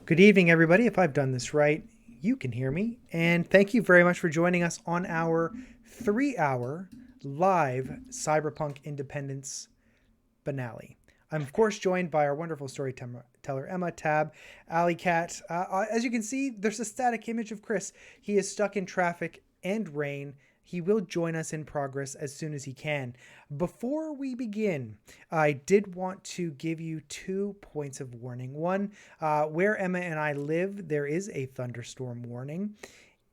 Good evening, everybody. If I've done this right, you can hear me. And thank you very much for joining us on our 3 hour live Cyberpunk Independence finale. I'm, of course, joined by our wonderful storyteller, Emma, Tab, Alley Cat. As you can see, there's a static image of Chris. He is stuck in traffic and rain. He will join us in progress as soon as he can. Before we begin, I did want to give you 2 points of warning. One, where Emma and I live, there is a thunderstorm warning.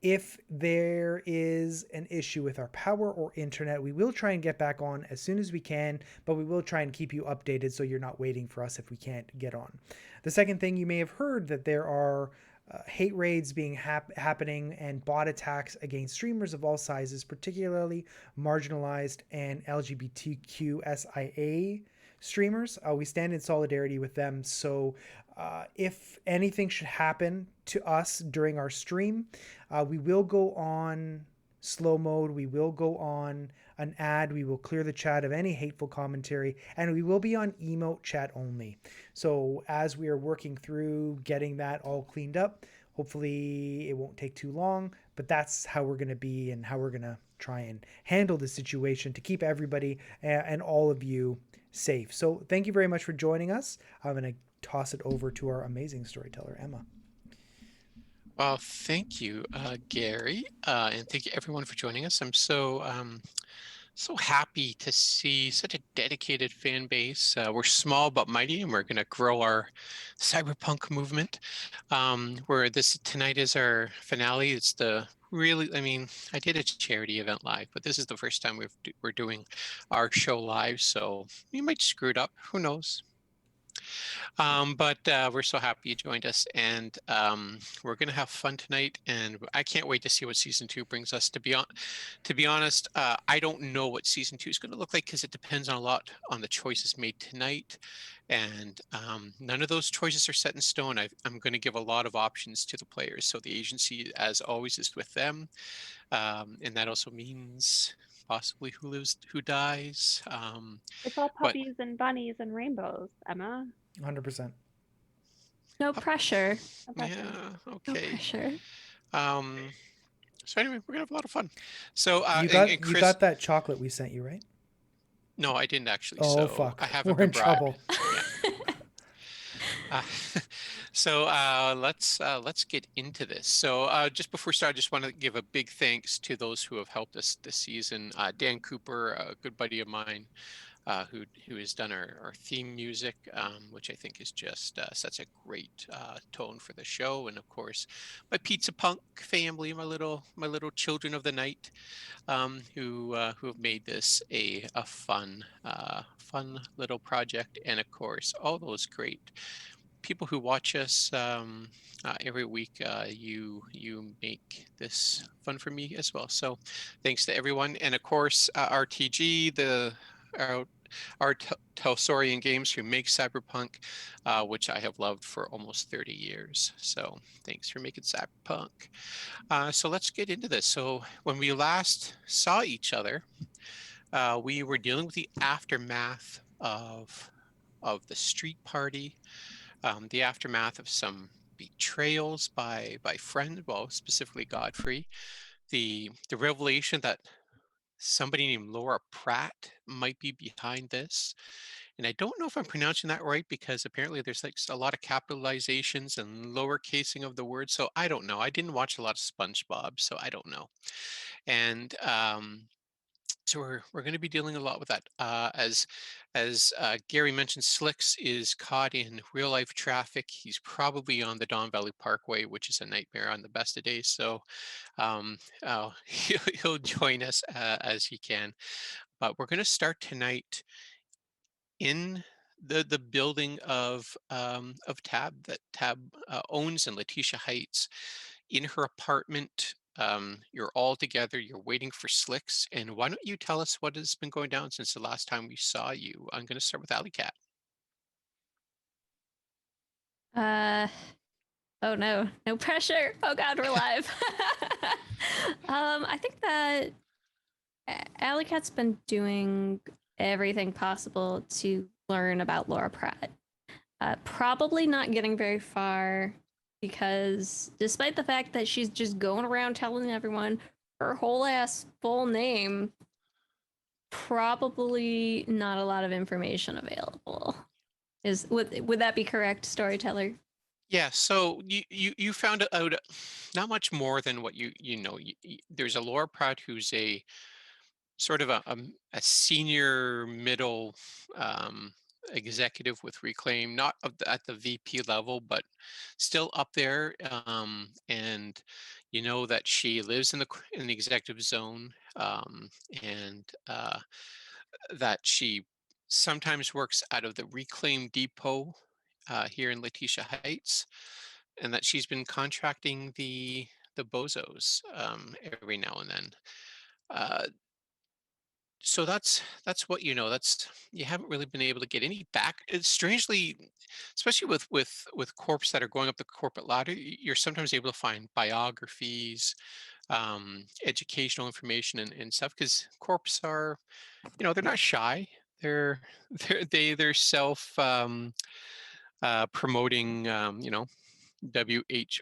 If there is an issue with our power or internet, we will try and get back on as soon as we can, but we will try and keep you updated so you're not waiting for us if we can't get on. The second thing, you may have heard that there are hate raids being happening and bot attacks against streamers of all sizes, particularly marginalized and LGBTQSIA streamers. We stand in solidarity with them. So if anything should happen to us during our stream, we will go on slow mode. We will go on an ad. We will clear the chat of any hateful commentary, and we will be on emote chat only. So as we are working through getting that all cleaned up, hopefully it won't take too long, but that's how we're going to be and how we're going to try and handle the situation to keep everybody and all of you safe. So thank you very much for joining us. I'm going to toss it over to our amazing storyteller, Emma. Well, thank you, Gary, and thank you everyone for joining us. I'm so happy to see such a dedicated fan base. We're small but mighty, and we're going to grow our cyberpunk movement. Where this tonight is our finale. It's the really, I mean, I did a charity event live, but this is the first time we're doing our show live, so we might screw it up. Who knows? But we're so happy you joined us, and we're gonna have fun tonight. And I can't wait to see what season two brings us. To be honest, I don't know what season two is going to look like because it depends on a lot on the choices made tonight, and none of those choices are set in stone. I'm going to give a lot of options to the players, so the agency, as always, is with them, and that also means possibly who lives, who dies. It's all But puppies and bunnies and rainbows, Emma. 100%. No pressure. No pressure. yeah, No okay. pressure. Um, so anyway, we're gonna have a lot of fun. So You and got you Chris, got that chocolate we sent you, right? no, I didn't actually. Oh So fuck. I haven't We're in been bribed. trouble. Yeah. Uh, so let's get into this. So just before we start, I just want to give a big thanks to those who have helped us this season. Dan Cooper, a good buddy of mine, who has done our theme music, which I think is just such a great tone for the show, and of course, my Pizza Punk family, my little children of the night, who have made this a fun little project, and of course, all those great people who watch us every week. You make this fun for me as well. So thanks to everyone, and of course RTG, our our Telsorian Games, who make Cyberpunk, which I have loved for almost 30 years. So thanks for making Cyberpunk. So let's get into this. So when we last saw each other, we were dealing with the aftermath of the street party, the aftermath of some betrayals by friends, well, specifically Godfrey, the revelation that somebody named Laura Pratt might be behind this. And I don't know if I'm pronouncing that right because apparently there's like a lot of capitalizations and lowercasing of the word. So I don't know. I didn't watch a lot of SpongeBob, so I don't know. And so we're going to be dealing a lot with that. As Gary mentioned, Slicks is caught in real life traffic. He's probably on the Don Valley Parkway, which is a nightmare on the best of days. So he'll join us as he can. But we're going to start tonight in the building of Tab, that Tab owns in Letitia Heights, in her apartment. You're all together. You're waiting for Slicks. And why don't you tell us what has been going down since the last time we saw you? I'm going to start with Alley Cat. uh oh no, no pressure. Oh god, we're live. I think that Alley Cat's been doing everything possible to learn about Laura Pratt. Probably not getting very far because despite the fact that she's just going around telling everyone her whole ass full name, probably not a lot of information available. Would that be correct, storyteller? Yeah, so you found out not much more than what you know. There's a Laura Pratt who's a sort of a senior middle um, executive with Reclaim, not at the VP level, but still up there. And you know that she lives in the executive zone, and that she sometimes works out of the Reclaim Depot here in Letitia Heights, and that she's been contracting the bozos every now and then. Uh, so that's what you know. That's you haven't really been able to get any back. It's strangely, especially with corps that are going up the corporate ladder, you're sometimes able to find biographies, educational information, and stuff because corps are, they're not shy. They're they're self promoting,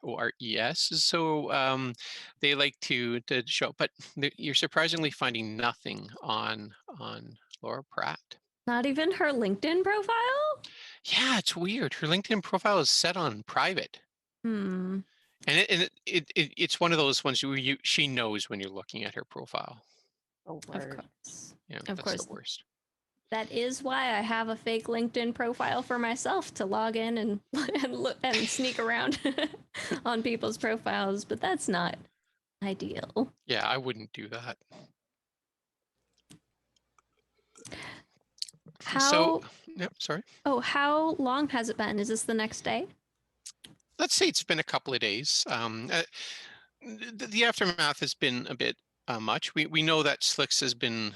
WHORES. So they like to show, but you're surprisingly finding nothing on Laura Pratt. Not even her LinkedIn profile? Yeah, it's weird. Her LinkedIn profile is set on private, Hmm. it's one of those ones where she knows when you're looking at her profile. The Of word. course. Yeah, Of that's course. the worst. That is why I have a fake LinkedIn profile for myself to log in and and sneak around on people's profiles, but that's not ideal. Yeah, I wouldn't do that. So, How yep, sorry. how long has it been? Is this the next day? Let's say it's been a couple of days. The aftermath has been a bit much. We know that Slicks has been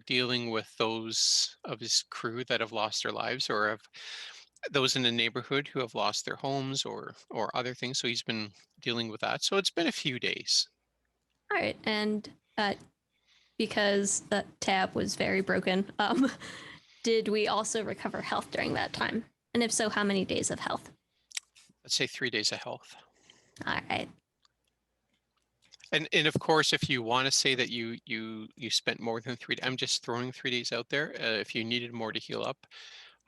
dealing with those of his crew that have lost their lives, or have those in the neighborhood who have lost their homes or other things. So he's been dealing with that. So it's been a few days. All right, and because the tab was very broken, did we also recover health during that time? And if so, how many days of health? Let's say 3 days of health. All right. And of course, if you want to say that you spent more than 3 days, I'm just throwing 3 days out there. If you needed more to heal up,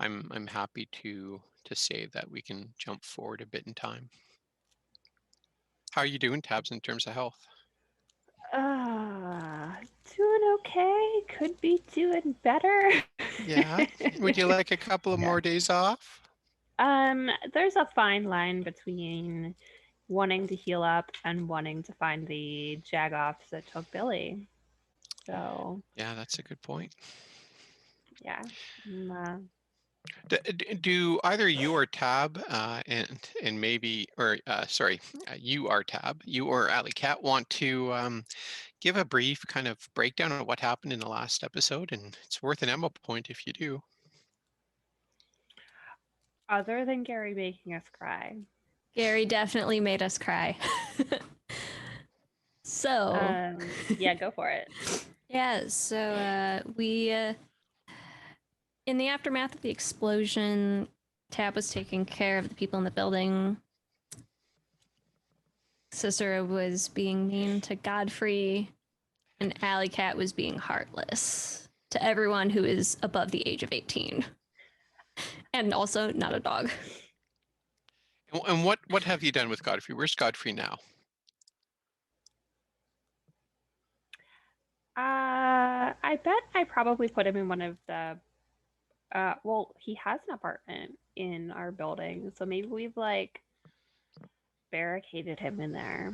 I'm happy to say that we can jump forward a bit in time. How are you doing, Tabs, in terms of health? Doing okay. Could be doing better. Yeah. Would you like a couple of more days off? There's a fine line between wanting to heal up and wanting to find the jagoffs that took Billy. So Yeah, that's a good point. yeah. Do either you or Tab and maybe sorry, you are Tab, you or Alley Cat want to give a brief kind of breakdown of what happened in the last episode? And it's worth an Emma point if you do. Other than Gary making us cry. Gary definitely made us cry. So, yeah, go for it. yeah, so we, in the aftermath of the explosion, Tab was taking care of the people in the building. Cicero was being mean to Godfrey, and Alley Cat was being heartless to everyone who is above the age of 18. And also not a dog. And what have you done with Godfrey? Where's Godfrey now? I bet I probably put him in one of the well, he has an apartment in our building, so maybe we've like barricaded him in there.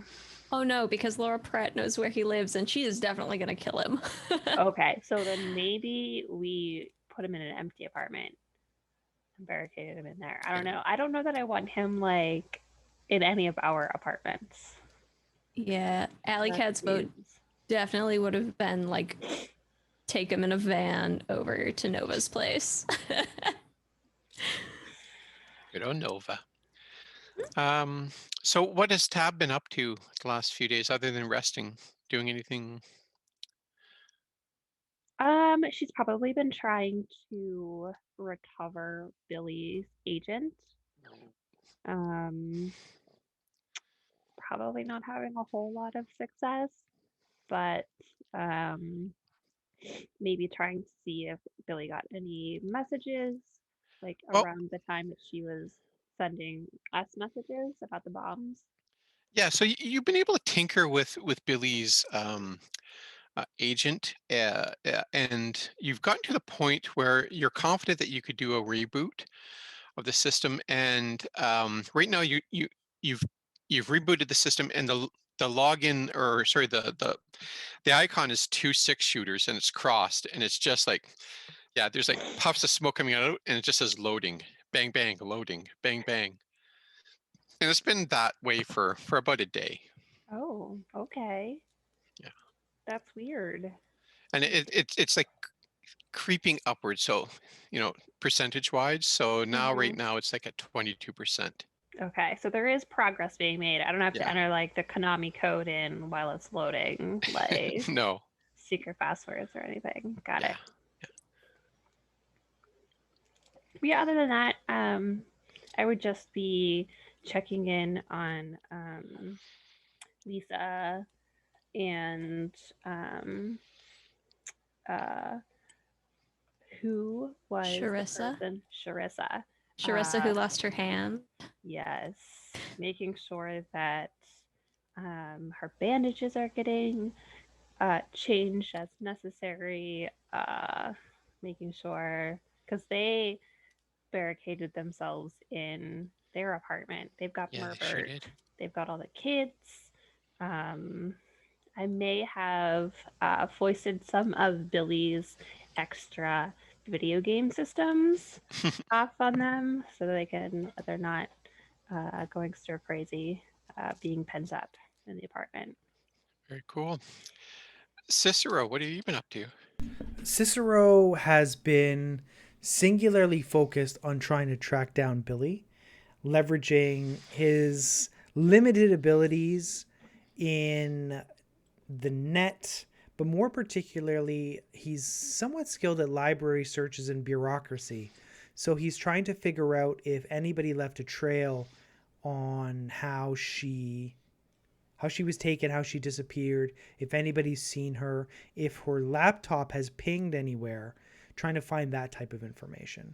Oh no, because Laura Pratt knows where he lives and she is definitely going to kill him. Okay, so then maybe we put him in an empty apartment and barricaded him in there. I don't know. I don't know that I want him like in any of our apartments. Yeah, Alley Cat's vote definitely would have been like take him in a van over to Nova's place. Good on Nova. So what has Tab been up to the last few days other than resting? Doing anything? She's probably been trying to recover Billy's agent. probably not having a whole lot of success, but maybe trying to see if Billy got any messages, like Well, around the time that she was sending us messages about the bombs. yeah. So you've been able to tinker with Billy's agent, and you've gotten to the point where you're confident that you could do a reboot of the system. And right now, you've you've rebooted the system, and the login, or sorry, the icon is 2 6-shooters, and it's crossed, and it's just like, yeah, there's like puffs of smoke coming out, and it just says loading, bang bang, loading, bang bang, and it's been that way for about a day. Oh, okay. Yeah, That's weird. and it's like creeping upwards. So, percentage wise. So now, right Mhm. now, it's like at 22%. Okay, so there is progress being made. I don't have to Yeah. enter like the Konami code in while it's loading, like No. secret passwords or anything. Got Yeah. it. But yeah, other than that, I would just be checking in on Lisa and uh, who was Sharissa? the person? Sharissa. Sharissa, who lost her hand. Yes, making sure that her bandages are getting changed as necessary. Making sure, because they barricaded themselves in their apartment. They've got Yeah, they sure Merbert. did. They've got all the kids. Um, I may have foisted some of Billy's extra video game systems off on them so that they're not going stir crazy, being pent up in the apartment. Very cool. Cicero, what have you been up to? Cicero has been singularly focused on trying to track down Billy, leveraging his limited abilities in the net, but more particularly, he's somewhat skilled at library searches and bureaucracy. So he's trying to figure out if anybody left a trail on how she was taken, how she disappeared, if anybody's seen her, if her laptop has pinged anywhere, trying to find that type of information.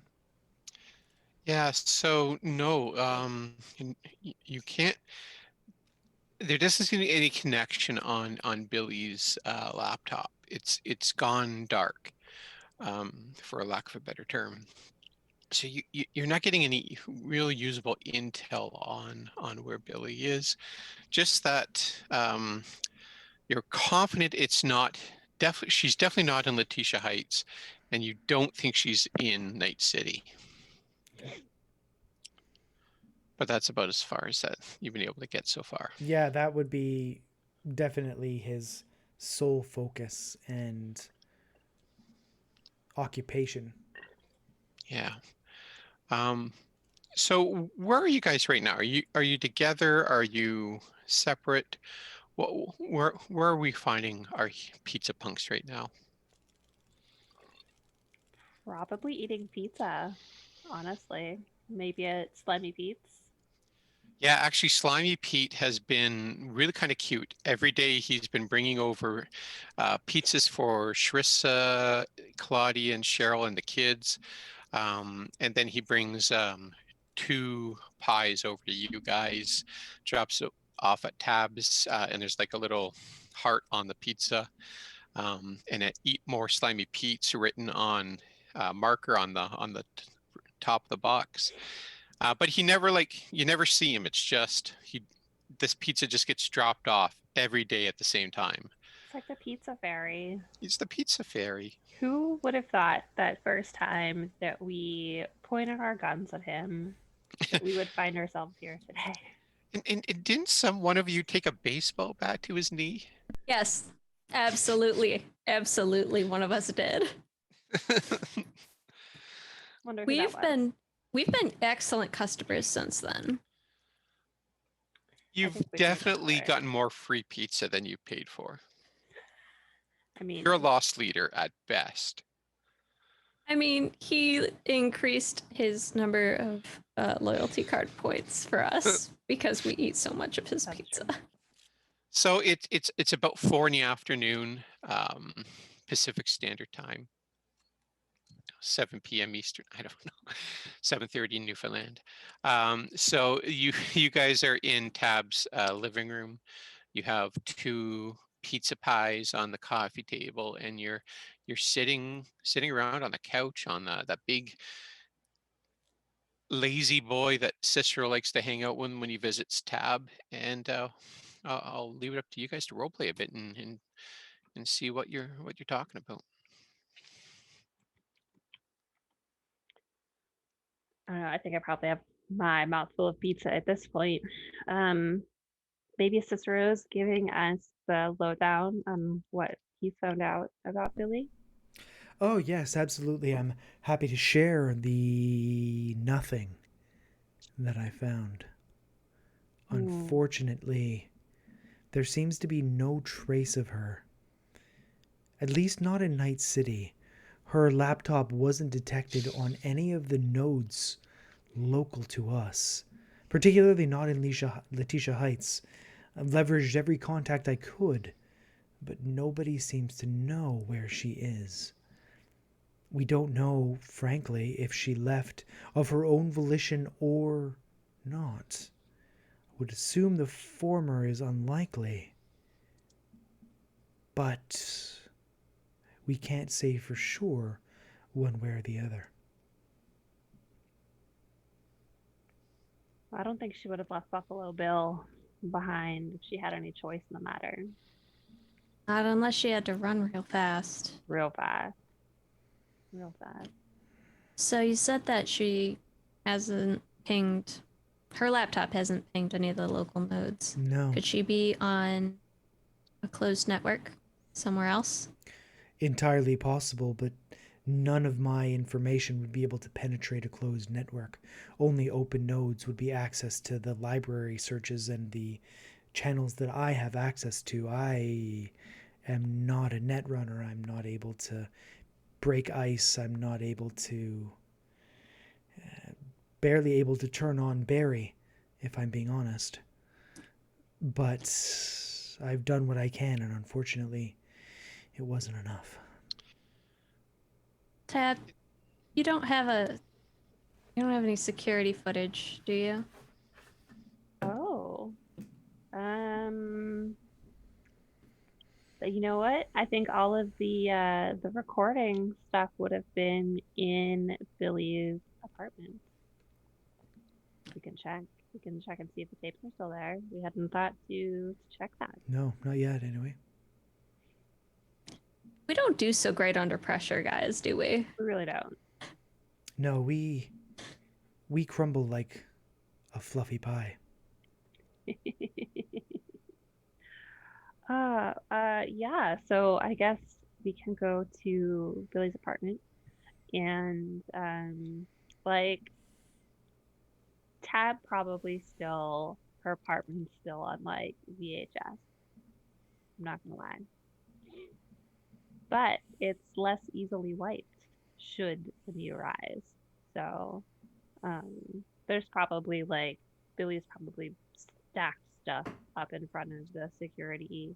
Yeah, so no, you can't. There doesn't seem to be any connection on Billy's laptop. It's gone dark, for a lack of a better term. So you're not getting any real usable intel on where Billy is. Just that, you're confident it's not, she's definitely not in Letitia Heights, and you don't think she's in Night City. Okay. But that's about as far as that you've been able to get so far. Yeah, that would be definitely his sole focus and occupation. Yeah. So where are you guys right now? Are you together? Are you separate? Where are we finding our pizza punks right now? Probably eating pizza, honestly. Maybe at Slimy Pete's. Yeah, actually, Slimy Pete has been really kind of cute. Every day he's been bringing over pizzas for Sharissa, Claudia, and Cheryl and the kids. And then he brings 2 pies over to you guys, drops it off at Tabs, and there's like a little heart on the pizza, and an "Eat More Slimy Pete's" written on marker on the top of the box. But he never, you never see him. It's just this pizza just gets dropped off every day at the same time. It's like the pizza fairy. He's the pizza fairy. Who would have thought that first time that we pointed our guns at him, that we would find ourselves here today? And didn't one of you take a baseball bat to his knee? Yes, absolutely. Absolutely. One of us did. Wonder who that was. We've been excellent customers since then. You've think we can definitely cover it. gotten more free pizza than you paid for. I mean, You're a lost leader at best. I mean, he increased his number of loyalty card points for us because we eat so much of his That's pizza. true. So it's about 4 in the afternoon, Pacific Standard Time, 7 p.m. Eastern. I don't know, 7:30 in Newfoundland. So you guys are in Tab's living room. You have 2 pizza pies on the coffee table, and you're sitting around on the couch on that big lazy boy that Cicero likes to hang out when he visits Tab. And I'll leave it up to you guys to role play a bit and see what you're talking about. I don't know. I think I probably have my mouth full of pizza at this point. Um, Maybe Cicero's giving us the lowdown on what he found out about Billy. Oh, yes, absolutely. I'm happy to share the nothing that I found. Unfortunately, there seems to be no trace of her. At least not in Night City. Her laptop wasn't detected on any of the nodes local to us, particularly not in Letitia Heights. I've leveraged every contact I could, but nobody seems to know where she is. We don't know, frankly, if she left of her own volition or not. I would assume the former is unlikely, but we can't say for sure one way or the other. I don't think she would have left Buffalo Bill behind if she had any choice in the matter. Not unless she had to run real fast. Real fast. Real fast. So you said that she hasn't pinged, her laptop hasn't pinged any of the local nodes. No. Could she be on a closed network somewhere else? Entirely possible, but none of my information would be able to penetrate a closed network. Only open nodes would be access to the library searches and the channels that I have access to. I am not a net runner. I'm not able to break ice. I'm not able to, barely able to turn on Barry, if I'm being honest. But I've done what I can, and unfortunately, it wasn't enough. Tab, you don't have any security footage, do you? Oh. But you know what? I think all of the recording stuff would have been in Billy's apartment. We can check. We can check and see if the tapes are still there. We hadn't thought to check that. No, not yet, anyway. We don't do so great under pressure, guys, do we? We really don't. No, we crumble like a fluffy pie. Yeah. So I guess we can go to Billy's apartment and like Tab probably still her apartment's still on like VHS. I'm not gonna lie. But it's less easily wiped should the need arise. So there's probably like Billy's probably stacked stuff up in front of the security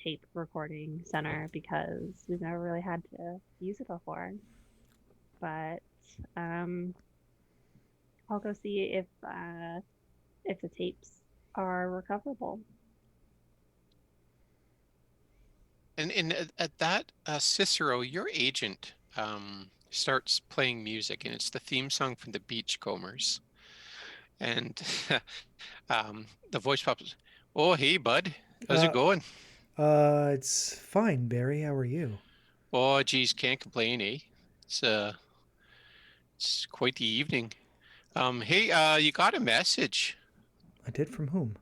tape recording center because we've never really had to use it before. But I'll go see if the tapes are recoverable. And at that, Cicero, your agent starts playing music, and it's the theme song from the Beachcombers. And the voice pops, "Oh, hey, bud, how's it going?" It's fine, Barry. How are you? "Oh, geez, can't complain, eh? It's uh, it's quite the evening. Hey, you got a message? I did from whom?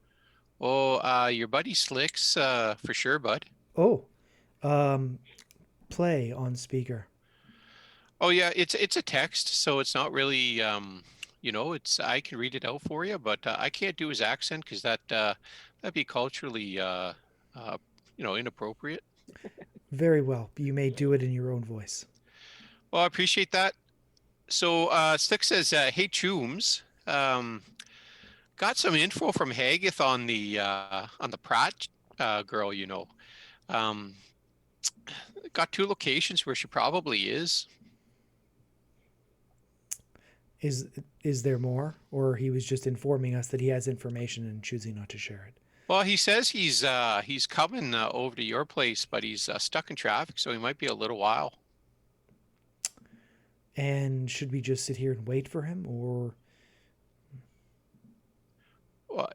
Oh, your buddy Slicks, for sure, bud. Oh, um, play on speaker. Oh yeah, it's a text, so it's not really it's I can read it out for you, but I can't do his accent because that'd be culturally inappropriate. Very well. You may do it in your own voice. Well, I appreciate that. So Stick says, "Hey Chooms, got some info from Haggith on the Pratt girl. Um, got 2 locations where she probably is. Is there more, or he was just informing us that he has information and choosing not to share it? Well, he says he's coming over to your place, but he's stuck in traffic, so he might be a little while. And should we just sit here and wait for him, or Well,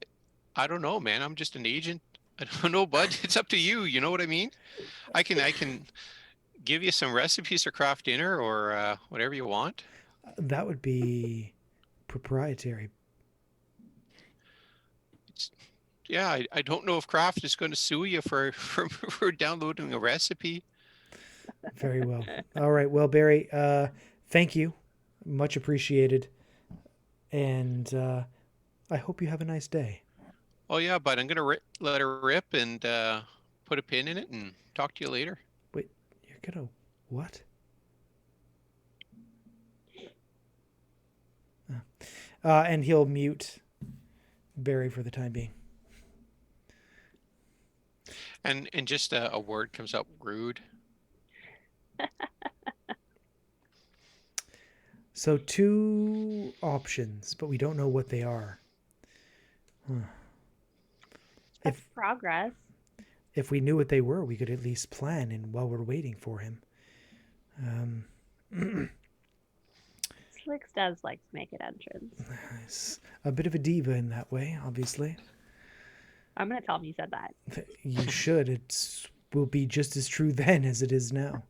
I don't know, man. I'm just an agent. I don't know, bud. It's up to you. You know what I mean? I can give you some recipes for craft dinner or whatever you want. that would be proprietary? Yeah, I don't know if Kraft is going to sue you for downloading a recipe. Very well. All right. Well, Barry, thank you. Much appreciated. And I hope you have a nice day. Oh yeah, but I'm gonna let her rip and put a pin in it and talk to you later. Wait, you're gonna what? And he'll mute Barry for the time being. And just a word comes up, rude. So 2 options, but we don't know what they are. That's progress. If we knew what they were, we could at least plan and while we're waiting for him. Slicks does like to make an entrance. He's a bit of a diva in that way, obviously. I'm gonna tell him you said that. You should. It will be just as true then as it is now.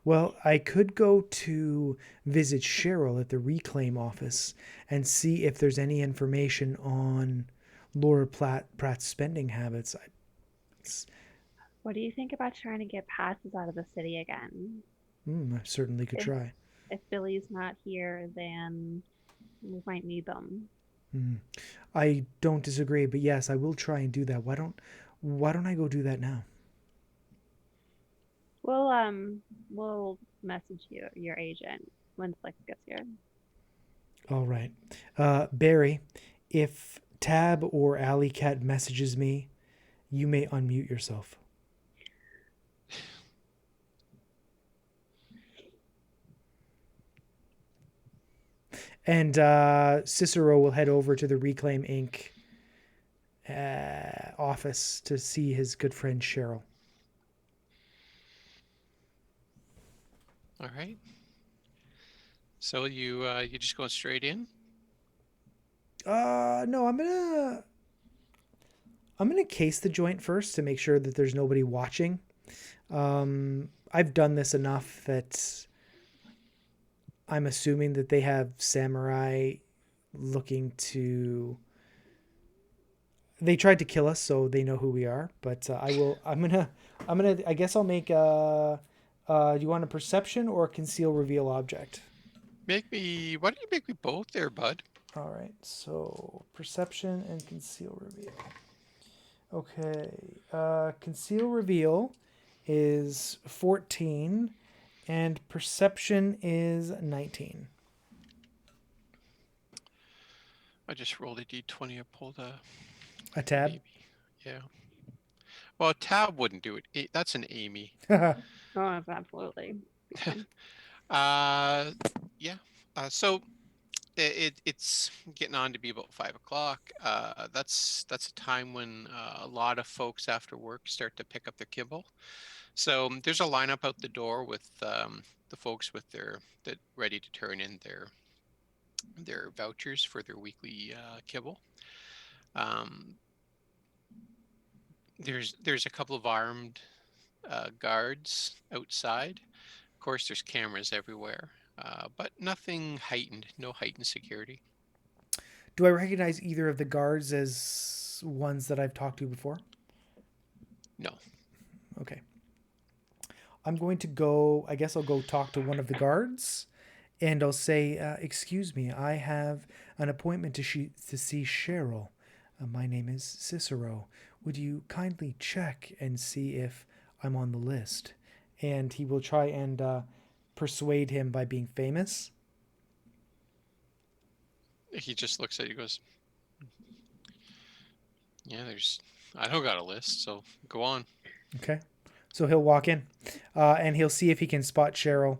Well, I could go to visit Cheryl at the reclaim office and see if there's any information on Laura Pratt's spending habits. What do you think about trying to get passes out of the city again? I certainly could try. If Billy's not here, then we might need them. I don't disagree, but yes, I will try and do that. Why don't I go do that now? We'll message your agent when Slicks gets here. All right. Barry, if Tab or Alley Cat messages me, you may unmute yourself. And Cicero will head over to the Reclaim Inc. Office to see his good friend Cheryl. All right. So you just going straight in? No, I'm gonna case the joint first to make sure that there's nobody watching. I've done this enough that I'm assuming that they have samurai looking to. They tried to kill us, so they know who we are. But I'm gonna. I guess I'll make a. Do you want a perception or a conceal reveal object? Why don't you make me both there, bud? All right, so perception and conceal reveal. Okay, conceal reveal is 14 and perception is 19. I just rolled a d20. I pulled A tab? Maybe. Yeah. Well, a tab wouldn't do it. That's an Amy. Oh, absolutely. Yeah. So it's getting on to be about 5 o'clock. That's a time when a lot of folks after work start to pick up their kibble. So there's a lineup out the door with the folks with that ready to turn in their vouchers for their weekly kibble. There's a couple of armed guards outside. Of course, there's cameras everywhere, but nothing heightened. No heightened security. Do I recognize either of the guards as ones that I've talked to before? No. Okay. I'm going to go, I guess I'll go talk to one of the guards and I'll say, excuse me, I have an appointment to see Cheryl. My name is Cicero. Would you kindly check and see if I'm on the list? And he will try and persuade him by being famous? He just looks at you and goes, yeah, I don't got a list, so go on. Okay. So he'll walk in and he'll see if he can spot Cheryl.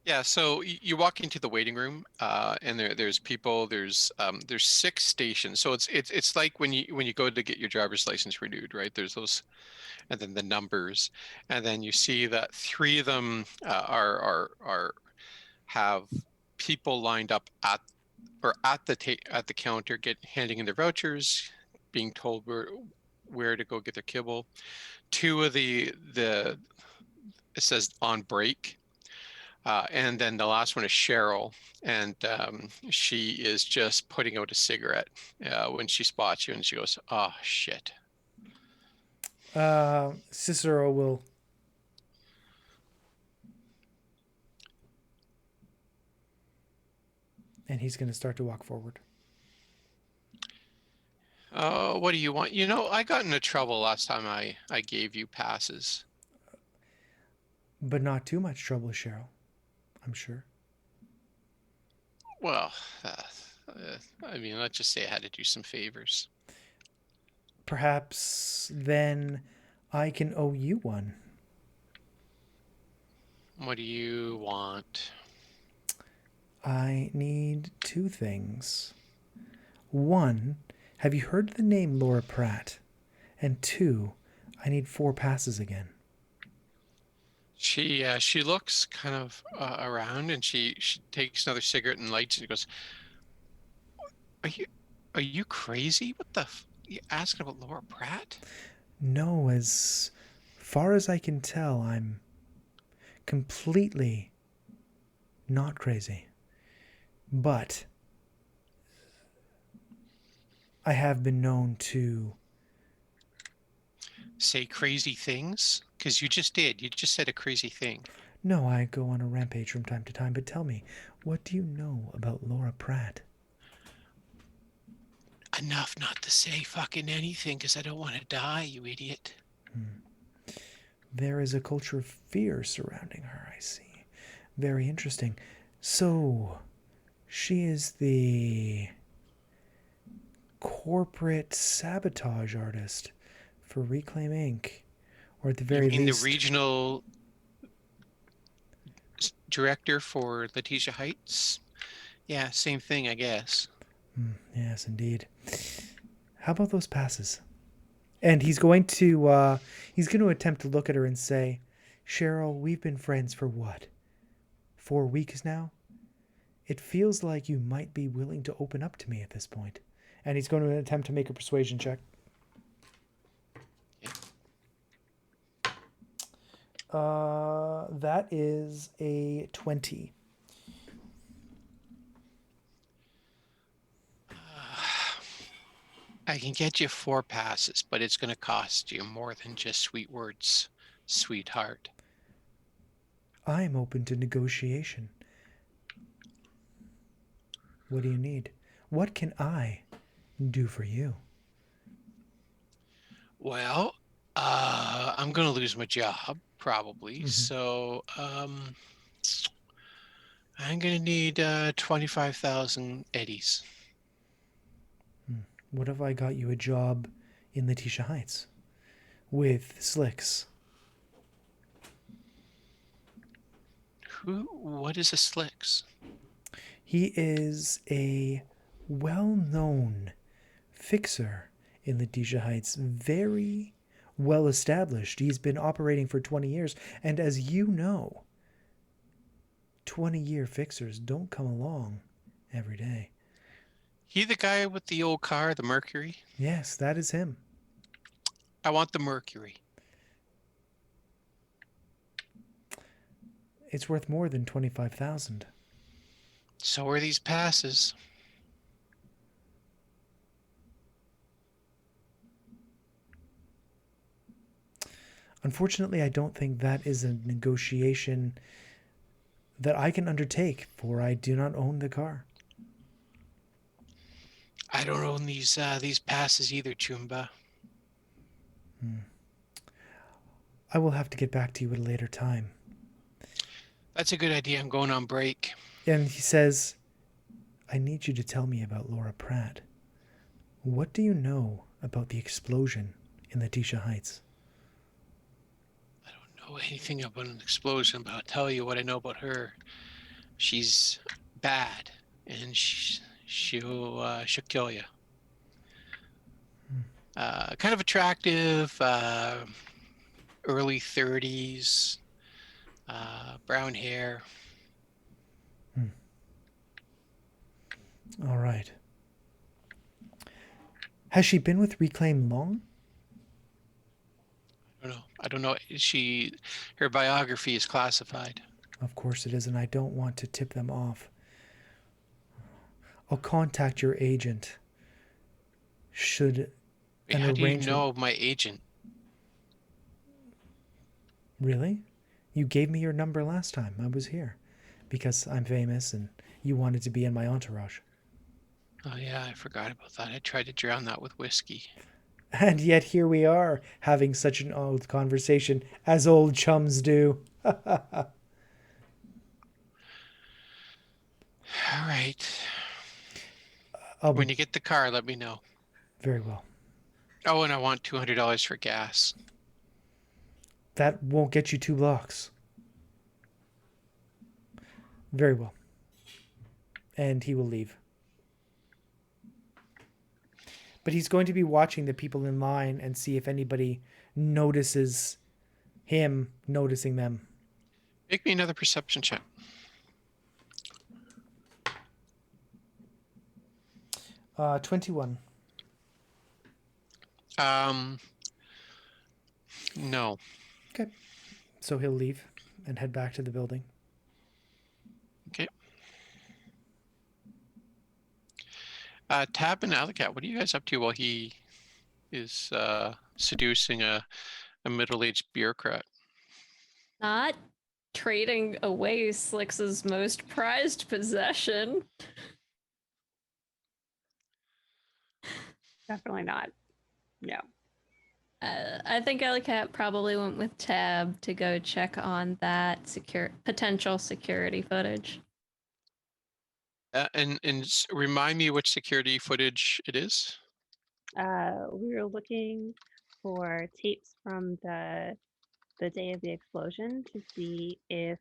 Yeah, so you walk into the waiting room, and there's people. There's 6 stations. So it's like when you go to get your driver's license renewed, right? There's those, and then the numbers, and then you see that 3 of them are have people lined up at at the counter, handing in their vouchers, being told where to go get their kibble. 2 of the it says on break. And then the last one is Cheryl, and she is just putting out a cigarette when she spots you, and she goes, "Oh shit!" Cicero will. And he's going to start to walk forward. Oh, what do you want? You know, I got into trouble last time I gave you passes. But not too much trouble, Cheryl, I'm sure. Well, I mean, let's just say I had to do some favors. Perhaps then I can owe you one. What do you want? I need 2 things. 1, have you heard the name Laura Pratt? And 2, I need 4 passes again. She looks kind of around, and she takes another cigarette and lights, and she goes, Are you crazy? What the? You asking about Laura Pratt? No, as far as I can tell, I'm completely not crazy. But I have been known to Say crazy things? Because you just did. You just said a crazy thing. No, I go on a rampage from time to time, but tell me, what do you know about Laura Pratt? Enough not to say fucking anything, because I don't want to die, you idiot. There is a culture of fear surrounding her, I see. Very interesting. So, she is the corporate sabotage artist for Reclaim Inc. Or at the very You mean least, the regional director for Letitia Heights? Yeah, same thing, I guess. Yes, indeed. How about those passes? And he's going to attempt to look at her and say, Cheryl, we've been friends for what? 4 weeks now? It feels like you might be willing to open up to me at this point. And he's going to attempt to make a persuasion check. That is a 20. I can get you 4 passes, but it's going to cost you more than just sweet words, sweetheart. I'm open to negotiation. What do you need? What can I do for you? Well, I'm going to lose my job, probably. So, I'm going to need 25,000 eddies. What if I got you a job in Letitia Heights with Slicks? What is a Slicks? He is a well-known fixer in Letitia Heights, very well established. He's been operating for 20 years, and as you know, 20-year fixers don't come along every day. He the guy with the old car, the Mercury? Yes, that is him. I want the Mercury. It's worth more than 25,000. So are these passes. Unfortunately, I don't think that is a negotiation that I can undertake, for I do not own the car. I don't own these passes either, Chumba. I will have to get back to you at a later time. That's a good idea. I'm going on break. And he says, I need you to tell me about Laura Pratt. What do you know about the explosion in Letitia Heights? I don't know anything about an explosion, but I'll tell you what I know about her. She's bad, and she'll kill you. Kind of attractive, early 30s, brown hair. All right. Has she been with Reclaim long? I don't know. Her biography is classified. Of course it is, and I don't want to tip them off. I'll contact your agent. Should Wait, an how do you arrangement... know my agent? Really? You gave me your number last time I was here. Because I'm famous and you wanted to be in my entourage. Oh yeah, I forgot about that. I tried to drown that with whiskey. And yet here we are, having such an old conversation, as old chums do. All right. When you get the car, let me know. Very well. Oh, and I want $200 for gas. That won't get you 2 blocks. Very well. And he will leave. But he's going to be watching the people in line and see if anybody notices him noticing them. Make me another perception check. 21. No. Okay. So he'll leave and head back to the building. Okay. Tab and Alicat, what are you guys up to while he is seducing a middle-aged bureaucrat? Not trading away Slix's most prized possession. Definitely not. No. I think Ellicat probably went with Tab to go check on that potential security footage. And remind me which security footage it is. We were looking for tapes from the day of the explosion to see if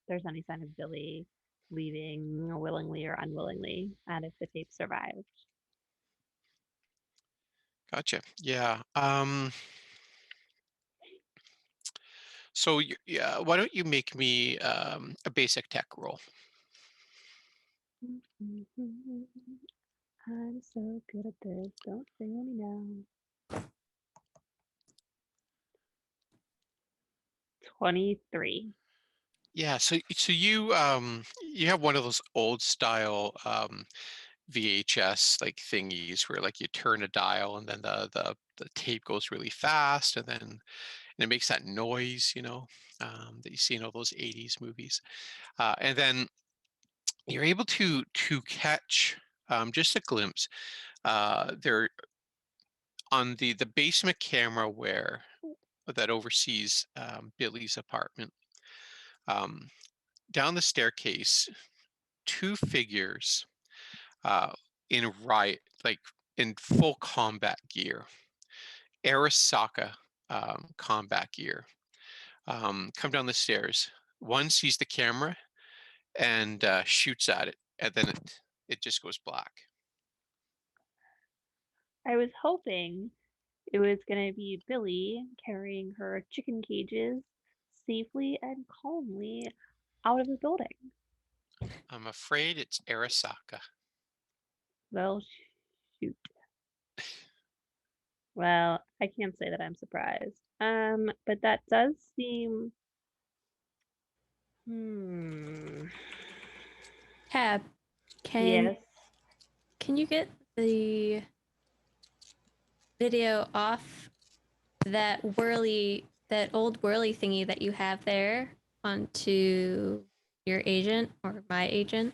there's any sign of Billy leaving willingly or unwillingly, and if the tape survived. Gotcha. Yeah. So yeah, why don't you make me a basic tech roll? I'm so good at this. Don't say me no. 23. Yeah. So you have one of those old style VHS like thingies where like you turn a dial and then the tape goes really fast and it makes that noise, that you see in all those 80s movies. And then you're able to catch just a glimpse. They're on the basement camera where that oversees Billy's apartment. Um, Down the staircase, 2 figures uh, in riot, like in full combat gear, Arasaka combat gear, come down the stairs. One sees the camera and shoots at it, and then it just goes black. I was hoping it was going to be Billy carrying her chicken cages safely and calmly out of the building. I'm afraid it's Arasaka. Well, shoot. Well, I can't say that I'm surprised. But that does seem. Tab, Yes. can you get the video off that old whirly thingy that you have there onto your agent or my agent?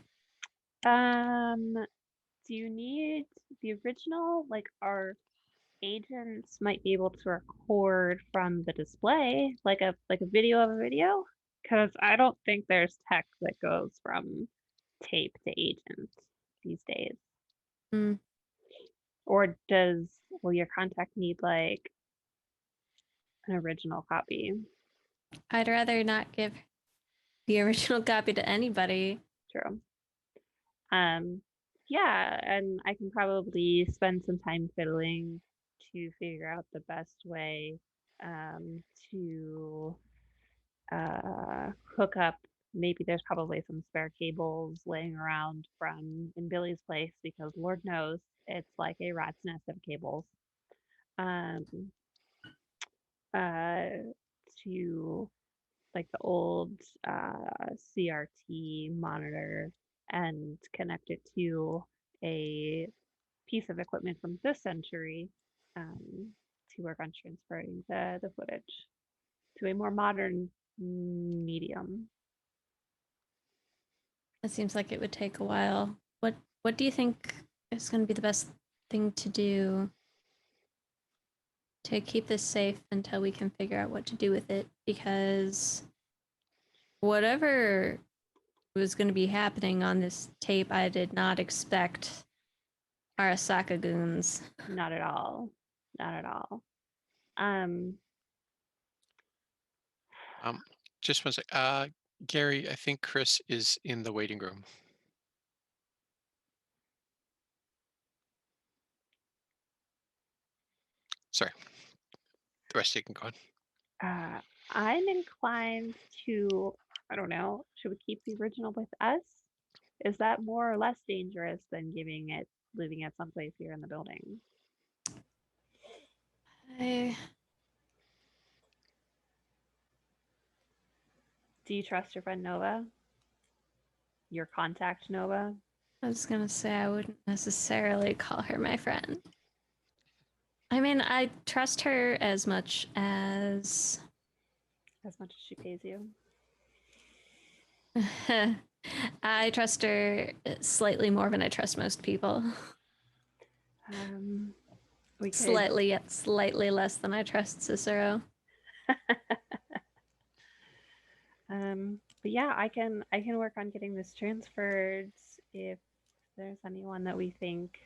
Do you need the original? Like, our agents might be able to record from the display, like a video of a video. Because I don't think there's tech that goes from tape to agent these days. Hmm. Or will your contact need like an original copy? I'd rather not give the original copy to anybody. True. Yeah, and I can probably spend some time fiddling to figure out the best way to hook up. Maybe there's probably some spare cables laying around from in Billy's place because Lord knows it's like a rat's nest of cables. Um, to like the old CRT monitor and connect it to a piece of equipment from this century to work on transferring the footage to a more modern medium. It seems like it would take a while. What do you think is going to be the best thing to do to keep this safe until we can figure out what to do with it? Because whatever was going to be happening on this tape, I did not expect Arasaka goons. Not at all. Not at all. Just one sec. Gary, I think Chris is in the waiting room. Sorry. The rest of you can go on. I'm inclined to, I don't know, should we keep the original with us? Is that more or less dangerous than leaving it someplace here in the building? Do you trust your friend Nova? Your contact Nova? I was going to say I wouldn't necessarily call her my friend. I mean, I trust her as much as she pays you. I trust her slightly more than I trust most people. We could... Slightly less than I trust Cicero. But yeah, I can work on getting this transferred if there's anyone that we think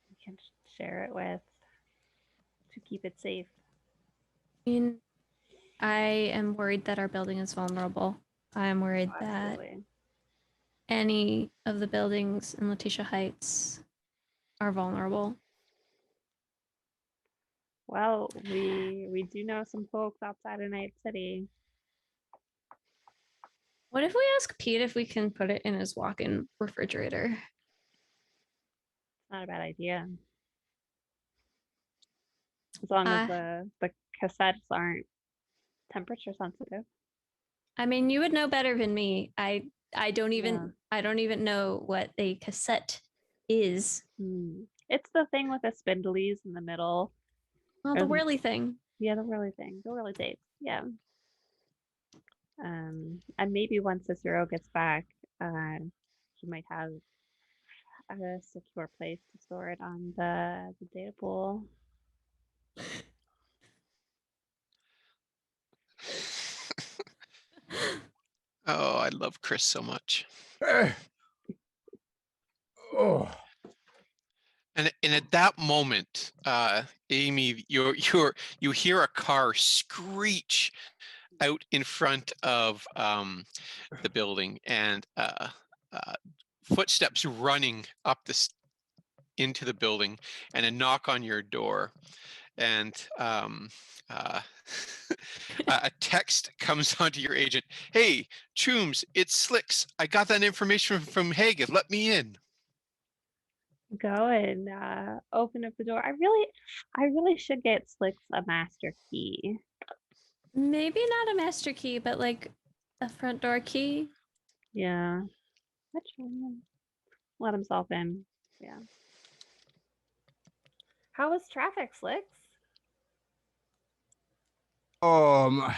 we can share it with to keep it safe. I mean, I am worried that our building is vulnerable. I am worried that any of the buildings in Letitia Heights are vulnerable. Well, we do know some folks outside of Night City. What if we ask Pete if we can put it in his walk-in refrigerator? Not a bad idea. As long as the cassettes aren't temperature sensitive. I mean, you would know better than me. I don't even know what a cassette is. It's the thing with the spindlies in the middle. Oh, the whirly thing. Yeah, the whirly thing. The whirly tape. Yeah. And maybe once Cicero gets back, he might have a secure place to store it on the data pool. Oh, I love Chris so much. Oh. And at that moment, Amy, you hear a car screech out in front of the building, and footsteps running up into the building, and a knock on your door, and a text comes onto your agent. Hey, Chooms, it's Slicks. I got that information from Hagen. Let me in. Go and open up the door. I really should get Slicks a master key. Maybe not a master key, but like a front door key. Yeah. Let himself in. Yeah. How was traffic, Slicks? My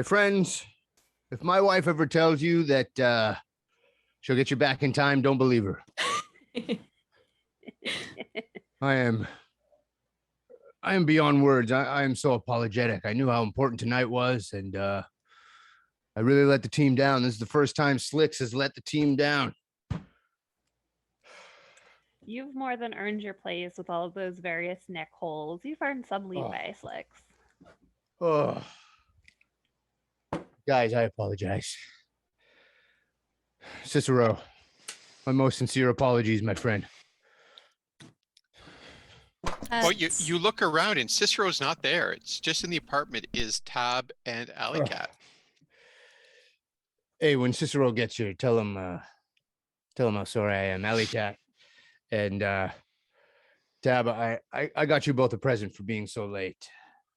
friends, if my wife ever tells you that she'll get you back in time, don't believe her. I I am beyond words. I am so apologetic. I knew how important tonight was, and I really let the team down. This is the first time Slicks has let the team down. You've more than earned your place with all of those various neck holes. You've earned some leeway, Slicks. Oh, guys, I apologize. Cicero, my most sincere apologies, my friend. Well, you look around and Cicero's not there. It's just in the apartment is Tab and Alley Cat. Hey, when Cicero gets here, tell him how sorry I am, Alley Cat. And Tab, I got you both a present for being so late.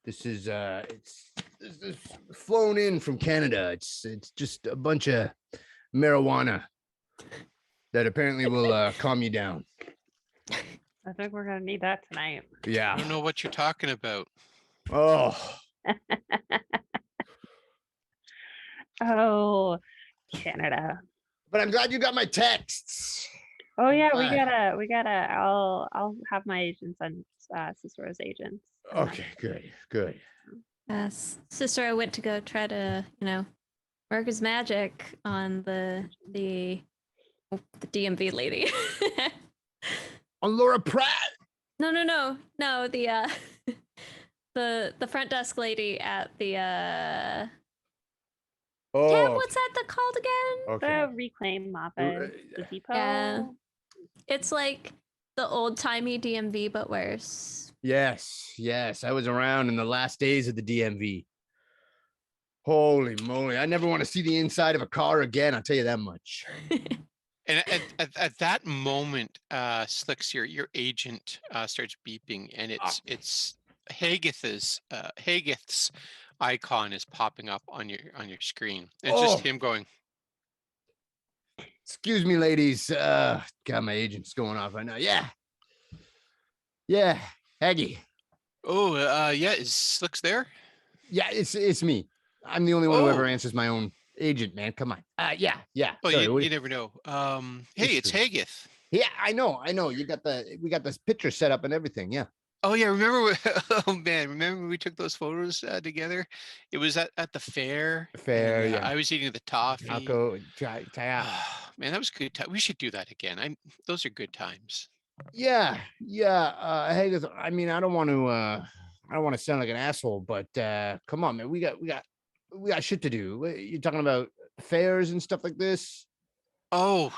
This is this is flown in from Canada. It's just a bunch of marijuana that apparently will calm you down. I think we're gonna need that tonight. Yeah. I don't know what you're talking about. Oh, Oh, Canada. but I'm glad you got my texts. Oh yeah, we Glad. gotta. I'll have my agents and Cicero's agents. Okay, good. Cicero went to go try to, work his magic on the DMV lady. On Laura Pratt. No, the the front desk lady at the Tab, Oh, what's that called again? okay. The reclaim office, the depot. Yeah. It's like the old-timey DMV, but worse. Yes. I was around in the last days of the DMV. Holy moly. I never want to see the inside of a car again. I'll tell you that much. And at that moment, Slicks, your agent starts beeping, and it's Haggith's icon is popping up on your screen. And it's just him going. Excuse me, ladies. God, my agent's going off right now. Yeah, Haggy. Oh, yeah, is Slicks there? Yeah, it's me. I'm the only one who ever Oh. answers my own agent, man. Come on. Yeah. Oh, Sorry, you never know. Hey, it's Haggith. Yeah, I know. We got this picture set up and everything. Yeah. Oh yeah, remember? Oh man, remember when we took those photos together? It was at the fair. Fair, and, yeah. I was eating the toffee. Taco, Man, that was good. We should do that again. Those are good times. Yeah. Hey, I mean, I don't want to sound like an asshole, but come on, man. We got shit to do. You're talking about fairs and stuff like this. Oh,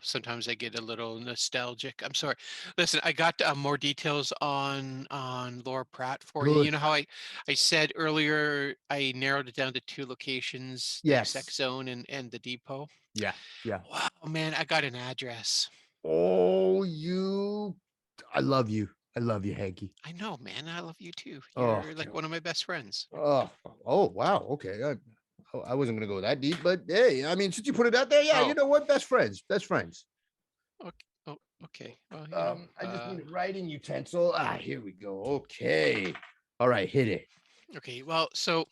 sometimes I get a little nostalgic. I'm sorry. Listen, I got more details on Laura Pratt for you. Good. You know how I said earlier I narrowed it down to 2 locations, the Yes. X Zone and the depot. Yeah. Wow, man, I got an address. Oh, I love you, Hanky. I know, man. I love you too. Oh, You're like one of my best friends. Oh, wow. Okay. I wasn't gonna go that deep, but hey, I mean, since you put it out there, yeah, you know what? Best friends. Okay. Oh, okay. Well, I just need a writing utensil. Here we go. Okay. All right, hit it. Okay. Well, so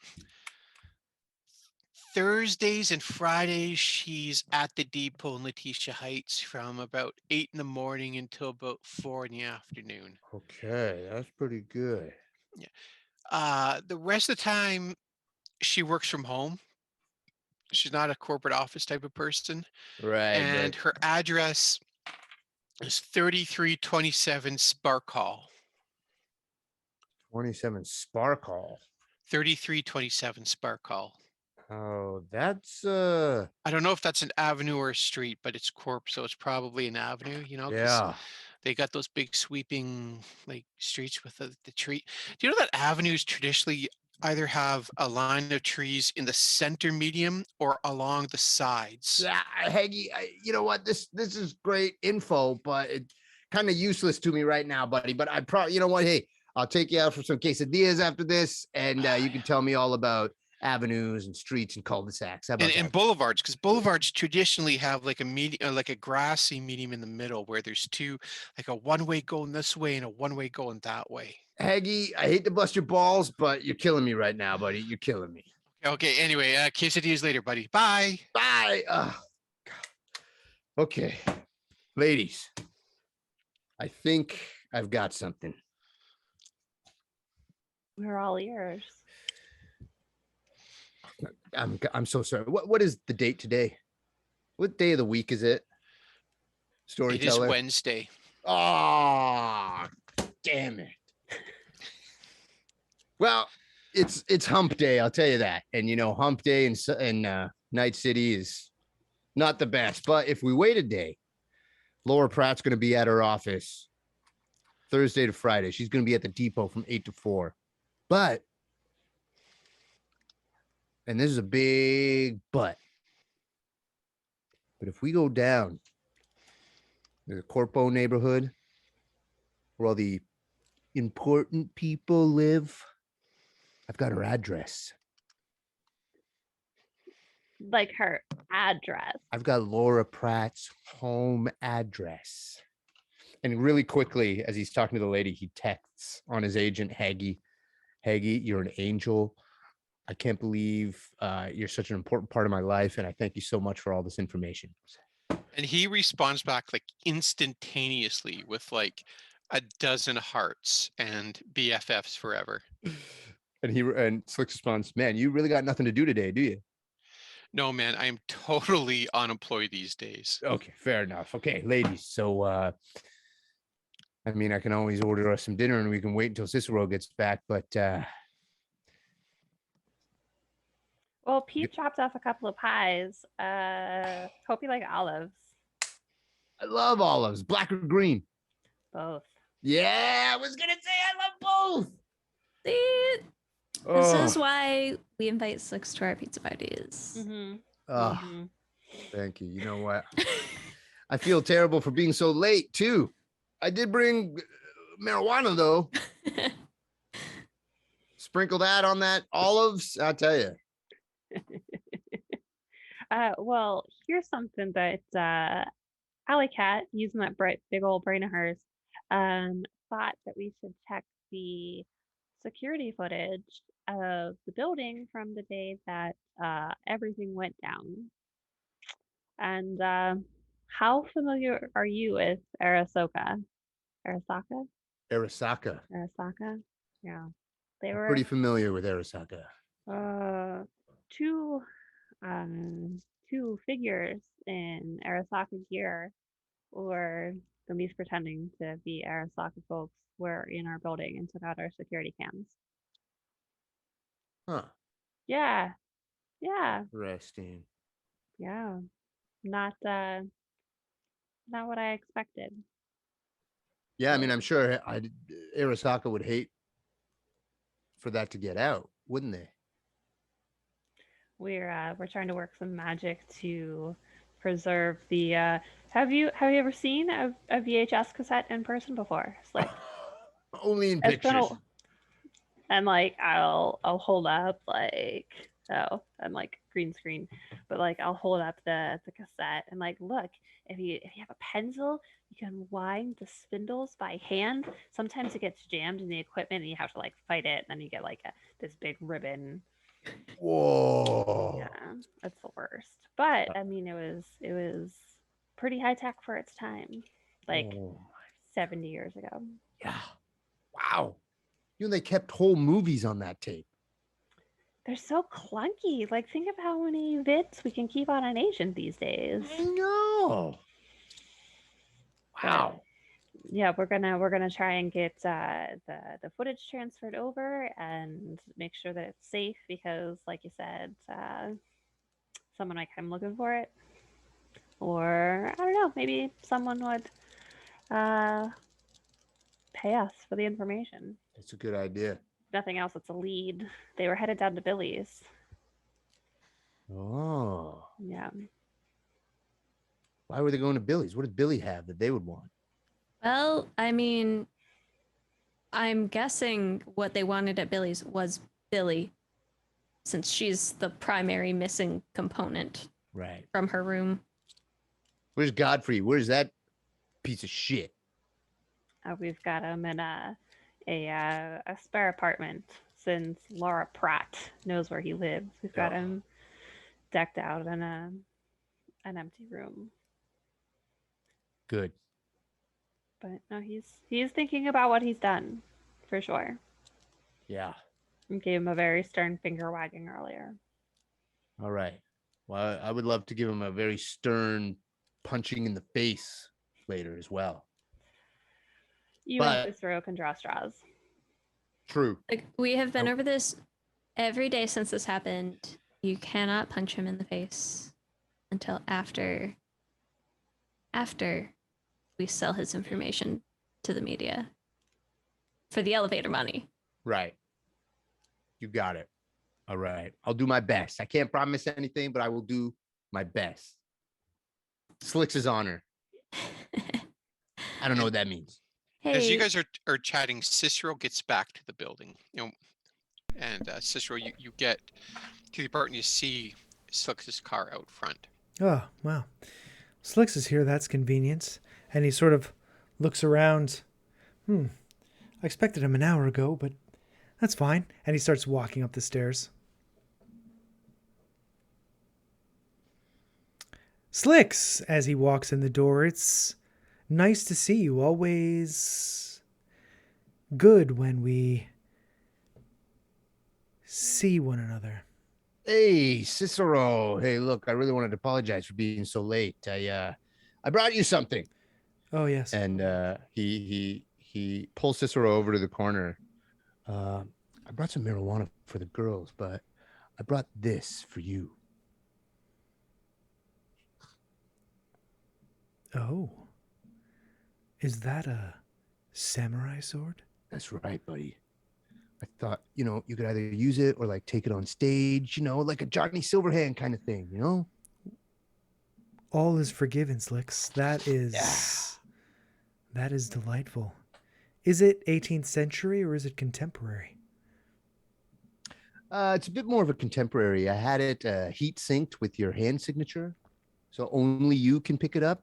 Thursdays and Fridays, she's at the depot in Letitia Heights from about 8 in the morning until about 4 in the afternoon. Okay, that's pretty good. Yeah. The rest of the time, she works from home. She's not a corporate office type of person. Right. And her address is 3327 Spark Hall. 27 Spark Hall. 3327 Spark Hall. Oh, that's I don't know if that's an avenue or a street, but it's corp, so it's probably an avenue, 'cause yeah. they got those big sweeping like streets with the tree. Do you know that avenues traditionally either have a line of trees in the center medium or along the sides? Yeah, Haggy, you know what? This is great info, but it's kind of useless to me right now, buddy. But I probably, you know what? Hey, I'll take you out for some quesadillas after this, and you can tell me all about avenues and streets and cul-de-sacs. How about And that? boulevards, because boulevards traditionally have like a medium, like a grassy medium in the middle where there's two, like a one-way going this way and a one-way going that way. Haggy, I hate to bust your balls, but you're killing me right now, buddy. You're killing me. Okay, anyway, quesadillas later, buddy. Bye. Bye. Okay, ladies, I think I've got something. We're all ears. I'm so sorry. What is the date today? What day of the week is it? It is Storyteller. Wednesday. Oh, damn it. Well, it's hump day, I'll tell you that. And hump day in Night City is not the best. But if we wait a day, Laura Pratt's going to be at her office Thursday to Friday. She's going to be at the depot from 8 to 4. But, and this is a big but if we go down to the Corpo neighborhood where all the important people live, I've got her address. Like her address. I've got Laura Pratt's home address. And really quickly, as he's talking to the lady, he texts on his agent, Haggy, you're an angel. I can't believe you're such an important part of my life. And I thank you so much for all this information. And he responds back like instantaneously with like a dozen hearts and BFFs forever. And Slicks responds, man, you really got nothing to do today, do you? No, man, I am totally unemployed these days. Okay, fair enough. Okay, ladies. So, I mean, I can always order us some dinner and we can wait until Cicero gets back. But Well, Pete dropped off a couple of pies. Hope you like olives. I love olives, black or green. Both. Yeah, I was going to say I love both. See, Oh, this is why we invite Slicks to our pizza parties. Mm-hmm. oh, Mm-hmm. thank you. You know what? I feel terrible for being so late, too. I did bring marijuana, though. Sprinkle that on that olives, I'll tell you. Well, here's something that Alley Cat, using that big old brain of hers, thought that we should check the security footage of the building from the day that everything went down. And how familiar are you with Arasaka? Arasaka? Arasaka. Arasaka? Yeah. They I'm were pretty familiar with Arasaka. two two figures in Arasaka gear, or at least pretending to be Arasaka folks, were in our building and took out our security cams. Huh. Yeah. Yeah. Interesting. Yeah. Not what I expected. Yeah, I mean, I'm sure Arasaka would hate for that to get out, wouldn't they? We're trying to work some magic to preserve the have you ever seen a VHS cassette in person before? It's like Only in it's been pictures. and like I'll hold up like and like green screen, but like I'll hold up the cassette and like look, if you have a pencil, you can wind the spindles by hand. Sometimes it gets jammed in the equipment and you have to like fight it, and then you get like this big ribbon. Whoa. Yeah, that's the worst. But I mean, it was pretty high tech for its time, like Oh, 70 years ago. yeah. Wow. They kept whole movies on that tape. They're so clunky. Like, think of how many bits we can keep on an agent these days. I know. Wow. Yeah, we're gonna try and get the footage transferred over and make sure that it's safe because, like you said, someone might come looking for it, or I don't know, maybe someone would pay us for the information. That's a good idea. Nothing else. It's a lead. They were headed down to Billy's. Oh. Yeah. Why were they going to Billy's? What did Billy have that they would want? Well, I mean, I'm guessing what they wanted at Billy's was Billy, since she's the primary missing component Right. from her room. Where's Godfrey? Where's that piece of shit? We've got him in a spare apartment since Laura Pratt knows where he lives. We've got him decked out in an empty room. Good. But no, he's thinking about what he's done, for sure. Yeah. and gave him a very stern finger wagging earlier. All right. Well, I would love to give him a very stern punching in the face later as well. You But- and Cicero can draw straws. True. Like, we have been Nope. over this every day since this happened. You cannot punch him in the face until after we sell his information to the media for the elevator money. Right. You got it. All right. I'll do my best. I can't promise anything, but I will do my best. Slicks' honor. I don't know what that means. As you Hey, guys are chatting, Cicero gets back to the building. And Cicero, you get to the apartment. You see Slick's car out front. Oh, wow. Slicks is here. That's convenient. And he sort of looks around. I expected him an hour ago, but that's fine. And he starts walking up the stairs. Slicks, as he walks in the door, it's nice to see you. Always good when we see one another. Hey, Cicero. Hey, look, I really wanted to apologize for being so late. I brought you something. Oh, yes. And he pulls Cicero over to the corner. I brought some marijuana for the girls, but I brought this for you. Oh. Is that a samurai sword? That's right, buddy. I thought, you could either use it or like take it on stage, like a Johnny Silverhand kind of thing, All is forgiven, Slicks. That is delightful. Is it 18th century or is it contemporary? It's a bit more of a contemporary. I had it heat synced with your hand signature, so only you can pick it up.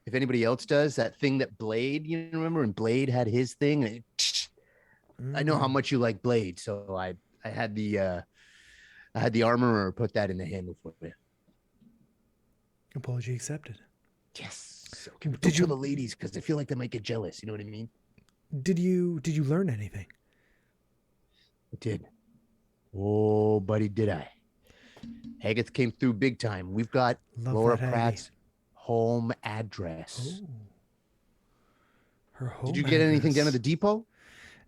If anybody else does, that thing that Blade, you remember, and Blade had his thing. And I know how much you like Blade, so I had the armorer put that in the handle for you. Apology accepted. Yes. Okay, but Did don't tell you- the ladies because I feel like they might get jealous. You know what I mean? Did you learn anything? I did. Oh, buddy, did I? Haggith came through big time. We've got Love Laura that Aggie. Pratt's home address. Oh. Her home Did you get anything down at address. the depot?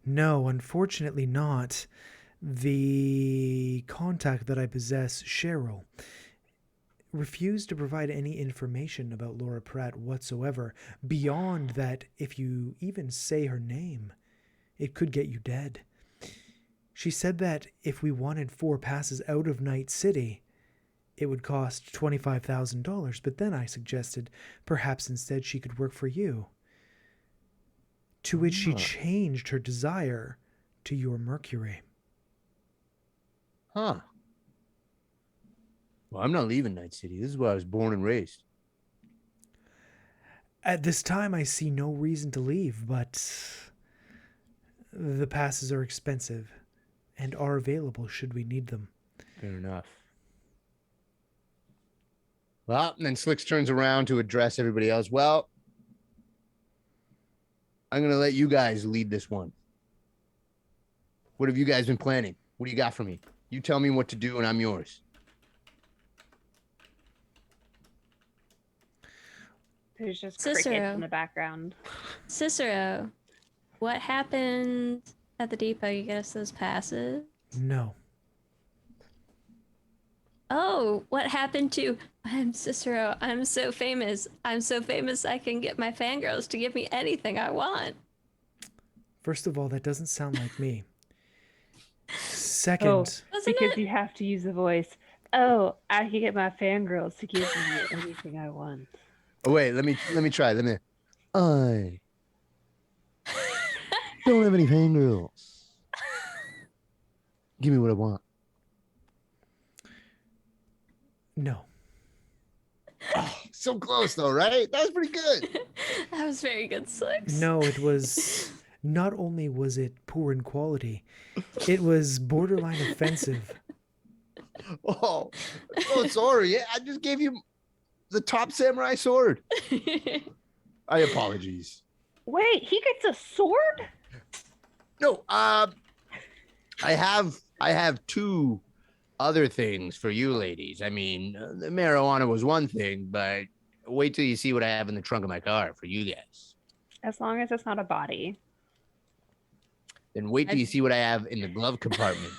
No, unfortunately not. The contact that I possess, Cheryl, refused to provide any information about Laura Pratt whatsoever, beyond that if you even say her name, it could get you dead. She said that if we wanted 4 passes out of Night City, it would cost $25,000, but then I suggested perhaps instead she could work for you. To which she changed her desire to your Mercury. Huh. Well, I'm not leaving Night City. This is where I was born and raised. At this time, I see no reason to leave, but the passes are expensive and are available should we need them. Fair enough. Well, and then Slicks turns around to address everybody else. Well, I'm going to let you guys lead this one. What have you guys been planning? What do you got for me? You tell me what to do and I'm yours. There's just crickets Cicero. in the background. Cicero, what happened at the depot? You get us those passes? No. Oh, what happened to I'm Cicero? I'm so famous. I'm so famous I can get my fangirls to give me anything I want. First of all, that doesn't sound like me. Second, Doesn't Because you have to use the voice. Oh, I can get my fangirls to give me anything I want. Oh, wait, let me try. I don't have any fangirls. Give me what I want. no. Oh, so close though, right? That was pretty good. That was very good, Slicks. No, it was... Not only was it poor in quality, it was borderline offensive. Oh, sorry. I just gave you the top samurai sword. I apologize. Wait, he gets a sword? No, I have two other things for you ladies. I mean, the marijuana was one thing, but wait till you see what I have in the trunk of my car for you guys. As long as it's not a body. Then wait till you see what I have in the glove compartment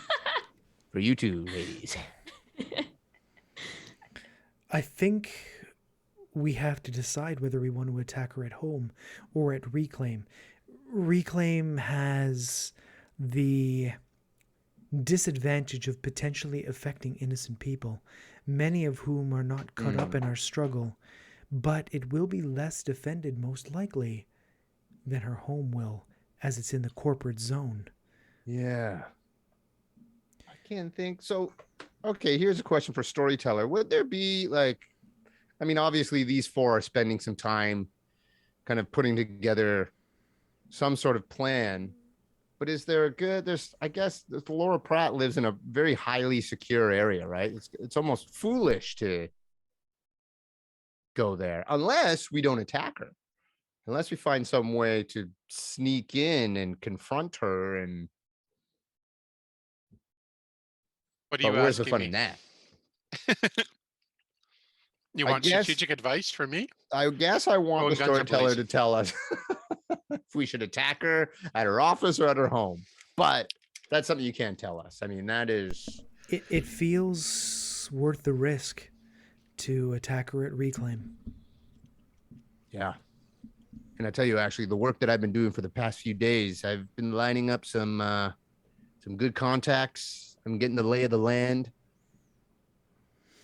for you two ladies. I think we have to decide whether we want to attack her at home or at Reclaim. Reclaim has the disadvantage of potentially affecting innocent people, many of whom are not caught up in our struggle, but it will be less defended most likely than her home will, as it's in the corporate zone. Yeah. I can't think. So, okay, here's a question for Storyteller. Would there be like, I mean, obviously these four are spending some time kind of putting together some sort of plan, but is there a good, I guess Laura Pratt lives in a very highly secure area, right? It's almost foolish to go there unless we don't attack her, unless we find some way to sneak in and confront her. And What are but you where's the asking fun me? in that? You I want guess- strategic advice from me? I guess I want Going the guns storyteller to a-blazing. tell us if we should attack her at her office or at her home. But that's something you can't tell us. I mean, that is. It feels worth the risk to attack her at Reclaim. Yeah. And I tell you, actually, the work that I've been doing for the past few days, I've been lining up some good contacts. I'm getting the lay of the land,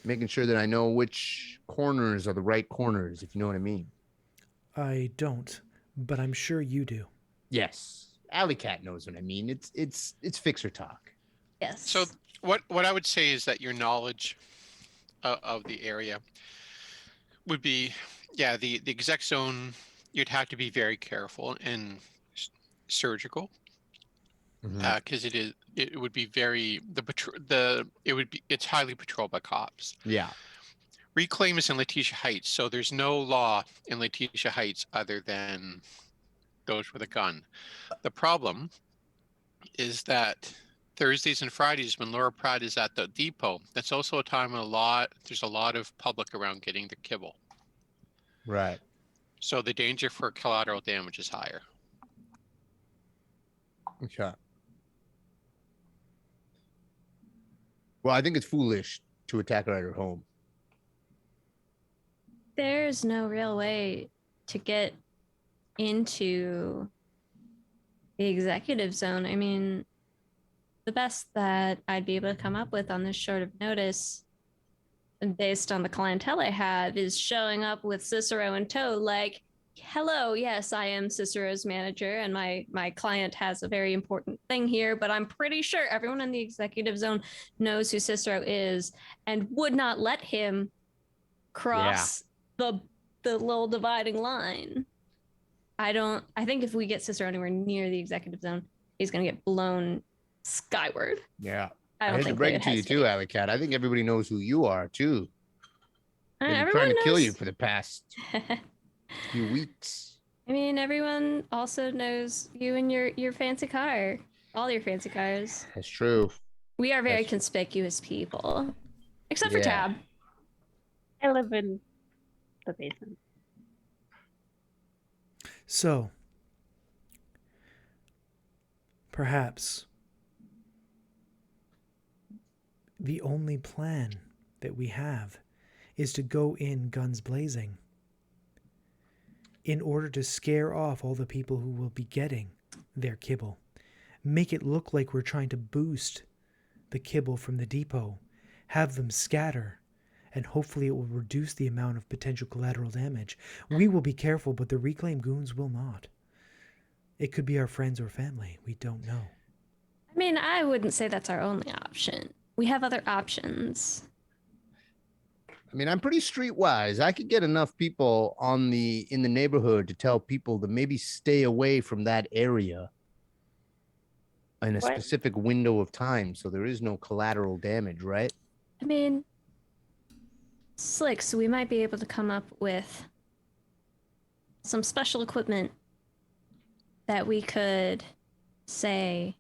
making sure that I know which corners are the right corners, if you know what I mean. I don't, but I'm sure you do. Yes. Alley Cat knows what I mean. It's fixer talk. Yes. So what I would say is that your knowledge of the area would be, yeah, the exec zone. You'd have to be very careful and surgical because it would be very it's highly patrolled by cops. Yeah. Reclaim is in Letitia Heights, so there's no law in Letitia Heights other than those with a gun. The problem is that Thursdays and Fridays when Laura Pratt is at the depot, that's also a time when there's a lot of public around getting the kibble. Right. So the danger for collateral damage is higher. Okay. Well, I think it's foolish to attack her at her home. There's no real way to get into the executive zone. I mean, the best that I'd be able to come up with on this short of notice, based on the clientele I have, is showing up with Cicero in tow, like, hello, yes, I am Cicero's manager, and my client has a very important thing here, but I'm pretty sure everyone in the executive zone knows who Cicero is and would not let him cross the little dividing line. I think if we get Cicero anywhere near the executive zone, he's going to get blown skyward. Yeah. I I don't hate to think break they it would to you too, hesitate. Alley Cat. I think everybody knows who you are too. They've been Everyone trying to kill you knows. for the past few weeks. I mean, everyone also knows you and your fancy car. All your fancy cars. That's true. We are very That's true. conspicuous people. Except for Yeah. Tab. I live in the basement. So, perhaps the only plan that we have is to go in guns blazing in order to scare off all the people who will be getting their kibble. Make it look like we're trying to boost the kibble from the depot, have them scatter, and hopefully it will reduce the amount of potential collateral damage. We will be careful, but the Reclaim goons will not. It could be our friends or family. We don't know. I mean, I wouldn't say that's our only option. We have other options. I mean, I'm pretty streetwise. I could get enough people in the neighborhood to tell people to maybe stay away from that area in a What? specific window of time, so there is no collateral damage, right? I mean, slick, so we might be able to come up with some special equipment that we could say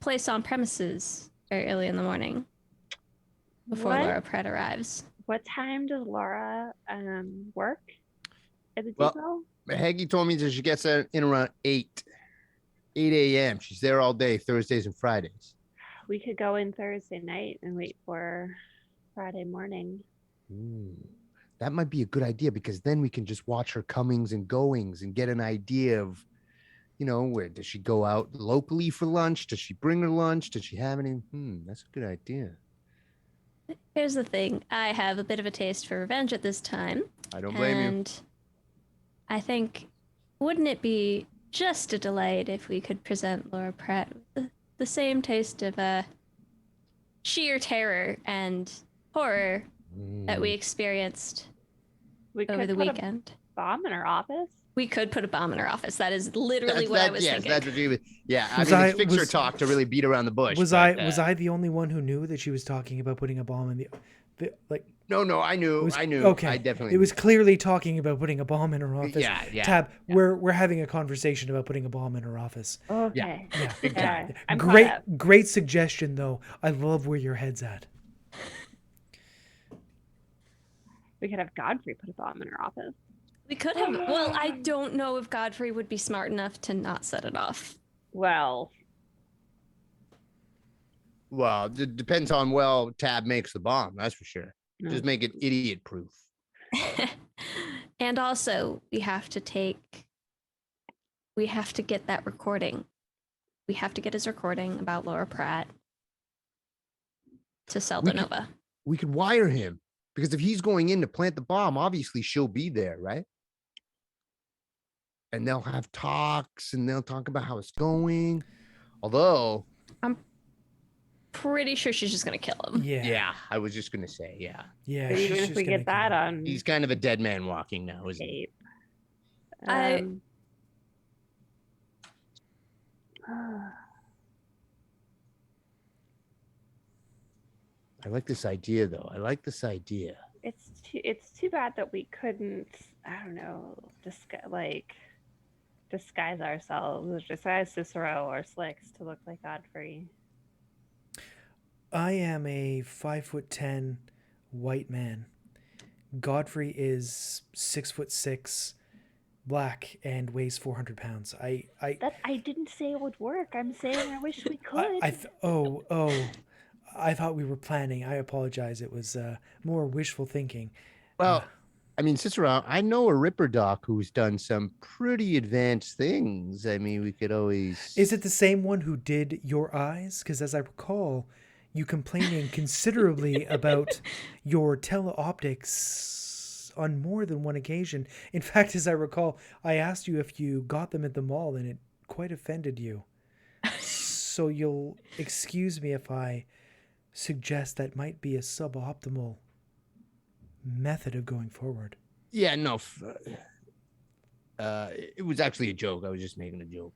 place on premises very early in the morning before What? Laura Pratt arrives. What time does Laura work at the Well- depot? Haggy told me that she gets in around 8 a.m. She's there all day, Thursdays and Fridays. We could go in Thursday night and wait for Friday morning. Ooh, that might be a good idea because then we can just watch her comings and goings and get an idea of, where does she go out locally for lunch? Does she bring her lunch? Does she have any? That's a good idea. Here's the thing. I have a bit of a taste for revenge at this time. I don't blame you. And I think, wouldn't it be just a delight if we could present Laura Pratt with the same taste of sheer terror and horror that we experienced We over could the put weekend? a bomb in her office. We could put a bomb in her office. That is literally what I was thinking. That's what you would. Yeah, I Was mean, I- it's fixer was- talk to really beat around the bush. Was but, I the only one who knew that she was talking about putting a bomb in the like? No, I knew. It was, I knew. Okay, I definitely. It was clearly talking about putting a bomb in her office. Yeah. Tab, we're having a conversation about putting a bomb in her office. Okay. Yeah, Big time. I'm caught great, up. great suggestion though. I love where your head's at. We could have Godfrey put a bomb in her office. We could have. Well, I don't know if Godfrey would be smart enough to not set it off. Well, Well, it depends on Tab makes the bomb. That's for sure. Just make it idiot proof. And also, we have to get that recording. We have to get his recording about Laura Pratt to sell We the could- Nova. We could wire him because if he's going in to plant the bomb, obviously she'll be there, right? And they'll have talks and they'll talk about how it's going. Although, Pretty sure she's just gonna kill him. yeah, I was just gonna say, yeah, Yeah. but she's even if just we gonna get that kill him. on he's kind of a dead man walking now, isn't he? tape. I- Um, I like this idea, though. I like this idea. it's too bad that we couldn't, I don't know, disguise ourselves, or disguise Cicero or Slicks to look like Godfrey. I am a 5'10" white man. Godfrey is 6'6", black, and weighs 400 pounds. I didn't say it would work. I'm saying I wish we could. I thought we were planning. I apologize. It was more wishful thinking. Well, I mean, Cicero, I know a Ripper Doc who's done some pretty advanced things. I mean, we could always. Is it the same one who did your eyes? Because as I recall, you complaining considerably about your teleoptics on more than one occasion. In fact, as I recall, I asked you if you got them at the mall, and it quite offended you. So you'll excuse me if I suggest that might be a suboptimal method of going forward. Yeah, no. It was actually a joke. I was just making a joke.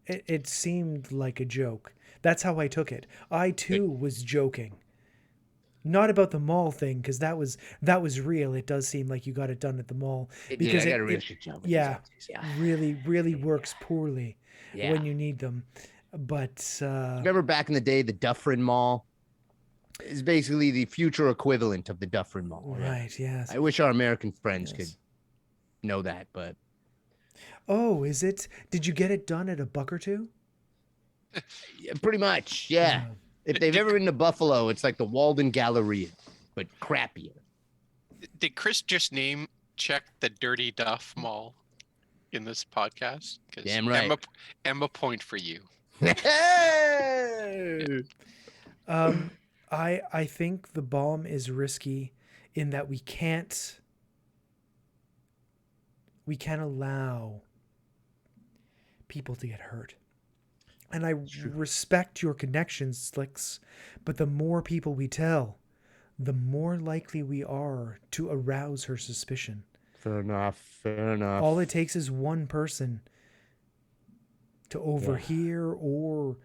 It seemed like a joke. That's how I took it. I too was joking. Not about the mall thing, because that was real. It does seem like you got it done at the mall. Because I got a real shit job. really works poorly Yeah. when you need them. But Remember back in the day, the Dufferin Mall is basically the future equivalent of the Dufferin Mall. right, yes. I wish our American friends Yes. could know that, but Oh, is it? Did you get it done at a buck or two? yeah, pretty much, yeah. If they've ever been to Buffalo, it's like the Walden Galleria, but crappier. Did Chris just name check the Dirty Duff Mall in this podcast? 'Cause Damn right. Emma point for you. I think the bomb is risky in that we can't allow people to get hurt. And I respect your connections, Slicks, but the more people we tell, the more likely we are to arouse her suspicion. Fair enough. All it takes is one person to overhear or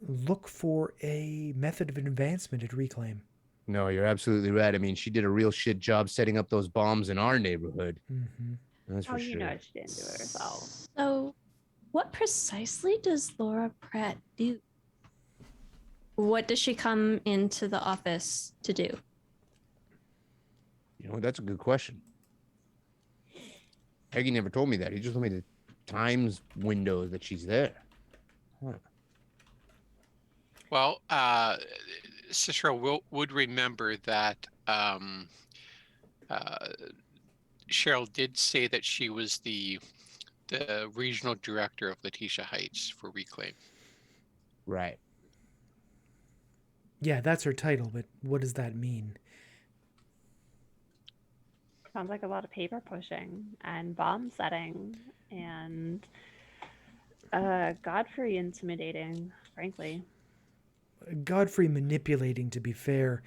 look for a method of advancement at Reclaim. No, you're absolutely right. I mean, she did a real shit job setting up those bombs in our neighborhood. Mm-hmm. That's for Oh, you sure. know she didn't do it herself. So, What precisely does Laura Pratt do? What does she come into the office to do? You know, that's a good question. Peggy never told me that. He just told me the times windows that she's there. Huh. Well, Cicero would remember that uh, Cheryl did say that she was the regional director of Letitia Heights for Reclaim. Right. Yeah, that's her title, but what does that mean? Sounds like a lot of paper pushing and bomb setting and Godfrey intimidating, frankly. Godfrey manipulating, to be fair,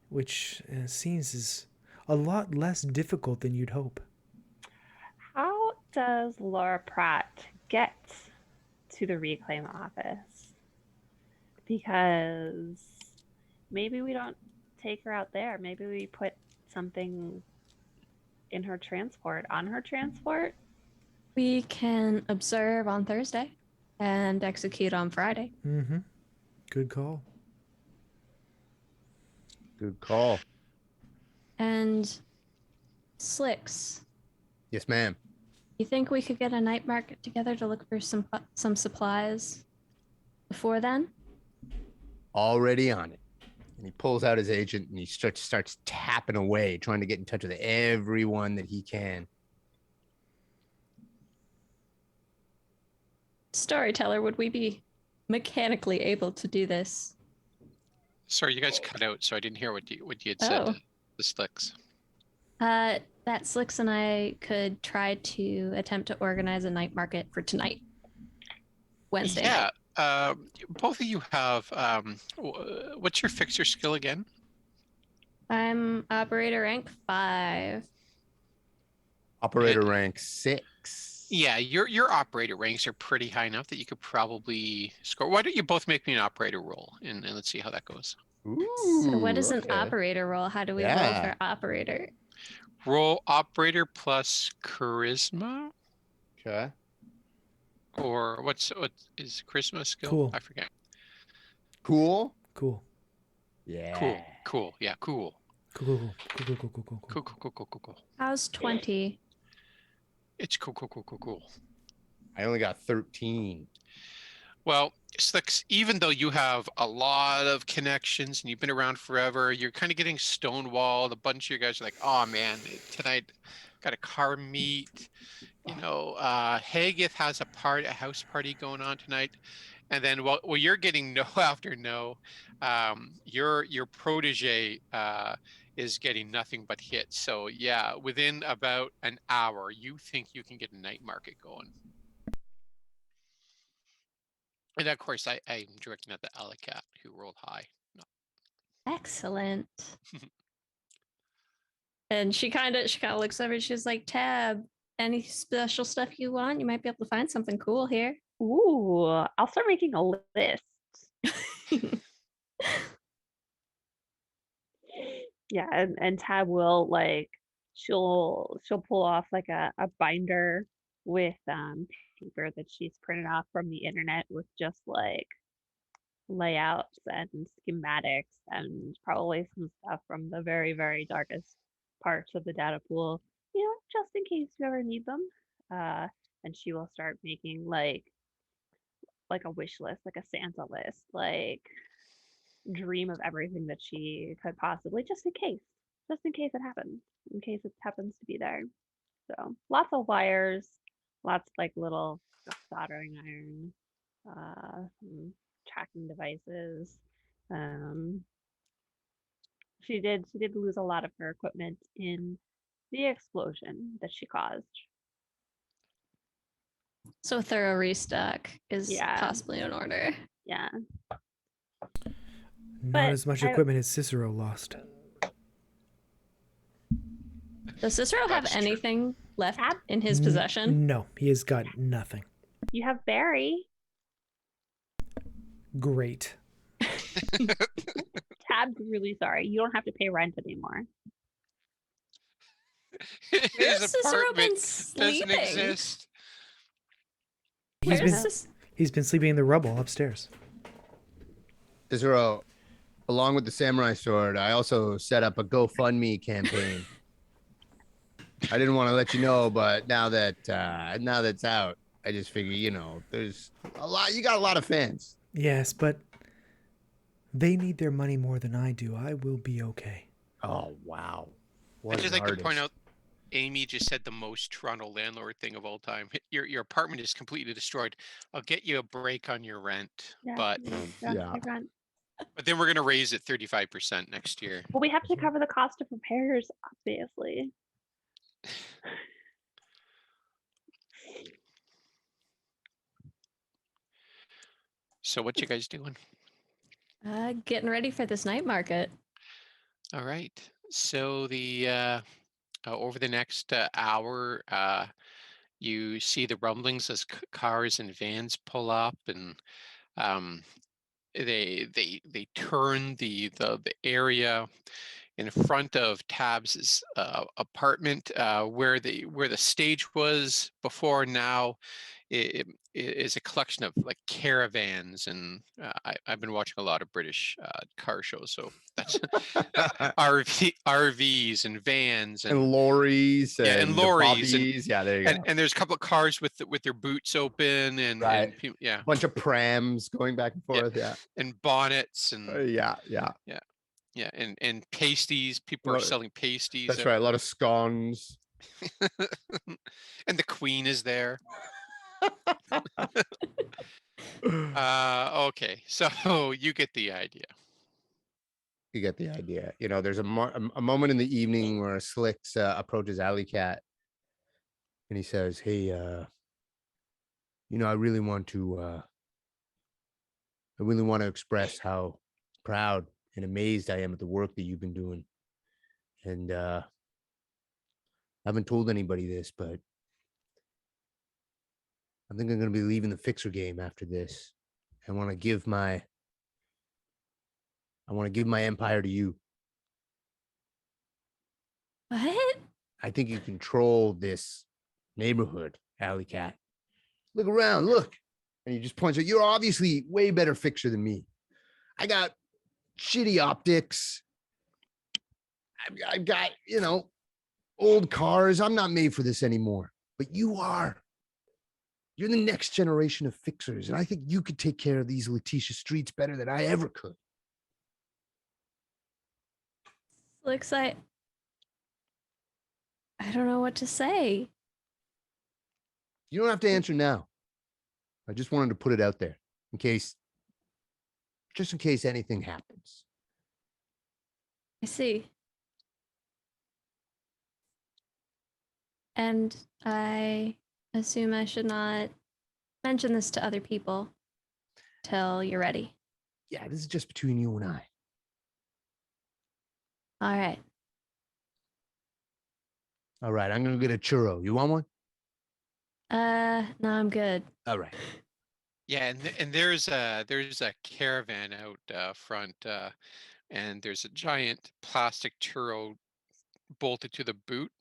which seems is a lot less difficult than you'd hope. How does Laura Pratt get to the Reclaim office? Because maybe we don't take her out there. Maybe we put something in her transport, on her transport. We can observe on Thursday and execute on Friday. Mm-hmm. Good call. Good call. And Slicks, Yes, ma'am. you think we could get a night market together to look for some supplies before then? Already on it. And he pulls out his agent and he starts tapping away, trying to get in touch with everyone that he can. Storyteller, would we be mechanically able to do this? Sorry, you guys cut out, so I didn't hear what you had said. Oh. The Slicks. That Slicks and I could try to attempt to organize a night market for tonight, Wednesday night. Yeah, both of you have. What's your fixer skill again? I'm operator rank 5. Operator rank 6. Yeah, your operator ranks are pretty high enough that you could probably score. Why don't you both make me an operator roll and let's see how that goes. So what is an okay. operator roll? How do we roll Yeah. for operator? Roll operator plus charisma, Okay. or what is charisma skill? Cool. I forget. Cool. Cool. Yeah. Cool. Yeah, cool. Cool. Cool. How's 20? It's cool. I only got 13. Well, Slicks, even though you have a lot of connections and you've been around forever, you're kind of getting stonewalled. A bunch of you guys are like, oh man, tonight got a car meet. You know, Haggith has a house party going on tonight. And then while you're getting no after no, your protege is getting nothing but hits. So yeah, within about an hour, you think you can get a night market going. And of course, I'm directing at the alley cat who rolled high. No. Excellent. And she kind of looks over. She's like, Tab, any special stuff you want? You might be able to find something cool here. Ooh, I'll start making a list. Yeah, and Tab will like she'll pull off like a binder with paper that she's printed off from the internet with just like layouts and schematics and probably some stuff from the very, very darkest parts of the data pool, you know, just in case you ever need them. And she will start making like a wish list, like a Santa list, like dream of everything that she could possibly, just in case it happens, in case it happens to be there. So lots of wires, lots like little soldering iron, some tracking devices. She did lose a lot of her equipment in the explosion that she caused. So thorough restock is Yeah. possibly in order. Yeah. Not But as much equipment as Cicero lost. Does Cicero have That's true. anything left in his possession? No, he has got nothing. You have Barry. Great. Tab's really sorry. You don't have to pay rent anymore. His Where's Cicero been apartment doesn't sleeping? exist. He's Where's been this? he's been sleeping in the rubble upstairs. Israel, along with the samurai sword, I also set up a GoFundMe campaign. I didn't want to let you know, but now that it's out, I just figure, there's a lot. You got a lot of fans. Yes, but they need their money more than I do. I will be okay. Oh wow! What I'd just an like to point artist. out, Amy just said the most Toronto landlord thing of all time. Your apartment is completely destroyed. I'll get you a break on your rent, Yeah. but Yeah. then we're gonna raise it 35% next year. Well, we have to cover the cost of repairs, obviously. So what you guys doing? Getting ready for this night market. All right. So the over the next hour, you see the rumblings as cars and vans pull up, and um, they turn the area in front of Tabs's apartment, where the stage was before. Now it is a collection of like caravans, and I've been watching a lot of British car shows, so that's RVs and vans And lorries yeah, and and lorries bobbies. Yeah, there you go. and there's a couple of cars with their boots open and Right. people, yeah, A bunch of prams going back and Yeah. forth. Yeah. and bonnets and Yeah. yeah, and pasties. People are Lot of- selling pasties. That's right. A lot of scones. And the Queen is there. Okay, so you get the idea. You get the idea. There's a moment in the evening where Slicks approaches Alley Cat and he says, "Hey, I really want to express how proud and amazed I am at the work that you've been doing. And I haven't told anybody this, but I think I'm going to be leaving the fixer game after this. I want to give my empire to you. What? I think you control this neighborhood, Alley Cat. Look around, look." And he just points out, "You're obviously way better fixer than me. I got shitty optics. I've got, old cars. I'm not made for this anymore. But you are. You're the next generation of fixers. And I think you could take care of these Letitia streets better than I ever could." Looks like I don't know what to say. You don't have to answer now. I just wanted to put it out there in case anything happens. I see. And I assume I should not mention this to other people till you're ready. Yeah, this is just between you and I. All right. All right, I'm going to get a churro. You want one? No, I'm good. All right. Yeah, and there's a caravan out front, and there's a giant plastic churro bolted to the boot,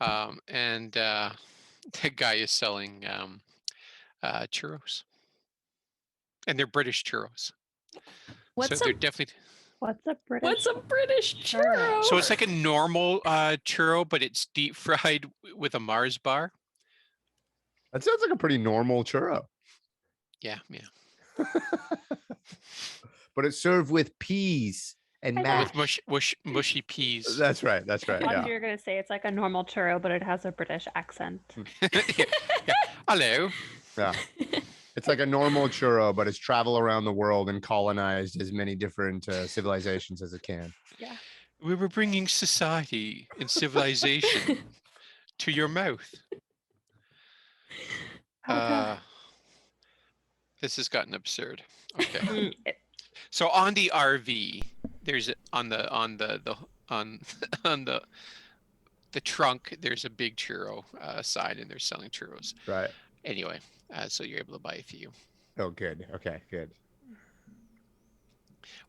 and the guy is selling churros, and they're British churros. What's So they're a definitely. What's a British? what's a British churro? So it's like a normal churro, but it's deep fried with a Mars bar. That sounds like a pretty normal churro. Yeah. But it's served with peas and I mash. With mushy peas. That's right. I thought Yeah. you were gonna say it's like a normal churro, but it has a British accent. Yeah. Hello. Yeah. It's like a normal churro, but it's traveled around the world and colonized as many different civilizations as it can. Yeah. We were bringing society and civilization to your mouth. Okay. This has gotten absurd. Okay. It- So on the RV, there's on the trunk, there's a big churro sign, and they're selling churros. Right. Anyway, so you're able to buy a few. Oh, good. Okay, good.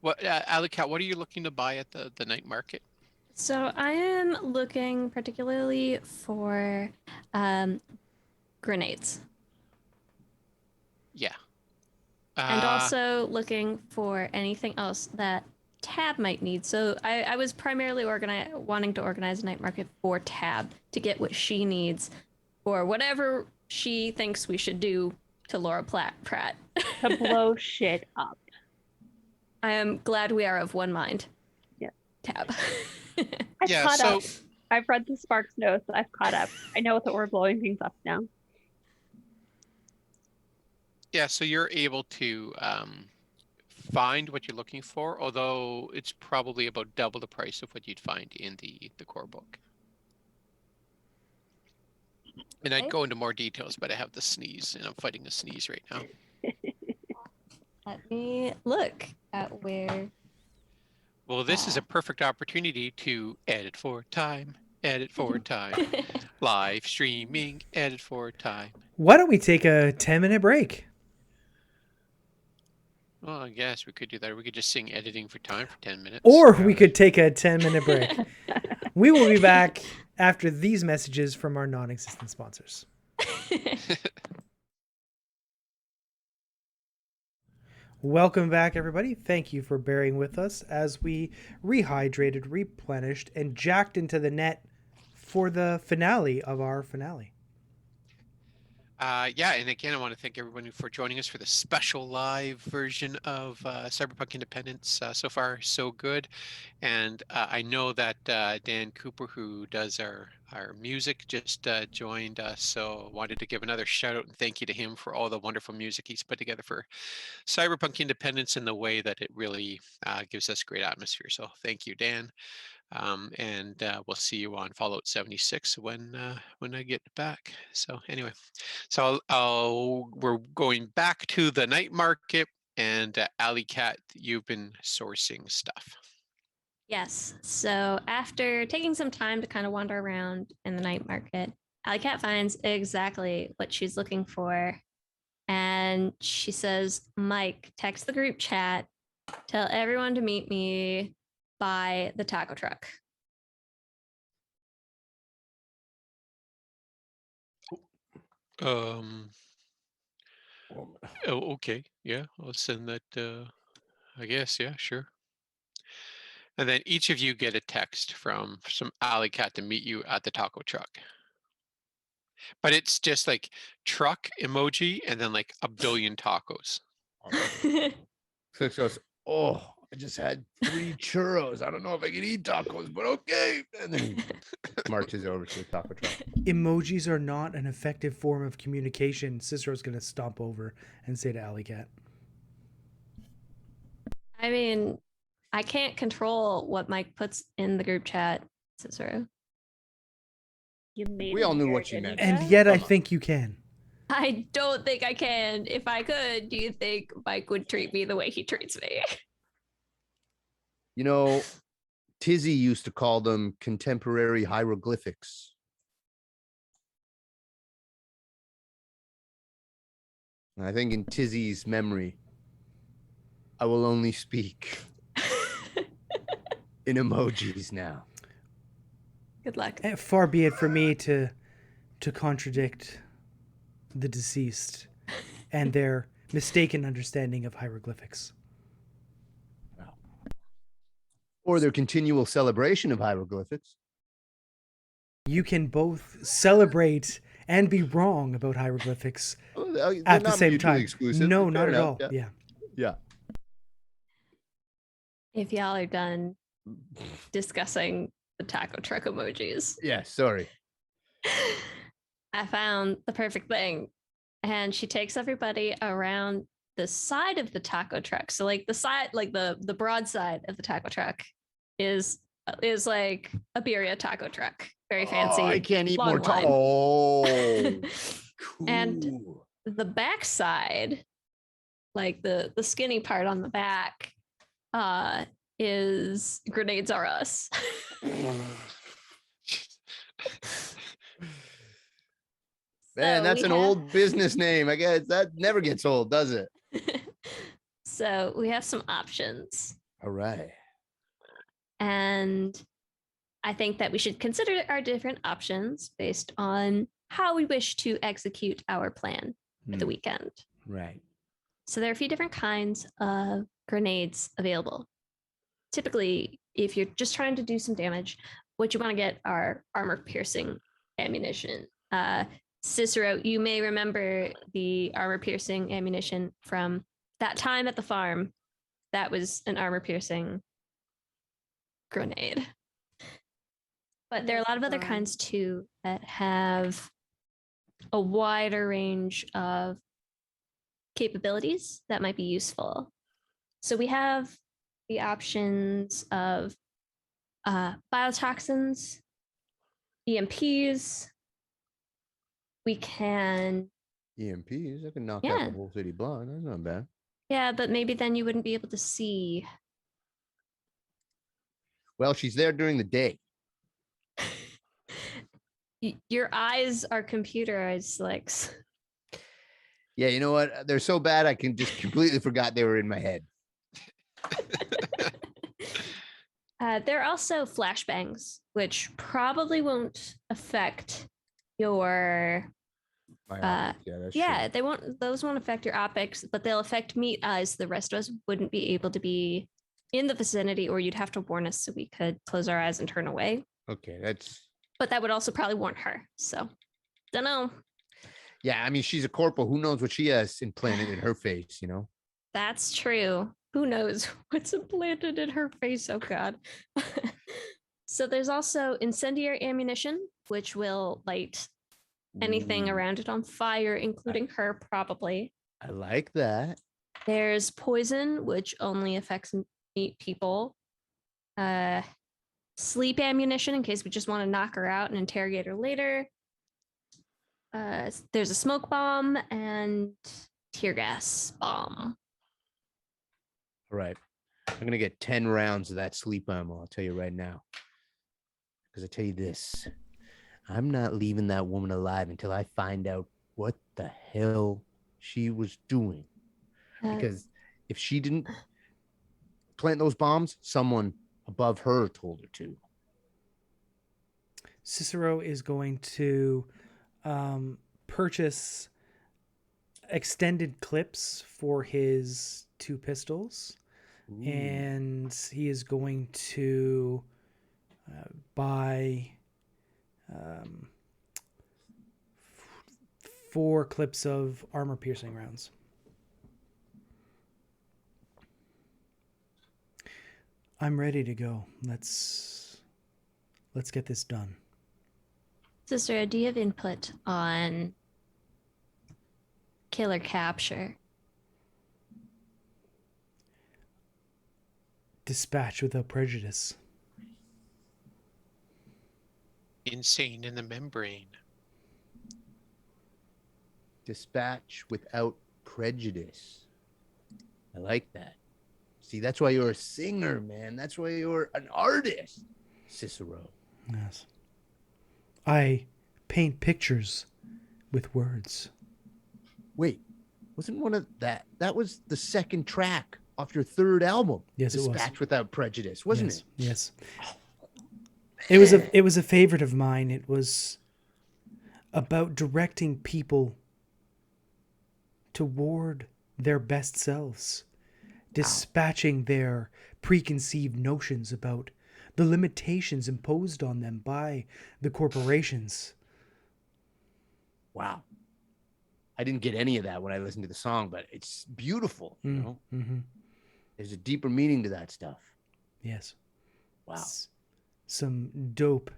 What, Alicat, what are you looking to buy at the night market? So I am looking particularly for grenades. and also looking for anything else that Tab might need. So I was primarily wanting to organize a night market for Tab to get what she needs for whatever she thinks we should do to Laura Pratt. To blow shit up. I am glad we are of one mind. Yeah. Tab. I've Yeah, caught so- up. I've read the Sparks notes. I've caught up. I know that we're blowing things up now. Yeah, so you're able to find what you're looking for, although it's probably about double the price of what you'd find in the core book. And I'd Okay. go into more details, but I have the sneeze, and I'm fighting a sneeze right now. Let me look at where. Well, this is a perfect opportunity to edit for time, edit for time, live streaming, edit for time. Why don't we take a 10-minute break? Well, I guess we could do that. Or we could just sing editing for time for 10 minutes. Or we could take a 10-minute break. We will be back after these messages from our non-existent sponsors. Welcome back, everybody. Thank you for bearing with us as we rehydrated, replenished, and jacked into the net for the finale of our finale. Yeah, and again, I want to thank everyone for joining us for the special live version of Cyberpunk Independence. So far, so good. And I know that Dan Cooper, who does our music, just joined us. So wanted to give another shout out and thank you to him for all the wonderful music he's put together for Cyberpunk Independence in the way that it really gives us great atmosphere. So thank you, Dan. And we'll see you on Fallout 76 when I get back. So anyway, so we're going back to the night market, and Alley Cat, you've been sourcing stuff. Yes. So after taking some time to kind of wander around in the night market, Alley Cat finds exactly what she's looking for. And she says, Mike, text the group chat, tell everyone to meet me by the taco truck. Oh, okay, yeah, I'll send that. I guess, yeah, sure. And then each of you get a text from some Alley Cat to meet you at the taco truck. But it's just like truck emoji and then like a billion tacos. So it goes, oh, I just had 3 churros. I don't know if I can eat tacos, but okay. And then marches over to the taco truck. Emojis are not an effective form of communication. Cicero's going to stomp over and say to Alley Cat. I mean, I can't control what Mike puts in the group chat, Cicero. You made We it all knew here, what you didn't meant. And ya? yet I Come on. think you can. I don't think I can. If I could, do you think Mike would treat me the way he treats me? You know, Tizzy used to call them contemporary hieroglyphics. And I think in Tizzy's memory, I will only speak in emojis now. Good luck. And far be it for me to contradict the deceased and their mistaken understanding of hieroglyphics. Or their continual celebration of hieroglyphics. You can both celebrate and be wrong about hieroglyphics Oh, they're at the not same mutually time. exclusive. No, Fair not at enough. all. Yeah. Yeah. If y'all are done discussing the taco truck emojis, Yeah, sorry. I found the perfect thing. And she takes everybody around the side of the taco truck. So like the side, like the broad side of the taco truck is like a birria taco truck. Very fancy. Oh, I can't eat long more line. Oh, cool. And the back side, like the skinny part on the back, is Grenades Are Us. Man, So that's we an have- old business name. I guess that never gets old, does it? So we have some options. All right. And I think that we should consider our different options based on how we wish to execute our plan for the Hmm. weekend. Right. So there are a few different kinds of grenades available. Typically, if you're just trying to do some damage, what you want to get are armor-piercing ammunition. Cicero, you may remember the armor-piercing ammunition from that time at the farm. That was an armor-piercing grenade. But there are a lot of other kinds too that have a wider range of capabilities that might be useful. So we have the options of biotoxins, EMPs. We can, EMPs, I can knock out Yeah. the whole city blind. That's not bad. yeah, but maybe then you wouldn't be able to see. Well, she's there during the day. Your eyes are computerized, Lex. Yeah, you know what? They're so bad I can just completely forgot they were in my head. There are also flashbangs, which probably won't affect your. My optics, yeah, that's Yeah, true. they won't. Those won't affect your optics, but they'll affect meat eyes. The rest of us wouldn't be able to be in the vicinity, or you'd have to warn us so we could close our eyes and turn away. Okay, that's But that would also probably warn her. So, don't know. yeah. I mean, she's a corporal. Who knows what she has implanted in her face? You know. That's true. Who knows what's implanted in her face? Oh God. So there's also incendiary ammunition, which will light anything Ooh, around it on fire, including her, probably. I like that. There's poison, which only affects meat people. Sleep ammunition, in case we just want to knock her out and interrogate her later. There's a smoke bomb and tear gas bomb. All right. I'm gonna get 10 rounds of that sleep ammo. I'll tell you right now. Because I tell you this, I'm not leaving that woman alive until I find out what the hell she was doing. Because if she didn't plant those bombs, someone above her told her to. Cicero is going to purchase extended clips for his 2 pistols. Ooh. And he is going to buy 4 clips of armor-piercing rounds. I'm ready to go. Let's get this done. Sister, do you have input on killer capture? Dispatch without prejudice. Insane in the membrane. Dispatch without prejudice. I like that. See, that's why you're a singer, man. That's why you're an artist, Cicero. Yes. I paint pictures with words. Wait, wasn't one of that? That was the second track off your 3rd album. Yes, it was. Dispatch without prejudice, wasn't Yes, it? Yes. It was a favorite of mine. It was about directing people toward their best selves, dispatching their preconceived notions about the limitations imposed on them by the corporations. Wow. I didn't get any of that when I listened to the song, but it's beautiful. You know, Mm-hmm. there's a deeper meaning to that stuff. Yes. Wow. Some dope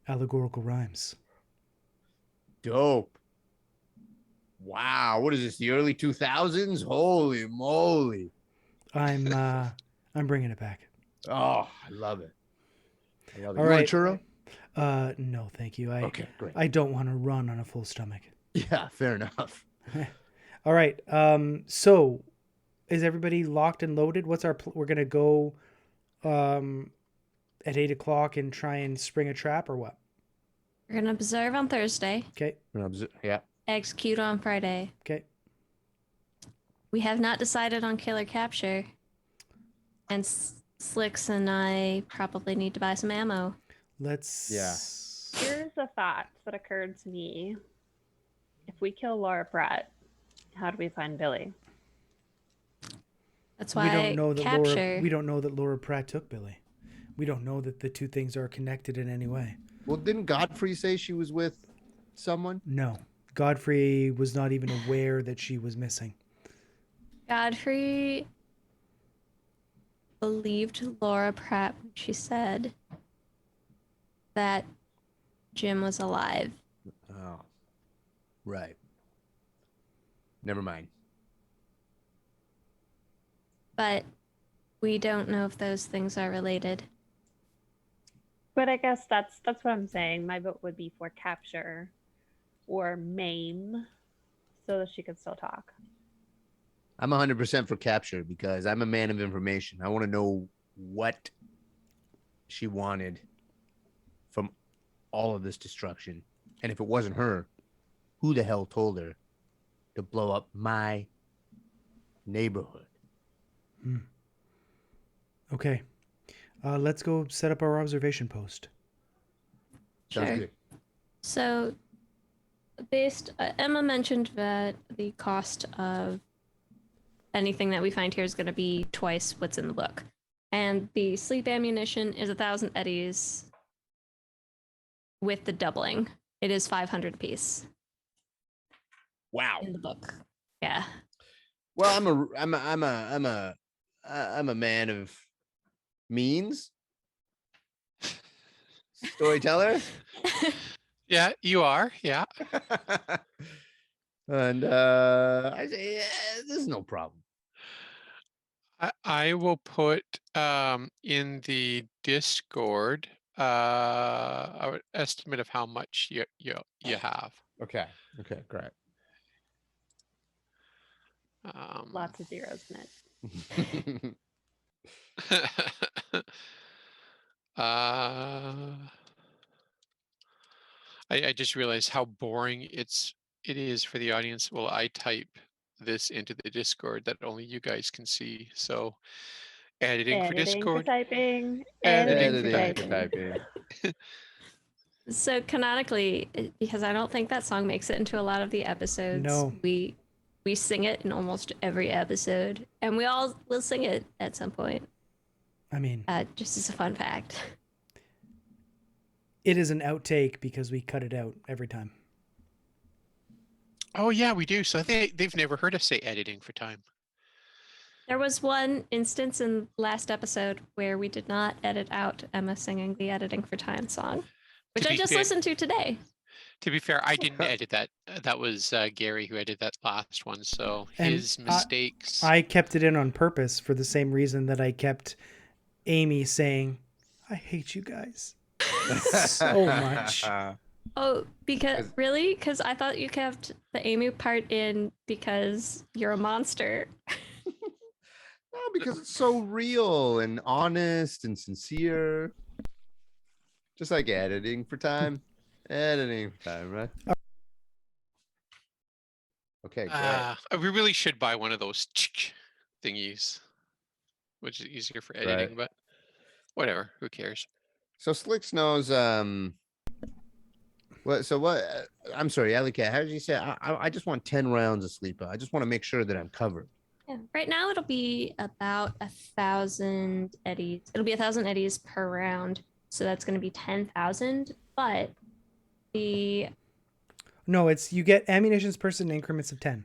allegorical rhymes. Dope. Wow. What is this? The early 2000s? Holy moly. I'm bringing it back. Oh, I love it. I love it. All You right. want a churro? No, thank you. Okay, great. I don't want to run on a full stomach. Yeah, fair enough. All right. So is everybody locked and loaded? What's our we're gonna go at 8 o'clock and try and spring a trap or what? We're gonna observe on Thursday, Okay. Yeah. execute on Friday. Okay. We have not decided on killer capture, and Slicks and I probably need to buy some ammo. Let's. Yeah. Here's a thought that occurred to me. If we kill Laura Brett, how do we find Billy? That's We why don't know that capture. we don't know that Laura Pratt took Billy. We don't know that the two things are connected in any way. Well, didn't Godfrey say she was with someone? No. Godfrey was not even aware that she was missing. Godfrey believed Laura Pratt when she said that Jim was alive. Oh, right. Never mind. But we don't know if those things are related. But I guess that's what I'm saying. My vote would be for capture or maim so that she could still talk. I'm 100% for capture because I'm a man of information. I want to know what she wanted from all of this destruction. And if it wasn't her, who the hell told her to blow up my neighborhood? Okay. Let's go set up our observation post. Sounds Sure. good. So, Emma mentioned that the cost of anything that we find here is going to be twice what's in the book. And the sleep ammunition is 1,000 eddies with the doubling. It is 500 apiece Wow. in the book. Yeah. Well, I'm a man of means. Storyteller. Yeah, you are. Yeah. And I say, yeah, this is no problem. I will put in the Discord an estimate of how much you have. Okay. Okay, great. Lots of zeros in it. I just realized how boring it is for the audience. Well, I type this into the Discord that only you guys can see. So editing for Editing for Discord, typing. editing Editing for for Editing typing. for typing. So canonically, because I don't think that song makes it into a lot of the episodes, No. we sing it in almost every episode, and we all will sing it at some point. I mean, Just as a fun fact. it is an outtake because we cut it out every time. Oh yeah, we do. So they've never heard us say editing for time. There was one instance in last episode where we did not edit out Emma singing the Editing for Time song, which To I be just fair- listened to today. To be fair, I didn't edit that. That was Gary who edited that last one. So And his mistakes. I kept it in on purpose for the same reason that I kept Amy saying, I hate you guys so much. Oh, because really? Because I thought you kept the Amy part in because you're a monster. No, because it's so real and honest and sincere. Just like editing for time. Editing for time, right? Okay, great. We really should buy one of those thingies, which is easier for editing, Right. but whatever. Who cares? So Slicks knows what I'm sorry, Alley Cat, how did you say I just want 10 rounds of sleep. I just want to make sure that I'm covered. Yeah. Right now it'll be about 1,000 eddies. It'll be 1,000 eddies per round, so that's going to be 10,000. But No, it's you get ammunitions per in increments of 10.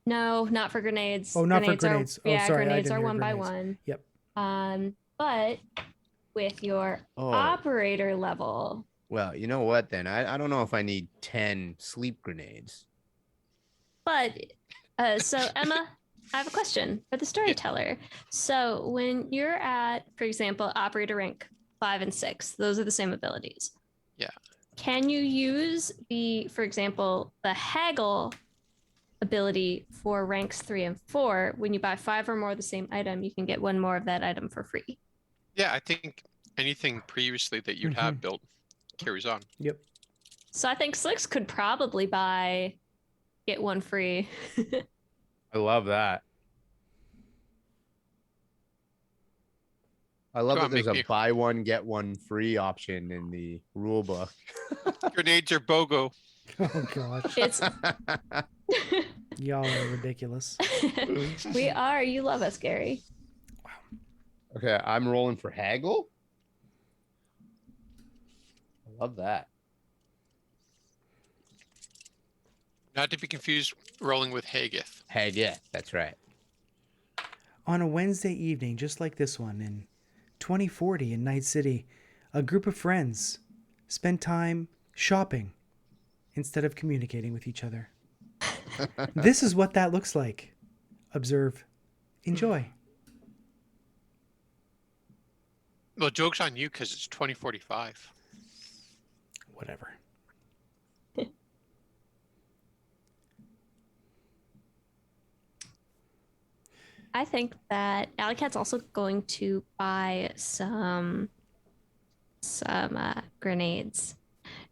no, not for grenades. Oh, not for grenades. Are, Oh, sorry, I grenades didn't are hear one by grenades. one. Yep. But with your operator level. Well, you know what then? I don't know if I need 10 sleep grenades. But so Emma, I have a question for the storyteller. So when you're at, for example, operator rank 5 and 6, those are the same abilities. Yeah. Can you use for example, the haggle ability for ranks 3 and 4? When you buy 5 or more of the same item, you can get one more of that item for free. Yeah, I think anything previously that you'd have built carries on. Yep. So I think Slicks could probably get one free. I love that. I love Come that on, there's make a me- buy one, get one free option in the rule book. Grenades are BOGO. Oh gosh. It's Y'all are ridiculous. We are. You love us, Gary. Okay, I'm rolling for haggle. I love that. Not to be confused rolling with Haggith. Hey, yeah, that's right. On a Wednesday evening, just like this one, in 2040 in Night City, a group of friends spent time shopping instead of communicating with each other. This is what that looks like. Observe. Enjoy. Well, joke's on you because it's 2045. Whatever. I think that Alley Cat's also going to buy some grenades.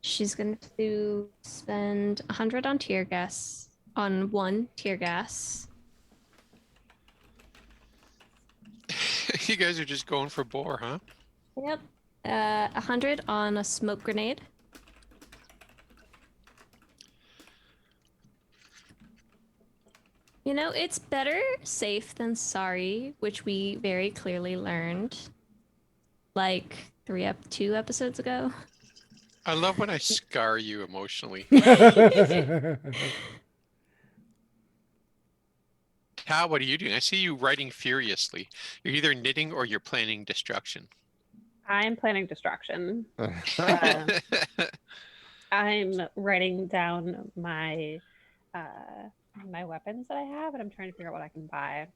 She's going to spend 100 on tear gas, on one tear gas. You guys are just going for bore, huh? Yep. 100 on a smoke grenade. You know, it's better safe than sorry, which we very clearly learned like 2 episodes ago. I love when I scar you emotionally. Cal, what are you doing? I see you writing furiously. You're either knitting or you're planning destruction. I'm planning destruction. I'm writing down my my weapons that I have, and I'm trying to figure out what I can buy.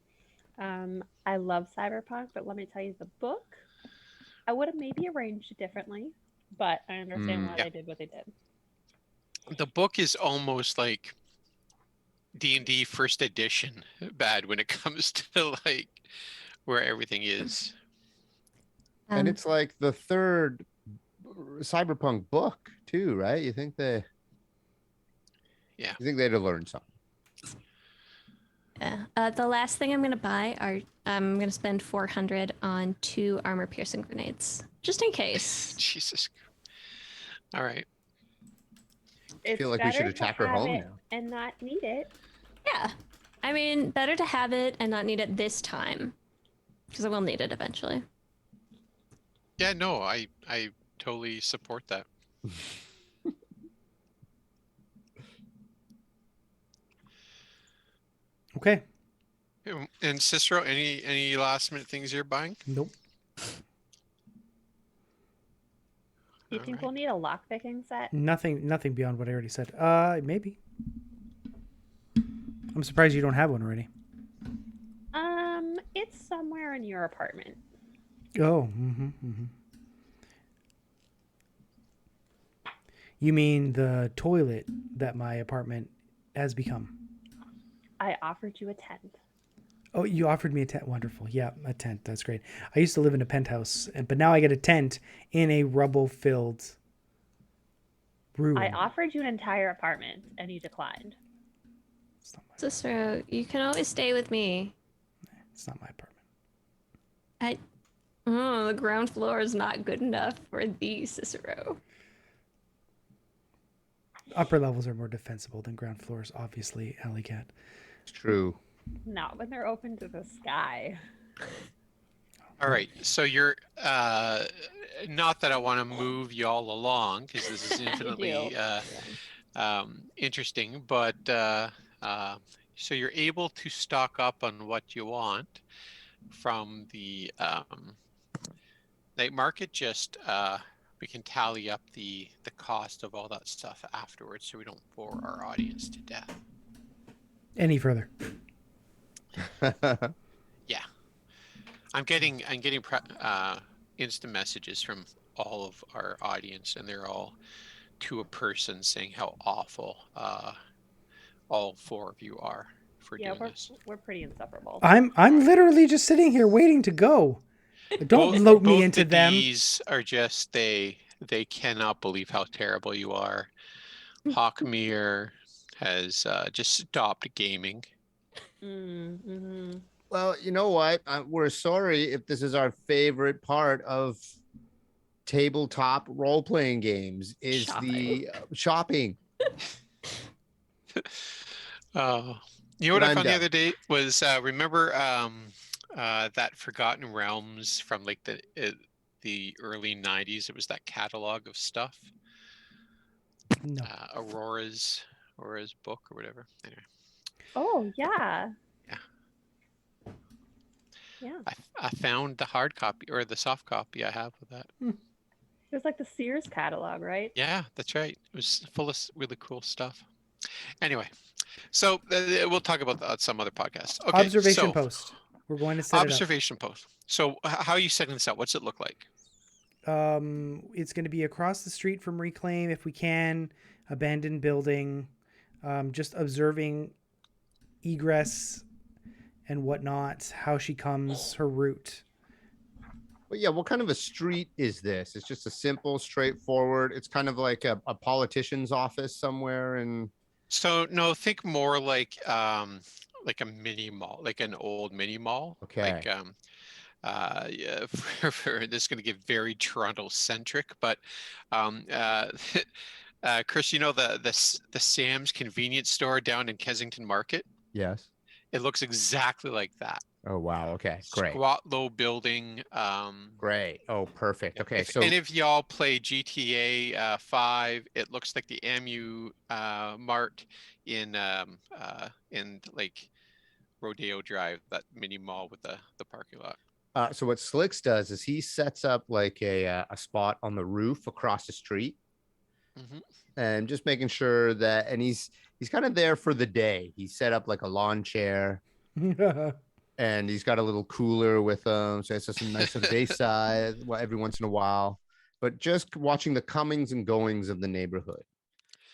I love Cyberpunk, but let me tell you, the book, I would have maybe arranged it differently, but I understand why they did what they did. The book is almost like D&D first edition bad when it comes to like where everything is. And it's like the third Cyberpunk book too, right? You think they'd have learned something? Yeah. The last thing I'm gonna buy are I'm gonna spend 400 on 2 armor piercing grenades, just in case. Jesus. All right. I feel like we should better to attack her have home it now. and not need it. Yeah. I mean, better to have it and not need it this time, because I will need it eventually. Yeah, no, I totally support that. Okay. And Cicero, any last minute things you're buying? Nope. Do you think we'll need a lockpicking set? Nothing beyond what I already said. Maybe. I'm surprised you don't have one already. It's somewhere in your apartment. Oh, You mean the toilet that my apartment has become? I offered you a tent. Oh, you offered me a tent. Wonderful. Yeah, a tent. That's great. I used to live in a penthouse, but now I get a tent in a rubble-filled room. I offered you an entire apartment, and you declined. Cicero, you can always stay with me. It's not my apartment. The ground floor is not good enough for the Cicero. Upper levels are more defensible than ground floors, obviously, Alley Cat. It's true. Not when they're open to the sky. All right, so you're not that I want to move y'all along because this is infinitely interesting, but so you're able to stock up on what you want from the night market. Just we can tally up the cost of all that stuff afterwards, so we don't bore our audience to death. Any further? Yeah, I'm getting instant messages from all of our audience, and they're all to a person saying how awful all 4 of you are for doing this. We're pretty insufferable. I'm literally just sitting here waiting to go. Don't load me into them. These are just they cannot believe how terrible you are. Hawkmere has just stopped gaming. Mm-hmm. Well, you know what? We're sorry if this is our favorite part of tabletop role-playing games is the shopping. You know But what I I'm found the done. other day was remember that Forgotten Realms from like the early 90s. It was that catalog of stuff. No. Aurora's book or whatever. Anyway, Oh yeah, yeah. yeah. I found the hard copy or the soft copy I have of that. It was like the Sears catalog, right? Yeah, that's right. It was full of really cool stuff. Anyway, so we'll talk about some other podcasts. Okay, Observation so post. We're going to set observation post. So how are you setting this up? What's it look like? it up. It's going to be across the street from Reclaim if we can. Abandoned building. Just observing egress and whatnot, how she comes, her route. But yeah, what kind of a street is this? It's just a simple, straightforward. It's kind of like a politician's office somewhere. And So no, think more like a mini mall, like an old mini mall. okay, Like yeah, this is going to get very Toronto centric, but um Chris, you know the Sam's convenience store down in Kensington Market? yes. It looks exactly like that. Oh wow. Okay, great, Squat low building. great. Oh, perfect. Okay, If so any of y'all play GTA 5, it looks like the MU Mart in like Rodeo Drive, that mini mall with the parking lot. so what Slicks does is he sets up like a spot on the roof across the street, Hmm. and just making sure that, and he's kind of there for the day. He set up like a lawn chair, and he's got a little cooler with him, so it's just some nice cerveza every once in a while. But just watching the comings and goings of the neighborhood,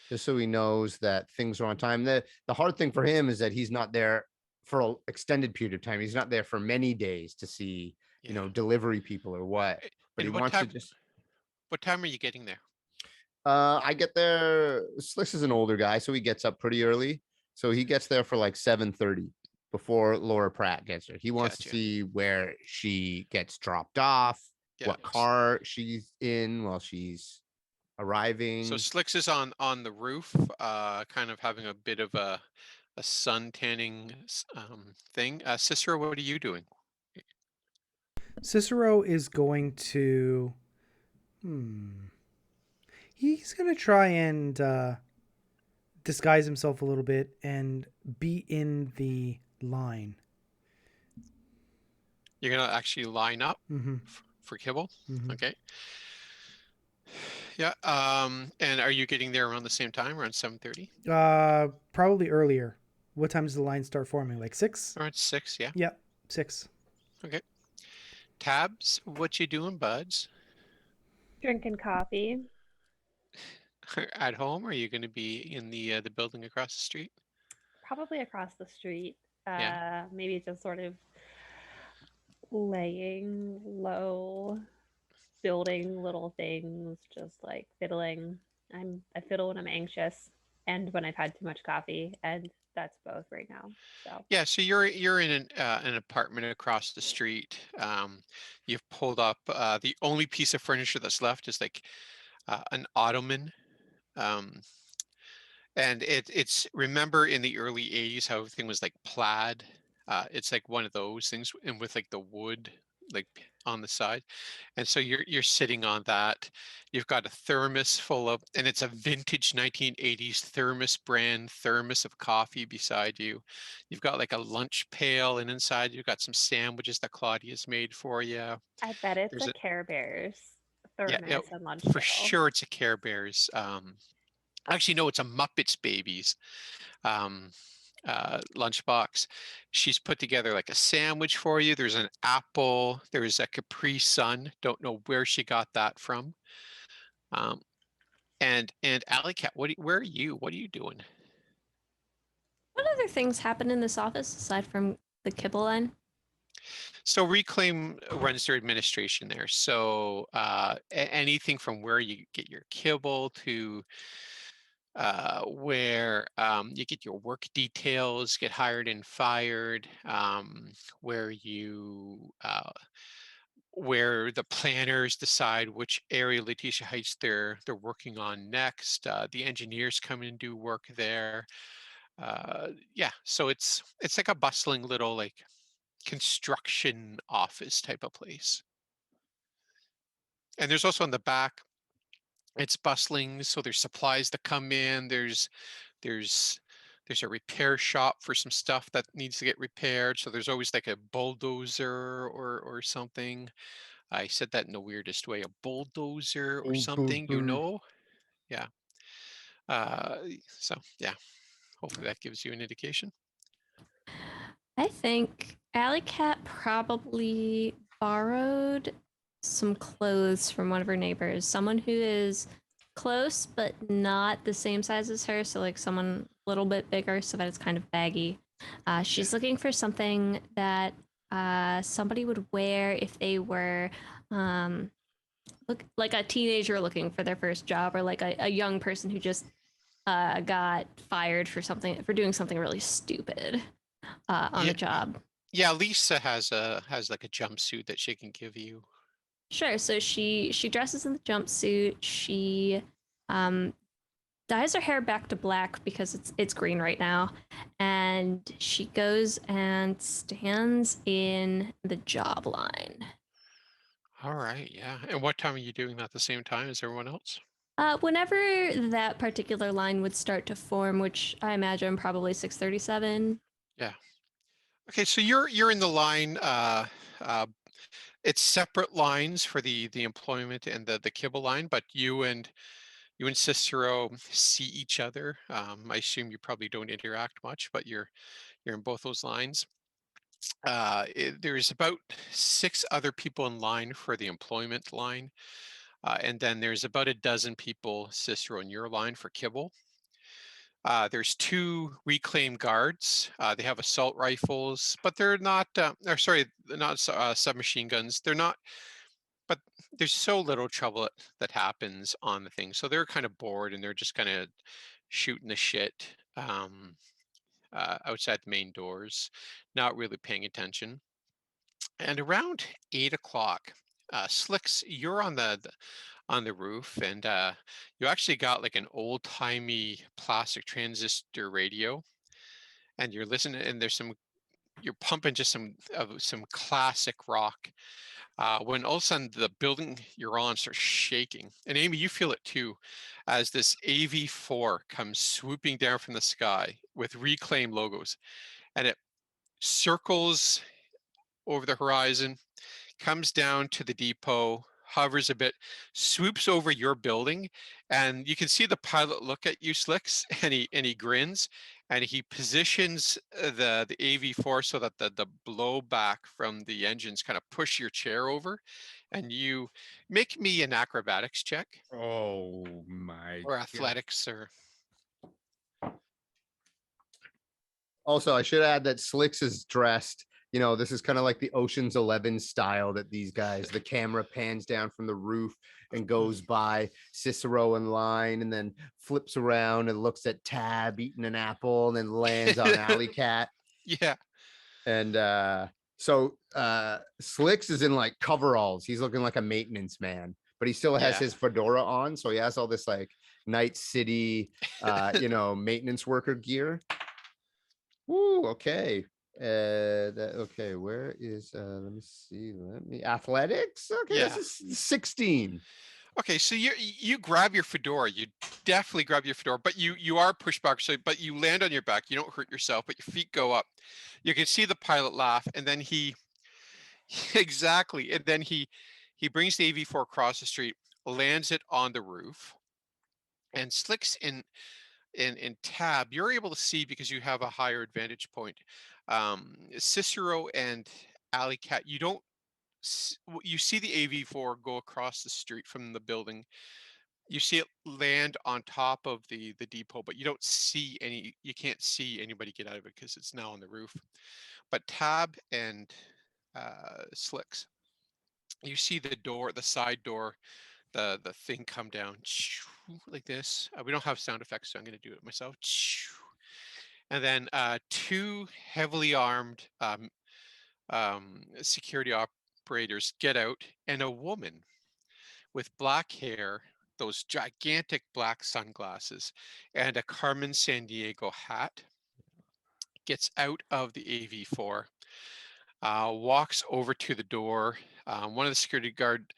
just so he knows that things are on time. The hard thing for him is that he's not there for an extended period of time. He's not there for many days to see, Yeah. delivery people or what. But he And wants to just. what time are you getting there? I get there. Slicks is an older guy, so he gets up pretty early. So he gets there for like 7:30 before Laura Pratt gets there. He wants to Gotcha. see where she gets dropped off, Yeah. what car she's in while she's arriving. So Slicks is on the roof, kind of having a bit of a sun tanning thing. Cicero, what are you doing? Cicero is going to. He's going to try and disguise himself a little bit and be in the line. You're gonna actually line up Mm-hmm. for kibble. Mm-hmm. Okay. Yeah. And are you getting there around the same time, around 7:30? Probably earlier. What time does the line start forming? Like 6? Around 6, yeah. Yep, 6. Okay. Tabs, what you doing, buds? Drinking coffee. At home, or are you going to be in the building across the street? Probably across the street. Yeah. Maybe just sort of laying low, building little things, just like fiddling. I fiddle when I'm anxious and when I've had too much coffee, and that's both right now. So Yeah, so you're in an apartment across the street. You've pulled up. The only piece of furniture that's left is like an ottoman. Um, and it's remember in the early 80s how everything was like plaid. It's like one of those things, and with like the wood like on the side. And so you're sitting on that. You've got a thermos full of, and it's a vintage 1980s thermos brand thermos of coffee beside you. You've got like a lunch pail, and inside you've got some sandwiches that Claudia's made for you. I bet it's There's a a Care Bears yeah, thermos and lunch for pail. sure it's a Care Bears. Actually, no, it's a Muppets Babies um, lunchbox. She's put together like a sandwich for you. There's an apple. There's a Capri Sun. Don't know where she got that from. Um, and Alley Cat, where are you? What are you doing? What other things happen in this office aside from the kibble line? So Reclaim runs their administration there. So anything from where you get your kibble to where you get your work details, get hired and fired, where where the planners decide which area Letitia Heights they're working on next. The engineers come in and do work there. Yeah, so it's like a bustling little like construction office type of place. And there's also on the back, it's bustling, so there's supplies that come in. There's there's a repair shop for some stuff that needs to get repaired. So there's always like a bulldozer or something. I said that in the weirdest way, a bulldozer or something, you know? Yeah. So yeah, hopefully that gives you an indication. I think Alley Cat probably borrowed some clothes from one of her neighbors, someone who is close but not the same size as her, so like someone a little bit bigger so that it's kind of baggy. She's looking for something that somebody would wear if they were look like a teenager looking for their first job, or like a young person who just got fired for doing something really stupid on Yeah, the job. yeah, Lisa has like a jumpsuit that she can give you. Sure. So she dresses in the jumpsuit. She um, dyes her hair back to black because it's green right now, and she goes and stands in the job line. All right, yeah. And what time are you doing that at the same time as everyone else? Whenever that particular line would start to form, which I imagine probably 6:37. Yeah. Okay, so you're in the line. Uh, it's separate lines for the employment and the kibble line, but you and Cicero see each other. I assume you probably don't interact much, but you're in both those lines. There's about 6 other people in line for the employment line, and then there's about a dozen people, Cicero, in your line for kibble. There's 2 reclaimed guards. They have assault rifles, but they're not. Or sorry, they're not submachine guns. They're not. But there's so little trouble that happens on the thing, so they're kind of bored and they're just kind of shooting the shit outside the main doors, not really paying attention. And around 8 o'clock, Slicks, you're on on the roof, and you actually got like an old timey plastic transistor radio, and you're listening, and you're pumping just some classic rock. When all of a sudden the building you're on starts shaking, and Amy, you feel it too, as this AV4 comes swooping down from the sky with Reclaim logos, and it circles over the horizon, comes down to the depot, hovers a bit, swoops over your building, and you can see the pilot look at you, Slicks, and he grins, and he positions the AV4 so that the blowback from the engines kind of push your chair over, and you make me an acrobatics check Oh my or God. athletics or Also, I should add that Slicks is dressed. You know, this is kind of like the Ocean's 11 style that these guys, the camera pans down from the roof and goes by Cicero in line and then flips around and looks at Tab eating an apple and then lands on Alley Cat. yeah. And so Slicks is in like coveralls. He's looking like a maintenance man, but he still has Yeah. his fedora on. So he has all this like Night City, maintenance worker gear. Woo, okay. Okay, where is let me see. Athletics. Okay, Yeah. this is 16. Okay, so you grab your fedora. You definitely grab your fedora, but you are pushed back. So, but you land on your back. You don't hurt yourself, but your feet go up. You can see the pilot laugh, and then he exactly, and then he brings the AV4 across the street, lands it on the roof, and Slicks in Tab. You're able to see because you have a higher vantage point. Cicero and Alley Cat, you don't. You see the AV4 go across the street from the building. You see it land on top of the depot, but you can't see anybody get out of it because it's now on the roof. But Tab and Slicks, you see the side door, the thing come down like this. We don't have sound effects, so I'm going to do it myself. And then 2 heavily armed security operators get out, and a woman with black hair, those gigantic black sunglasses, and a Carmen Sandiego hat. gets out of the AV4, walks over to the door. One of the security guard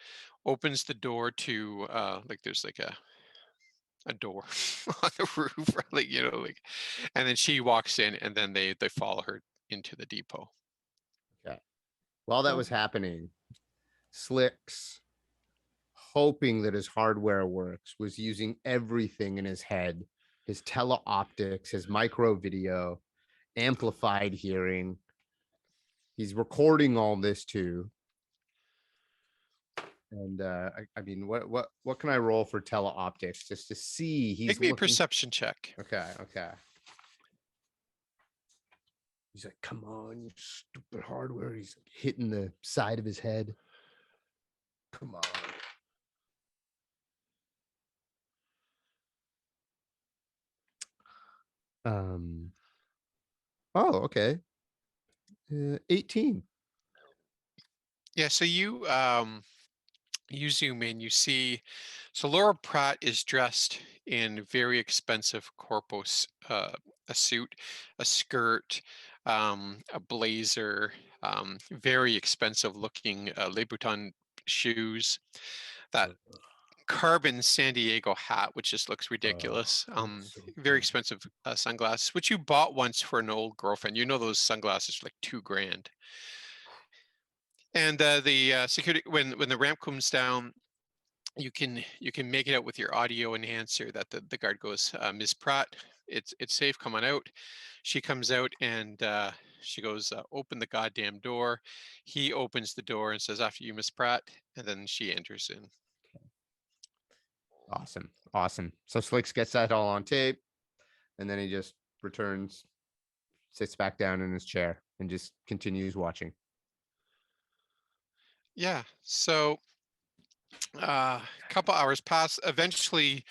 opens the door to like there's like a door on the roof, like like, and then she walks in, and then they follow her into the depot. Okay. While that was happening, Slicks, hoping that his hardware works, was using everything in his head, his teleoptics, his micro video, amplified hearing. He's recording all this too. And I mean, what can I roll for teleoptics just to see he's Make me a looking? perception check. Okay. He's like, come on, you stupid hardware. He's hitting the side of his head. Come on. Oh, okay. 18. Yeah, so you zoom in, you see, so Laura Pratt is dressed in very expensive corpus, a suit, a skirt, a blazer, very expensive looking Louboutin shoes, that carbon San Diego hat, which just looks ridiculous. Very expensive sunglasses, which you bought once for an old girlfriend. You know those sunglasses for like $2,000. And the security, when the ramp comes down, you can make it out with your audio enhancer that the guard goes, Ms. Pratt, it's safe, come on out. She comes out, and she goes, open the goddamn door. He opens the door and says, after you, Miss Pratt, and then she enters in. Awesome. So Slicks gets that all on tape, and then he just returns, sits back down in his chair, and just continues watching. Yeah, so a couple hours pass. Eventually,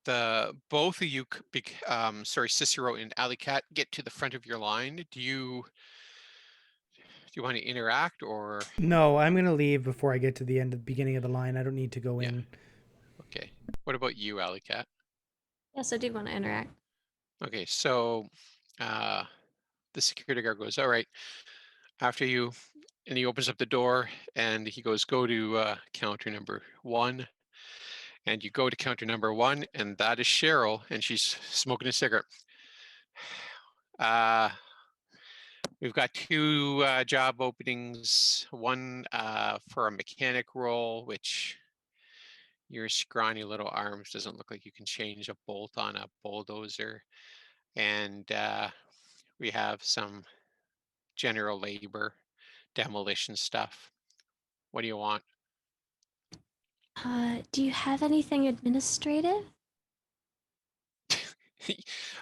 both of you, Cicero and Alley Cat, get to the front of your line. Do you want to interact, or? No, I'm gonna leave before I get to the beginning of the line. I don't need to go in. Okay. What about you, Alley Cat? Yes, I do want to interact. Okay, so the security guard goes, all right, after you, and he opens up the door, and he goes, go to counter number 1. And you go to counter number 1, and that is Cheryl, and she's smoking a cigarette. We've got 2 job openings, one for a mechanic role, which your scrawny little arms doesn't look like you can change a bolt on a bulldozer. And we have some general labor, demolition stuff. What do you want? Do you have anything administrative?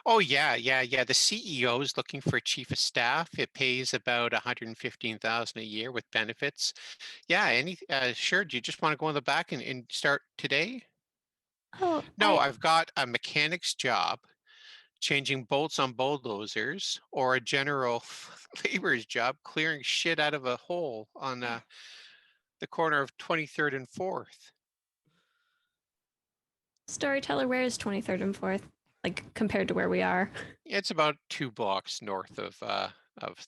Oh yeah. The CEO is looking for a chief of staff. It pays about 115,000 a year with benefits. Yeah, sure. Do you just want to go in the back and start today? Oh, No, I've got a mechanic's job, changing bolts on bulldozers, or a general laborer's job, clearing shit out of a hole on the corner of 23rd and 4th. Storyteller, where is 23rd and 4th? Like compared to where we are? It's about 2 blocks north of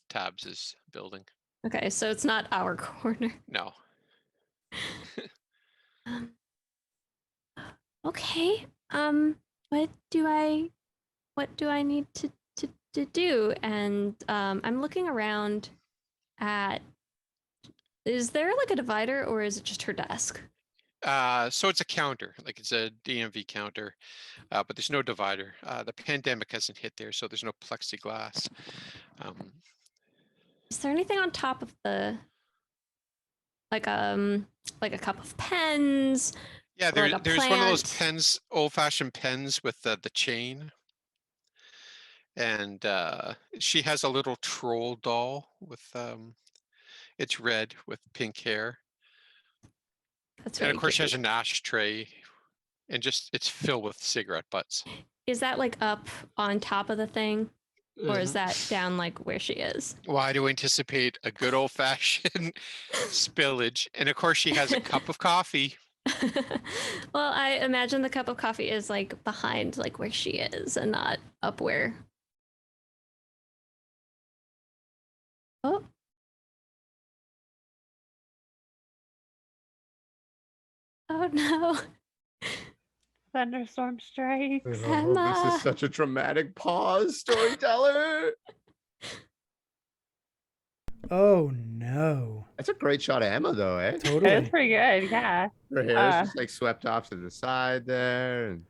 Tabbs's building. Okay, so it's not our corner. No. Okay. What do I need to do? And I'm looking around at. Is there like a divider, or is it just her desk? So it's a counter, like it's a DMV counter, but there's no divider. The pandemic hasn't hit there, so there's no plexiglass. Is there anything on top of the, like a cup of pens? Yeah, or like a there's one of those plant? pens, old-fashioned pens with the chain. And she has a little troll doll with it's red with pink hair. That's And really of course she cute. has an ashtray, and just it's filled with cigarette butts. Is that like up on top of the thing, or is Mhm. that down like where she is? Well, I do anticipate a good old-fashioned spillage. And of course she has a cup of coffee. Well, I imagine the cup of coffee is like behind like where she is and not up where Oh. Oh no. Thunderstorm strike. Oh, this Emma. is such a dramatic pause, storyteller. Oh no. That's a great shot of Emma, though, eh? It was Totally. pretty good, yeah. Her hair is Uh, just like swept off to the side there. And...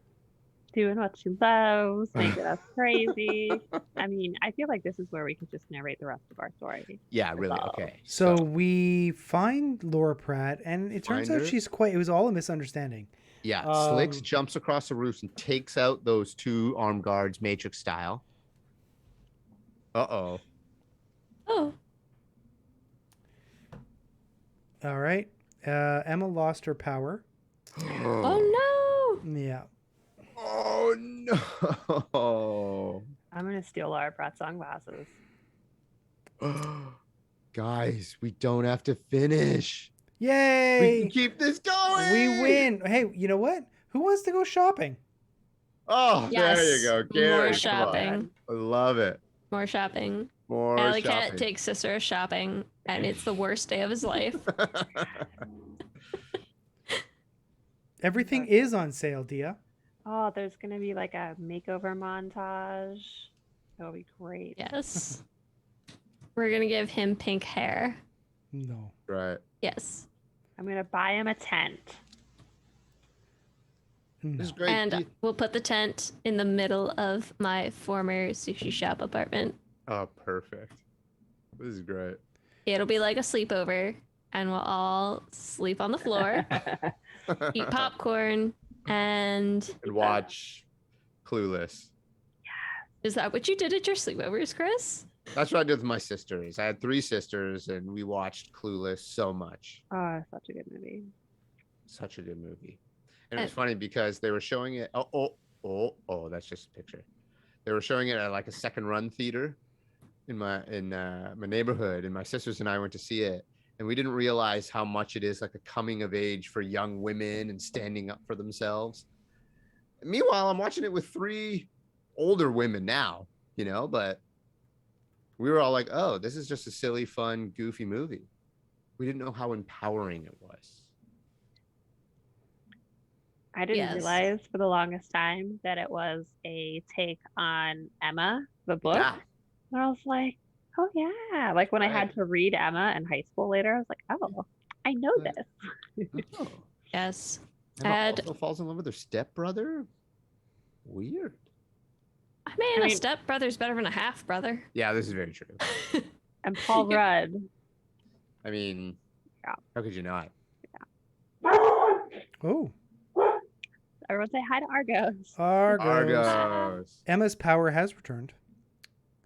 Doing what she loves, making us crazy. I mean, I feel like this is where we could just narrate the rest of our story. Yeah, really. So- Okay. So we find Laura Pratt, and it turns Find out her? she's quite. It was all a misunderstanding. Yeah, Slicks Um, jumps across the roof and takes out those two armed guards, Matrix style. Uh-oh. Oh. All right. Emma lost her power. Oh no. Yeah. Oh, no. I'm gonna steal Laura Pratt's sunglasses. Guys, we don't have to finish. We Yay! can keep this going. We win. Hey, you know what? Who wants to go shopping? Oh, there Yes. you go. Gary, More come on. shopping. I love it. More shopping. More Alley Cat shopping. takes Sister shopping, and it's the worst day of his life. Everything is on sale, Dia. Oh, there's gonna be like a makeover montage. That'll be great. Yes. We're gonna give him pink hair. No. Right. Yes. I'm gonna buy him a tent. No. This is great. And we'll put the tent in the middle of my former sushi shop apartment. Oh, perfect. This is great. It'll be like a sleepover, and we'll all sleep on the floor, eat popcorn, and And watch Clueless. is that what you did at your sleepovers, Chris? That's what I did with my sisters. I had 3 sisters, and we watched Clueless so much. Oh, such a good movie. Such a good movie. And it was funny because they were showing it. Oh, that's just a picture. They were showing it at like a second run theater in my neighborhood, and my sisters and I went to see it, and we didn't realize how much it is like a coming of age for young women and standing up for themselves. Meanwhile, I'm watching it with 3 older women now, but we were all like, oh, this is just a silly, fun, goofy movie. We didn't know how empowering it was. I didn't Yes. realize for the longest time that it was a take on Emma, the book. Yeah. And I was like, oh yeah. Like when I had Right. to read Emma in high school later, I was like, oh, I know Right. this. Oh. Yes. Emma Had- also falls in love with her stepbrother? Weird. I mean, I a mean- step brother's better than a half brother. Yeah, this is very true. And Paul Rudd. I mean, Yeah. how could you not? Oh, Everyone say hi to Argos. Argos. Argos. Emma's power has returned.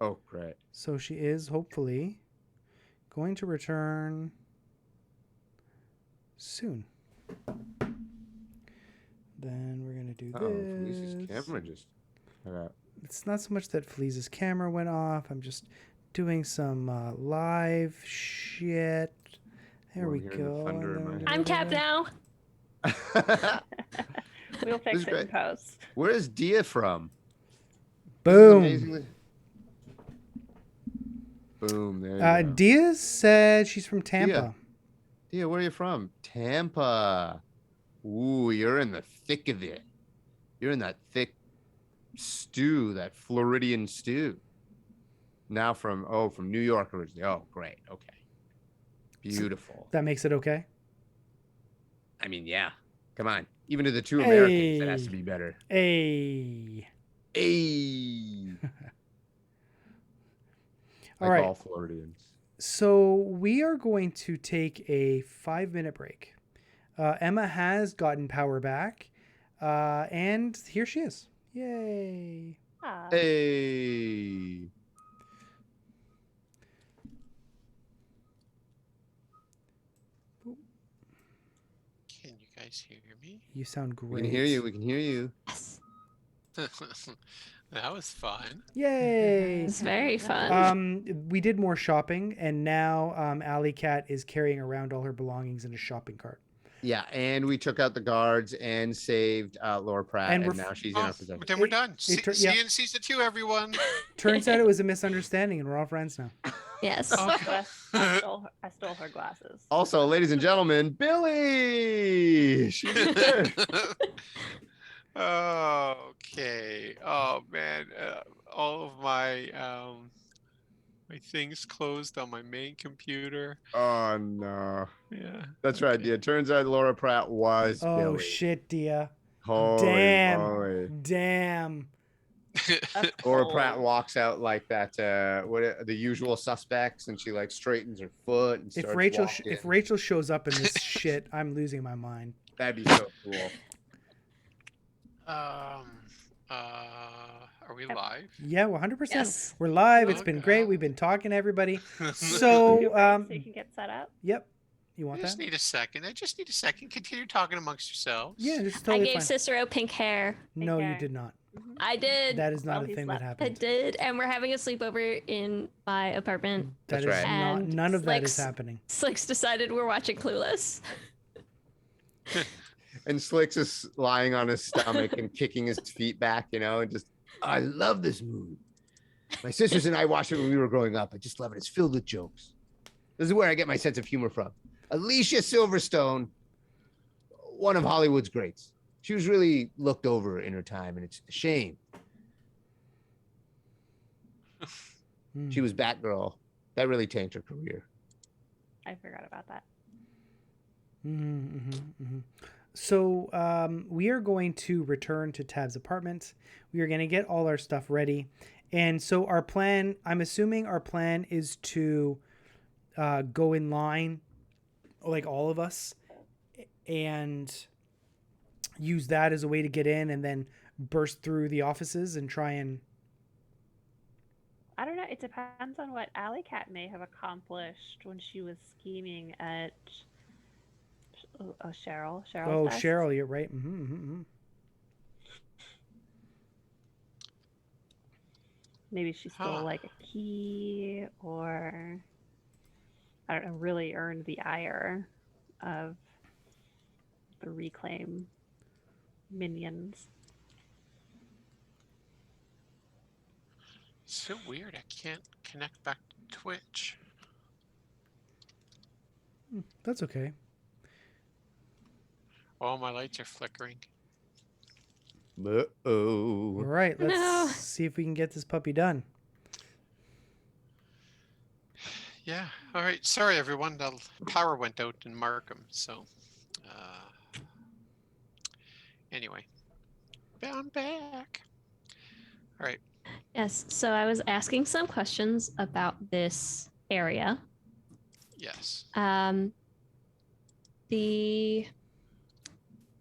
Oh, great. So she is hopefully going to return soon. Then we're going to do Oh, Felice's this. camera just. It's not so much that Felice's camera went off. I'm just doing some live shit. There Oh, we I'm hearing the go. thunder in And then my I'm capped now. We'll fix is it in great. post. Where is Dia from? This is Boom. amazingly- Boom. There you go. Dia said she's from Tampa. Dia, where are you from? Tampa. Ooh, you're in the thick of it. You're in that thick stew, that Floridian stew. Now from New York originally. Oh, great. Okay. Beautiful. That makes it okay. I mean, yeah. Come on. Even to the 2 Americans, it has to Hey. be better. Hey. Hey. All Like right. all Floridians. So we are going to take a 5-minute break. Emma has gotten power back. And here she is. Yay. Ah. Hey. Can you guys hear me? You sound great. We can hear you. We can hear you. Yes. That was fun. Yay. It's very fun. We did more shopping, and now Alley Cat is carrying around all her belongings in a shopping cart. Yeah, and we took out the guards and saved Laura Pratt, And and, we're now she's in our possession. Then we're It- done. See, tur- see yeah. you in season 2, everyone. Turns out it was a misunderstanding, and we're all friends now. Yes. Okay. I stole her glasses. Also, ladies and gentlemen, Billy. She's here. Okay. Oh man, all of my my things closed on my main computer. Oh no. Yeah. That's right. Okay. Yeah, it turns out Laura Pratt was Oh Billy. shit, Dia. Holy Damn. moly. Damn. That's Laura cold. Pratt walks out like that. The usual suspects, and she like straightens her foot and If starts Rachel walking. if Rachel shows up in this shit, I'm losing my mind. That'd be so cool. Are we live? Yeah, 100%. Yes. We're live. It's been Okay. great. We've been talking to everybody. Two So, breaks so you can get set up. yep. You I want just that? need a second. I just need a second. Continue talking amongst yourselves. Yeah, it's I totally gave fine. Cicero pink hair. No, you Okay. did not. Mhm. I did. That is not Well, a he thing that slept. I happened. did. And we're having a sleepover in my apartment. That That's is right. not. And None of that is Slicks- happening. Slicks decided we're watching Clueless. And Slicks is lying on his stomach and kicking his feet back, and just, I love this movie. My sisters and I watched it when we were growing up. I just love it. It's filled with jokes. This is where I get my sense of humor from. Alicia Silverstone, one of Hollywood's greats. She was really looked over in her time, and it's a shame. Hmm. She was Batgirl. That really tanked her career. I forgot about that. So we are going to return to Tab's apartment. We are going to get all our stuff ready. And so our plan, I'm assuming our plan is to go in line, like all of us, and use that as a way to get in and then burst through the offices and try and... I don't know. It depends on what Alley Cat may have accomplished when she was scheming at Cheryl. Oh, Cheryl, you're right. Maybe she stole like a key, or I don't know, really earned the ire of the Reclaim minions. So weird. I can't connect back to Twitch. That's okay. All my lights are flickering. All Uh-oh. right, let's No. see if we can get this puppy done. Yeah. All right. Sorry, everyone. The power went out in Markham. So, anyway, I'm back. All right. Yes. So I was asking some questions about this area. Yes.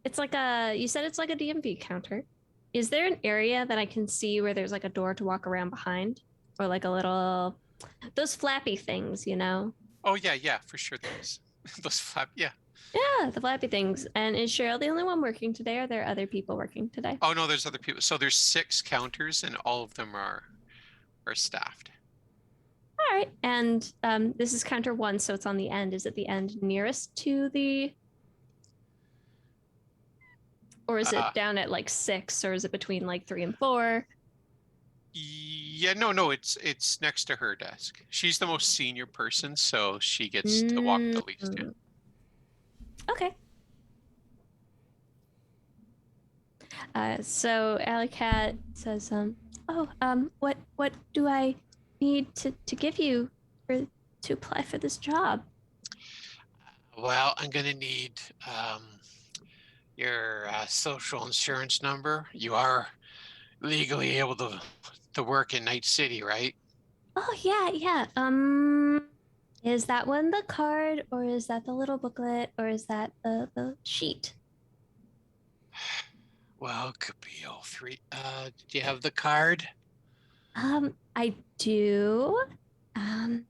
It's like you said it's like a DMV counter. Is there an area that I can see where there's like a door to walk around behind, or like a little, those flappy things, Oh yeah, for sure. Those those flap. Yeah. Yeah, the flappy things. And is Cheryl the only one working today? Or are there other people working today? Oh no, there's other people. So there's 6 counters, and all of them are staffed. All right. And this is counter 1, so it's on the end. Is it the end nearest to the, or is it down at like 6, or is it between like 3 and 4? Yeah, no, it's next to her desk. She's the most senior person, so she gets to walk the least. Yeah. Okay. So Alley Cat says, what do I need to give you to apply for this job? Well, I'm gonna need your social insurance number. You are legally able to work in Night City, right? Oh yeah. Is that one the card, or is that the little booklet, or is that the sheet? Well, it could be all 3. Do you have the card? I do. And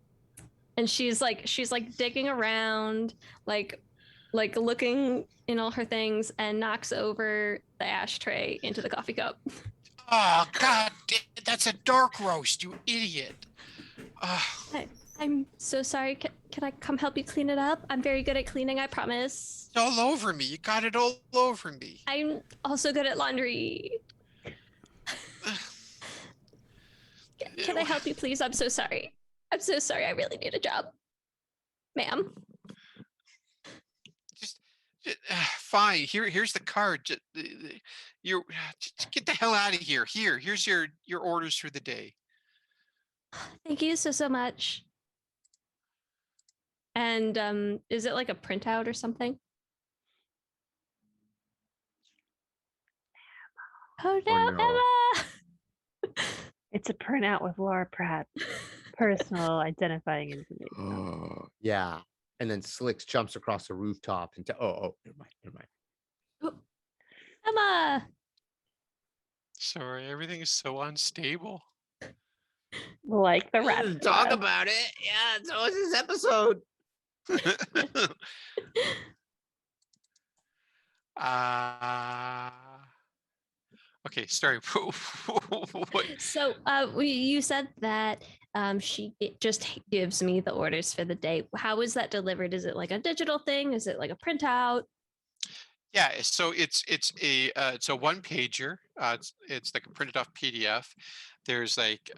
she's like digging around, like looking in all her things, and knocks over the ashtray into the coffee cup. Oh God, that's a dark roast, you idiot! I'm so sorry. Can I come help you clean it up? I'm very good at cleaning, I promise. It's all over me. You got it all over me. I'm also good at laundry. Can I help you, please? I'm so sorry. I'm so sorry. I really need a job. Ma'am. Just fine. Here's the card. Just get the hell out of here. Here's your orders for the day. Thank you so much. And is it like a printout or something? Oh no, no. Emma! It's a printout with Laura Pratt's personal identifying information. Oh, yeah. And then Slicks jumps across the rooftop into never mind. Oh, Emma! Sorry, everything is so unstable. Like the rest of Talk us. about it. Yeah, so is this episode. Okay, sorry. What? So you said that it just gives me the orders for the day. How is that delivered? Is it like a digital thing? Is it like a printout? Yeah, so it's a one pager. It's like a printed off PDF. There's like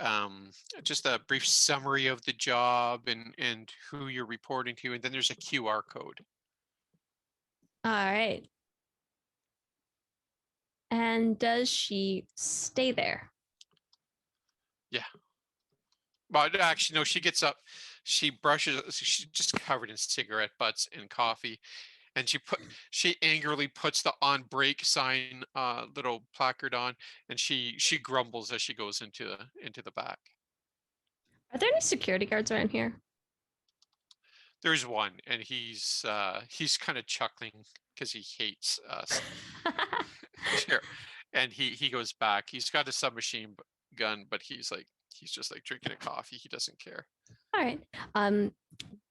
just a brief summary of the job and who you're reporting to, and then there's a QR code. All right. And does she stay there? Yeah. Well, actually, no. She gets up, she brushes. She's just covered in cigarette butts and coffee, and she angrily puts the on break sign little placard on, and she grumbles as she goes into the back. Are there any security guards around here? There's one, and he's kind of chuckling because he hates us. Sure. And he goes back. He's got a submachine gun, but he's just like drinking a coffee. He doesn't care. All right.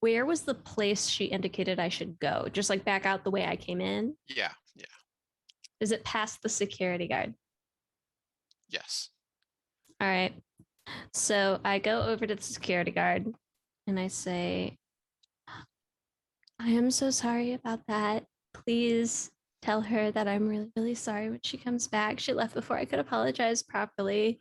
Where was the place she indicated I should go? Just like back out the way I came in? Yeah. Is it past the security guard? Yes. All right. So I go over to the security guard and I say, I am so sorry about that. Please tell her that I'm really, really sorry when she comes back. She left before I could apologize properly.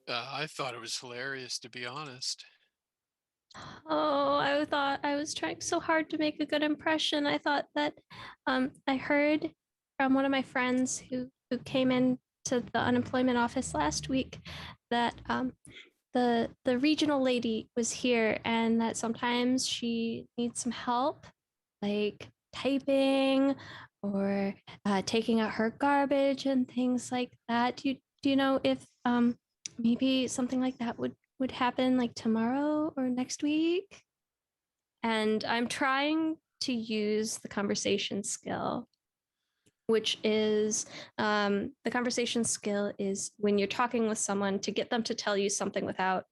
I thought it was hilarious, to be honest. Oh, I thought I was trying so hard to make a good impression. I thought that I heard from one of my friends who came in to the unemployment office last week that the regional lady was here and that sometimes she needs some help, like typing or taking out her garbage and things like that. Do you know if maybe something like that would happen like tomorrow or next week? And I'm trying to use the conversation skill, which is the conversation skill is when you're talking with someone to get them to tell you something without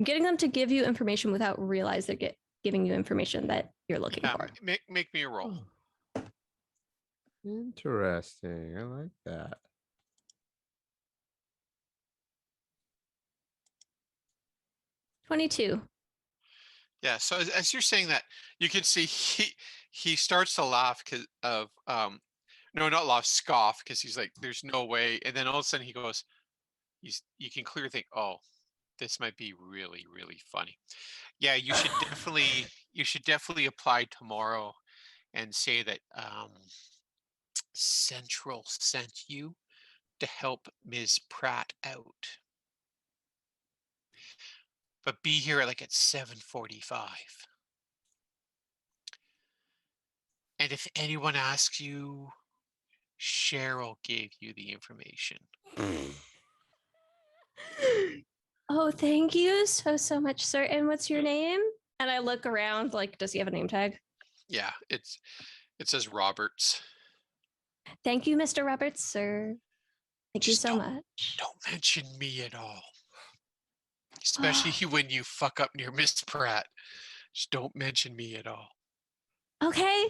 getting them to give you information without realize they're giving you information that you're looking for. Make me a roll. Interesting. I like that. 22. Yeah. So as you're saying that, you can see he starts to laugh because of no, not laugh, scoff, because he's like, "There's no way," and then all of a sudden he goes, you can clearly think, "Oh, this might be really, really funny." Yeah, you should definitely apply tomorrow and say that Central sent you to help Ms. Pratt out. But be here at 7:45. And if anyone asks you, Cheryl gave you the information. Oh, thank you so much, sir. And what's your name? And I look around, like, does he have a name tag? Yeah, it says Roberts. Thank you, Mr. Roberts, sir. Thank you Just so much. Don't mention me at all. Especially when you fuck up near Miss Pratt. Just don't mention me at all. Okay.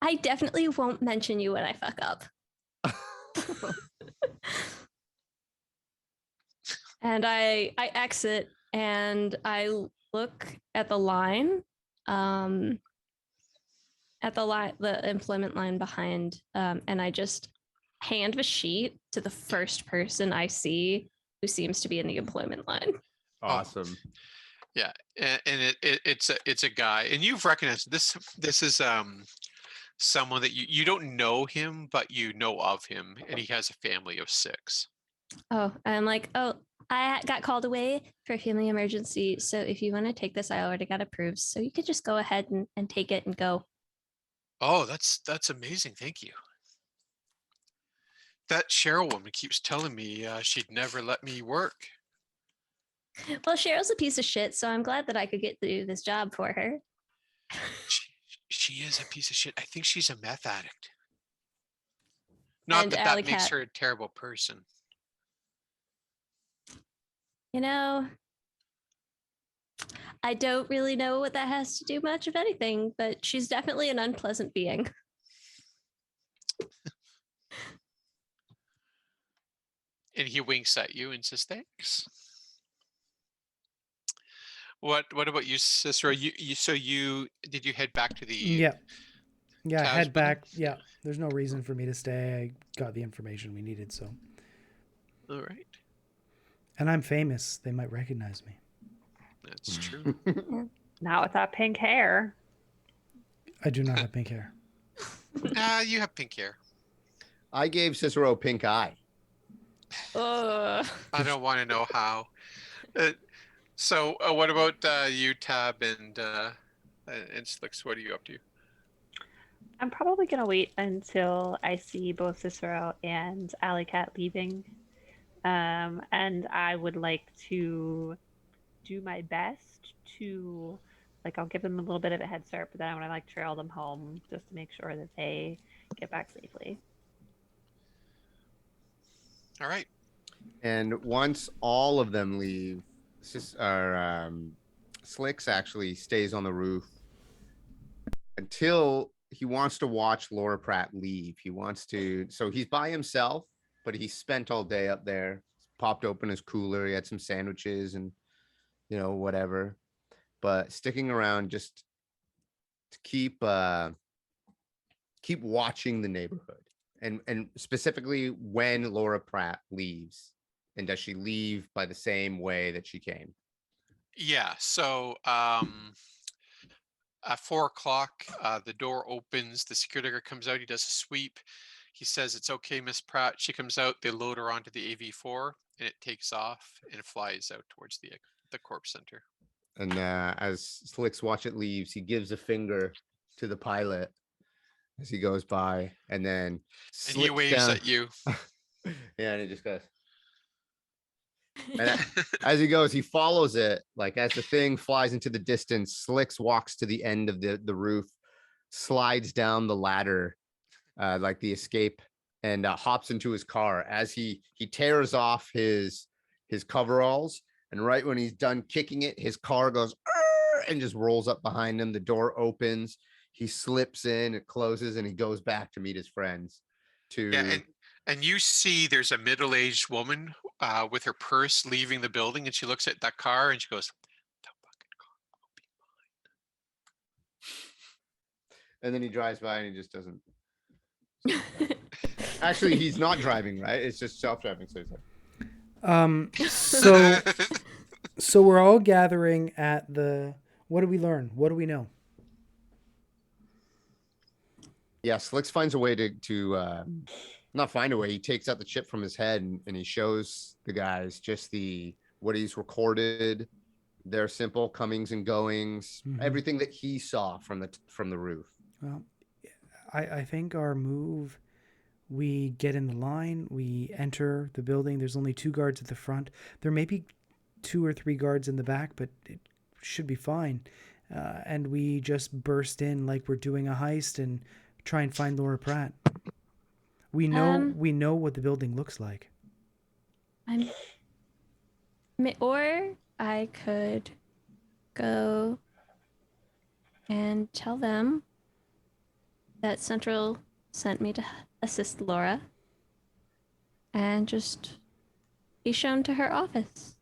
I definitely won't mention you when I fuck up. And I exit and I look at the line, the employment line behind, and I just hand the sheet to the first person I see who seems to be in the employment line. Awesome. Yeah, and it's a guy, and you've recognized this. This is someone that you don't know him, but you know of him, and he has a family of 6. Oh, I'm like, oh, I got called away for a family emergency. So if you want to take this, I already got approved. So you could just go ahead and take it and go. Oh, that's amazing. Thank you. That Cheryl woman keeps telling me she'd never let me work. Well, Cheryl's a piece of shit, so I'm glad that I could get through this job for her. She, she is a piece of shit. I think she's a meth addict. Not And that Alley that makes Cat, her a terrible person. you know, I don't really know what that has to do much of anything, but she's definitely an unpleasant being. And he winks at you and says, "Thanks." What about you, Cicero? You did you head back to the Yeah. Yeah, Taz head building? back. Yeah, there's no reason for me to stay. I got the information we needed, so. All right, And I'm famous. They might recognize me. that's true. Not with that pink hair. I do not have pink hair. You have pink hair. I gave Cicero pink eye. Ugh. I don't want to know how. So, what about you, Tab, and Slicks? What are you up to? I'm probably gonna wait until I see both Cicero and Alley Cat leaving. And I would like to do my best to, like, I'll give them a little bit of a head start, but then I want to like trail them home just to make sure that they get back safely. All right. And once all of them leave, Slicks actually stays on the roof until he wants to watch Laura Pratt leave. He wants to, so he's by himself, but he spent all day up there, popped open his cooler. He had some sandwiches and, whatever, but sticking around just to keep watching the neighborhood and specifically when Laura Pratt leaves. And does she leave by the same way that she came? Yeah. So, at 4 o'clock, the door opens. The security guard comes out. He does a sweep. He says, "It's okay, Miss Pratt." She comes out. They load her onto the AV4, and it takes off and it flies out towards the corpse center. And as Slicks watch it leaves, he gives a finger to the pilot as he goes by, and then And he waves down. at you. Yeah, and he just goes. And as he goes, he follows it. Like as the thing flies into the distance, Slicks walks to the end of the roof, slides down the ladder, like the escape, and hops into his car. As he tears off his coveralls, and right when he's done kicking it, his car goes and just rolls up behind him. The door opens. He slips in, it closes, and he goes back to meet his friends. Yeah, and you see there's a middle-aged woman with her purse leaving the building, and she looks at that car and she goes, "That fucking car will be mine." And then he drives by and he just doesn't. Actually, he's not driving, right? It's just self-driving. So he's like, So we're all gathering at the. What do we learn? What do we know? yeah, Slicks finds a way to not find a way. He takes out the chip from his head and he shows the guys just what he's recorded, their simple comings and goings, everything that he saw from the roof. Well, I think our move. We get in the line. We enter the building. There's only 2 guards at the front. There may be 2 or 3 guards in the back, but it should be fine. And we just burst in like we're doing a heist and try and find Laura Pratt. We know what the building looks like. Or I could go and tell them that Central sent me to assist Laura and just be shown to her office.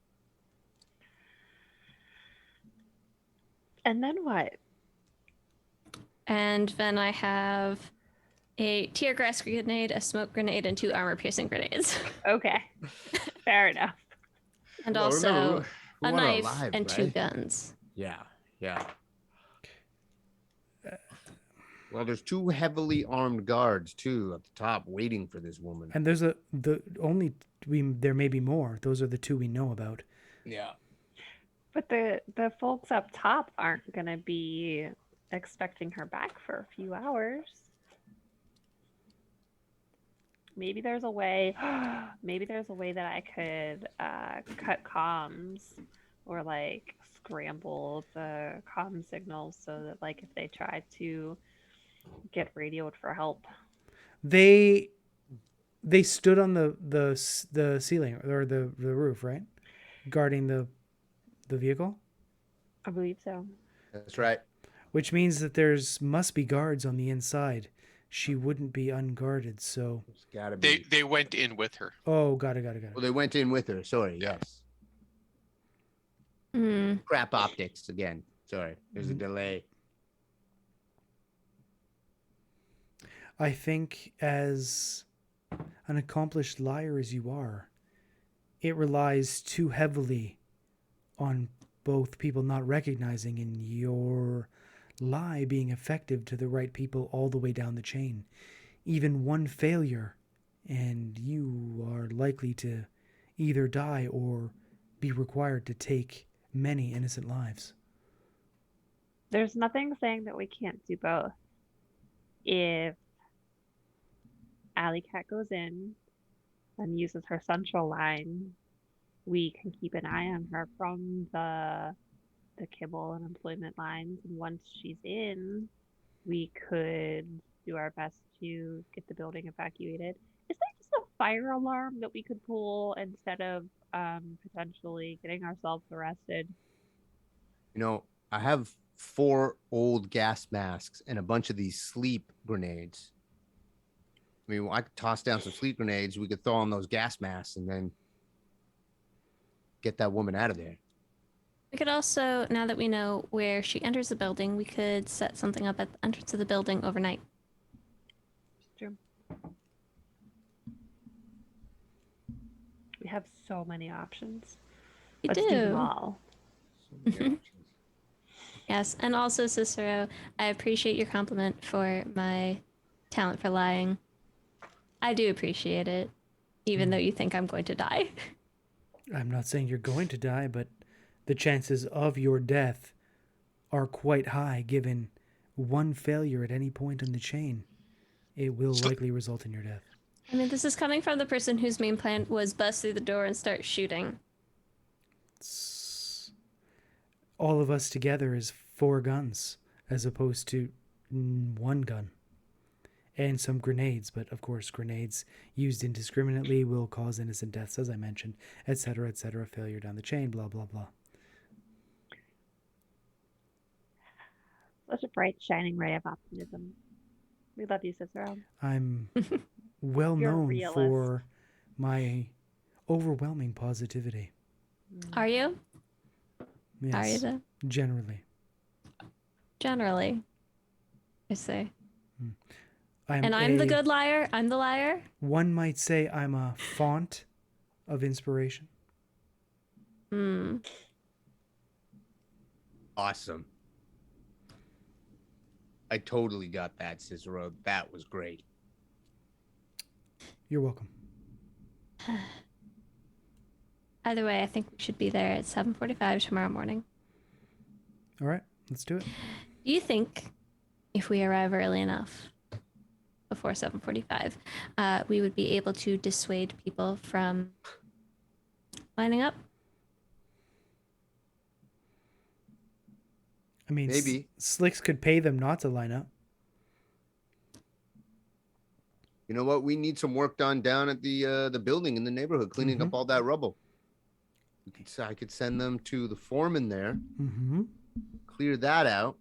And then what? And then I have a tear gas grenade, a smoke grenade, and 2 armor-piercing grenades. Okay. Fair enough. And Well, also remember, we a want her knife alive, and 2 right? guns. Yeah, yeah. Well, there's 2 heavily armed guards too at the top waiting for this woman. And there's there may be more. Those are the 2 we know about. Yeah. But the folks up top aren't gonna be expecting her back for a few hours. Maybe there's a way. Maybe there's a way that I could cut comms, or like scramble the comm signals so that like if they try to get radioed for help. They stood on the ceiling or the roof, right? Guarding the vehicle, I believe so. That's right. which means that must be guards on the inside. She wouldn't be unguarded, so It's gotta be. They went in with her. oh, got it. Well, they went in with her. Sorry. Yeah. Yes. Hmm. Crap optics again. Sorry. There's a Mhm. delay. I think as an accomplished liar as you are, it relies too heavily on both people not recognizing and your lie being effective to the right people all the way down the chain. Even one failure, and you are likely to either die or be required to take many innocent lives. There's nothing saying that we can't do both. If Alley Cat goes in and uses her central line, we can keep an eye on her from the kibble and employment lines. And once she's in, we could do our best to get the building evacuated. Is there just a fire alarm that we could pull instead of potentially getting ourselves arrested? You know, I have 4 old gas masks and a bunch of these sleep grenades. I mean, I could toss down some sleep grenades. We could throw on those gas masks and then get that woman out of there. We could also, now that we know where she enters the building, we could set something up at the entrance of the building overnight. True. We have so many options. We Let's do them do. all. So many options. Yes, and also Cicero, I appreciate your compliment for my talent for lying. I do appreciate it, even though you think I'm going to die. I'm not saying you're going to die, but the chances of your death are quite high given one failure at any point in the chain. It will likely result in your death. I mean, this is coming from the person whose main plan was bust through the door and start shooting. All of us together is 4 guns as opposed to 1 gun. And some grenades, but of course grenades used indiscriminately will cause innocent deaths, as I mentioned, etc., failure down the chain, blah, blah, blah. Such a bright, shining ray of optimism. We love you, Cicero. I'm well You're a known realist. for my overwhelming positivity. Are you? Yes, Are you though? generally. Generally, I say. I'm And I'm the good liar. I'm the liar. One might say I'm a font of inspiration. Hmm. Awesome. I totally got that, Cicero. That was great. You're welcome. Either way, I think we should be there at 7:45 tomorrow morning. All right, let's do it. Do you think if we arrive early enough, before 7:45, we would be able to dissuade people from lining up? I mean, Maybe. Slicks could pay them not to line up. You know what? We need some work done down at the building in the neighborhood, cleaning up all that rubble. I could send them to the foreman there, Mm-hmm. clear that out.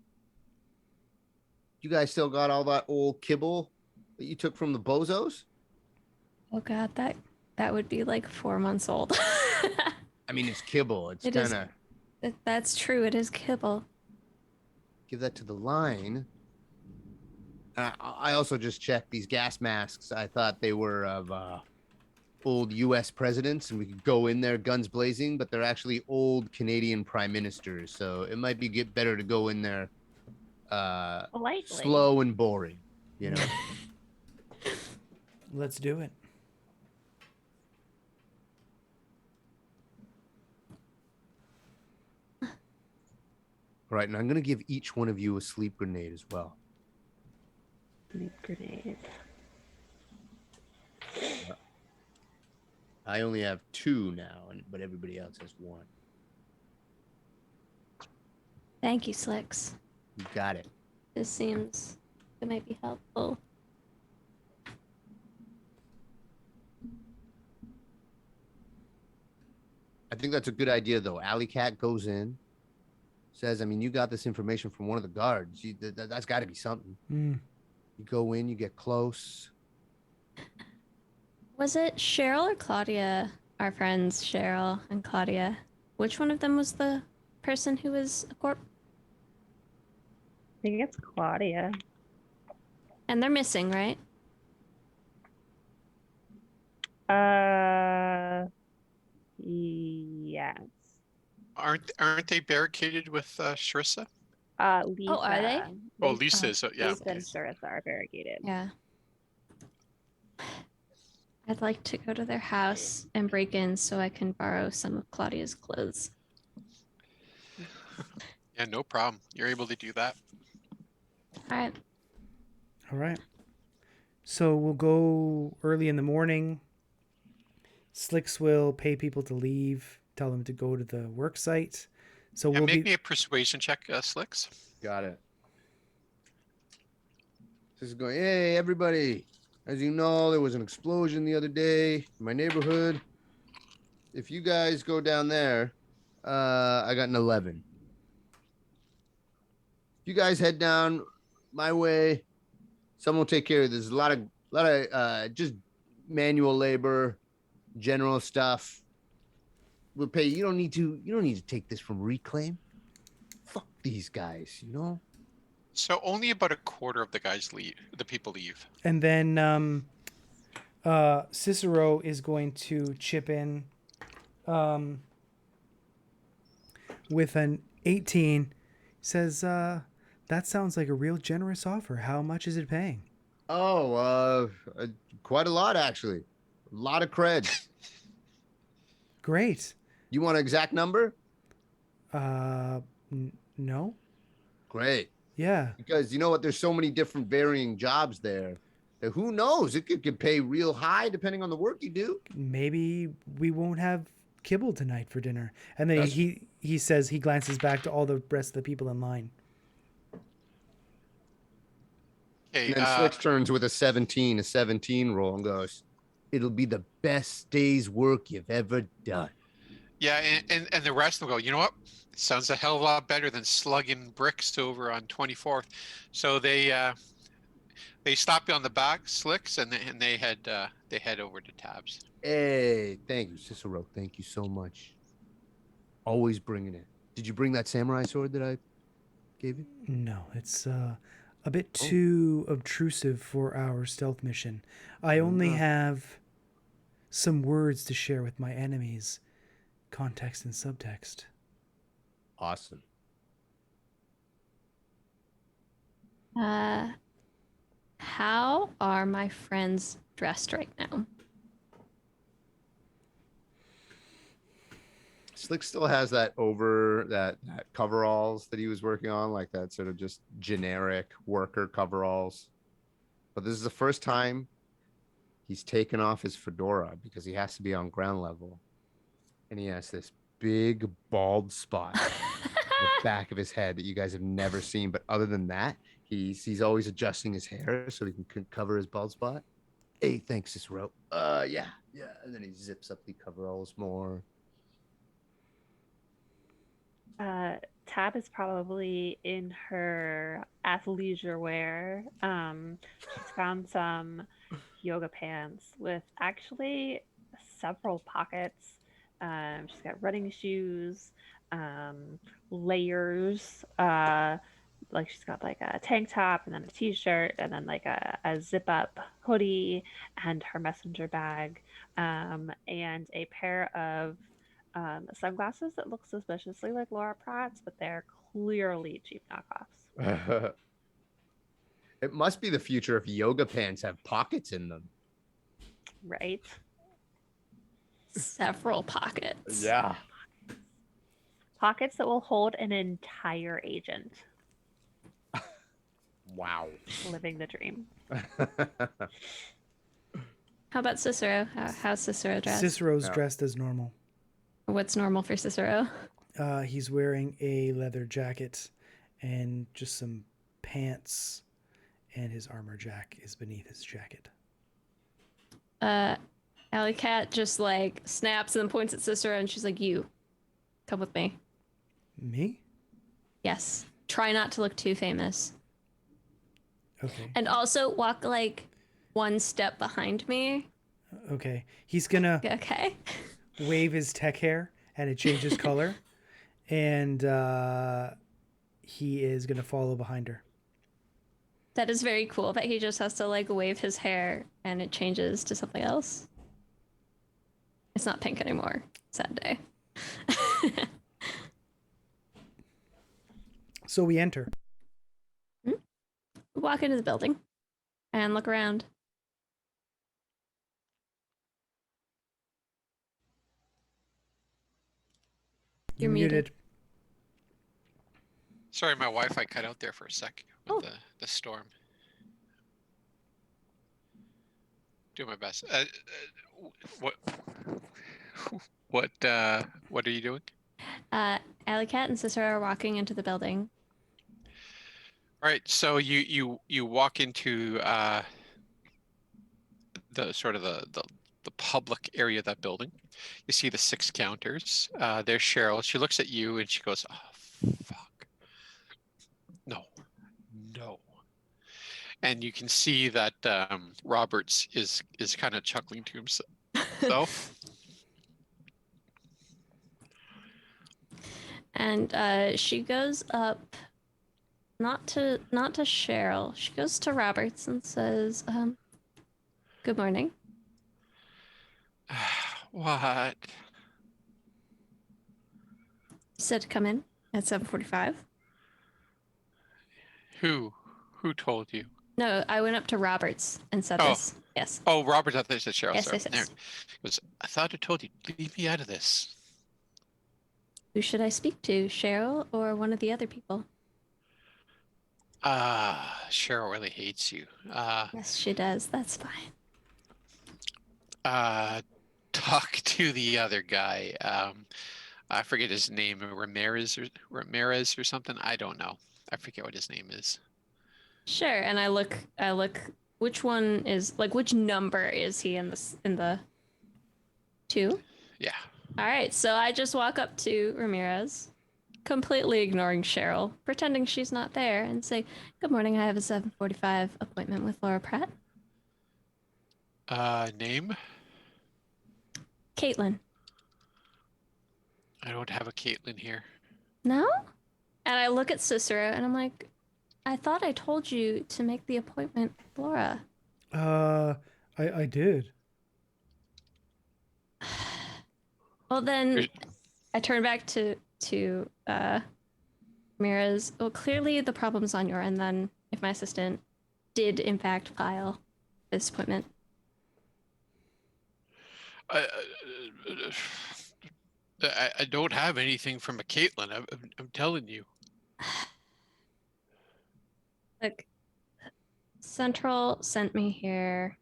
You guys still got all that old kibble that you took from the bozos? Oh God, that That would be like 4 months old. I mean, it's kibble. It's It is- kind of That's true. It is kibble. give that to the line. I also just checked these gas masks. I thought they were of old U.S. presidents, and we could go in there guns blazing, but they're actually old Canadian prime ministers. So it might be better to go in there Politely. slow and boring. You know. Let's do it. All right, and I'm gonna give each one of you a sleep grenade as well. Grenade. I only have 2 now, but everybody else has 1. Thank you, Slicks. You got it. This seems it might be helpful. I think that's a good idea, though. Alley Cat goes in, says, I mean, you got this information from one of the guards. That's got to be something. Mm. You go in, you get close. Was it Cheryl or Claudia? Our friends Cheryl and Claudia. Which one of them was the person who was a corp? I think it's Claudia. And they're missing, right? Yes. Aren't they barricaded with Sharissa? Lisa. Oh, are they? Oh, Lisa is, yeah. Lisa and Sarissa are barricaded. Yeah. I'd like to go to their house and break in so I can borrow some of Claudia's clothes. Yeah, no problem. You're able to do that. All right. All right. So we'll go early in the morning. Slicks will pay people to leave, tell them to go to the work site. So Yeah, we'll make be me a persuasion check, Slicks. Got it. This is going, hey, everybody. As you know, there was an explosion the other day in my neighborhood. If you guys go down there, I got an 11. If you guys head down my way, someone will take care of this. There's a lot of just manual labor, general stuff. We'll pay. You don't need to take this from Reclaim. Fuck these guys, you know? So only about a quarter of the guys leave. The people leave. and then Cicero is going to chip in with an 18. Says, that sounds like a real generous offer. How much is it paying? Oh, quite a lot, actually. A lot of cred. Great. You want an exact number? No? Great. Yeah. Because you know what? There's so many different varying jobs there that who knows? It could pay real high depending on the work you do. Maybe we won't have kibble tonight for dinner. And then That's- he says, he glances back to all the rest of the people in line. Okay, And then Slicks turns with a 17 roll and goes, it'll be the best day's work you've ever done. yeah, and the rest of them go, you know what? Sounds a hell of a lot better than slugging bricks over on 24th. So they stop you on the back, Slicks, and they head over to Tabs. Hey, thank you, Cicero. Thank you so much. Always bringing it. Did you bring that samurai sword that I gave you? No, it's a bit too obtrusive for our stealth mission. I only have some words to share with my enemies. Context and subtext. Awesome. How are my friends dressed right now? Slick still has that coveralls that he was working on, like that sort of just generic worker coveralls. But this is the first time he's taken off his fedora because he has to be on ground level. And he has this big bald spot in the back of his head that you guys have never seen. But other than that, he's always adjusting his hair so he can cover his bald spot. Hey, thanks, Cicero. Yeah. And then he zips up the coveralls more. Tab is probably in her athleisure wear. She's found some yoga pants with actually several pockets. She's got running shoes, layers. Like she's got like a tank top and then a t-shirt and then like a zip up hoodie and her messenger bag, and a pair of sunglasses that look suspiciously like Laura Pratt's, but they're clearly cheap knockoffs. It must be the future if yoga pants have pockets in them. Right? Several pockets. Yeah. Pockets that will hold an entire agent. Wow. Living the dream. How about Cicero? How's Cicero dressed? Cicero's Yeah. dressed as normal. What's normal for Cicero? He's wearing a leather jacket and just some pants, and his armor jack is beneath his jacket. Alley Cat just like snaps and points at Cicero, and she's like, "You, come with me." Me? Yes. Try not to look too famous. Okay. And also walk like one step behind me. Okay. He's gonna Okay. wave his tech hair, and it changes color, and he is gonna follow behind her. That is very cool that he just has to like wave his hair and it changes to something else. It's not pink anymore. Sad day. So we enter. Walk into the building and look around. You're muted. Sorry, my Wi-Fi cut out there for a sec with Oh. the storm. Do my best. What what are you doing? Alley Cat and Cicero are walking into the building. All right, so you walk into the sort of the public area of that building. You see the 6 counters. There's Cheryl. She looks at you and she goes, "Oh, fuck. No. And you can see that Roberts is kind of chuckling to himself. And she goes up, not to Cheryl. She goes to Roberts and says, "Good morning." What? You said to come in at 7:45. Who told you? No, I went up to Roberts and said Oh. this. Yes. Oh, Robert, I thought you said Cheryl. Yes, Sorry. yes, yes. There. He goes, I thought I told you, leave me out of this. Who should I speak to, Cheryl or one of the other people? Cheryl really hates you. Yes, she does. That's fine. Talk to the other guy. I forget his name, Ramirez or something. I don't know. I forget what his name is. Sure. And I look. Which one is like? Which number is he in the 2? Yeah. All right. So I just walk up to Ramirez, completely ignoring Cheryl, pretending she's not there, and say, "Good morning. I have a 7:45 appointment with Laura Pratt." Name? Caitlin. I don't have a Caitlin here. No? And I look at Cicero and I'm like, I thought I told you to make the appointment with Laura. I did. Well, then You're- I turn back to Mira's. Well, clearly the problem's on your end then, if my assistant did in fact file this appointment. I don't have anything from a Caitlin. I'm telling you. Look, Central sent me here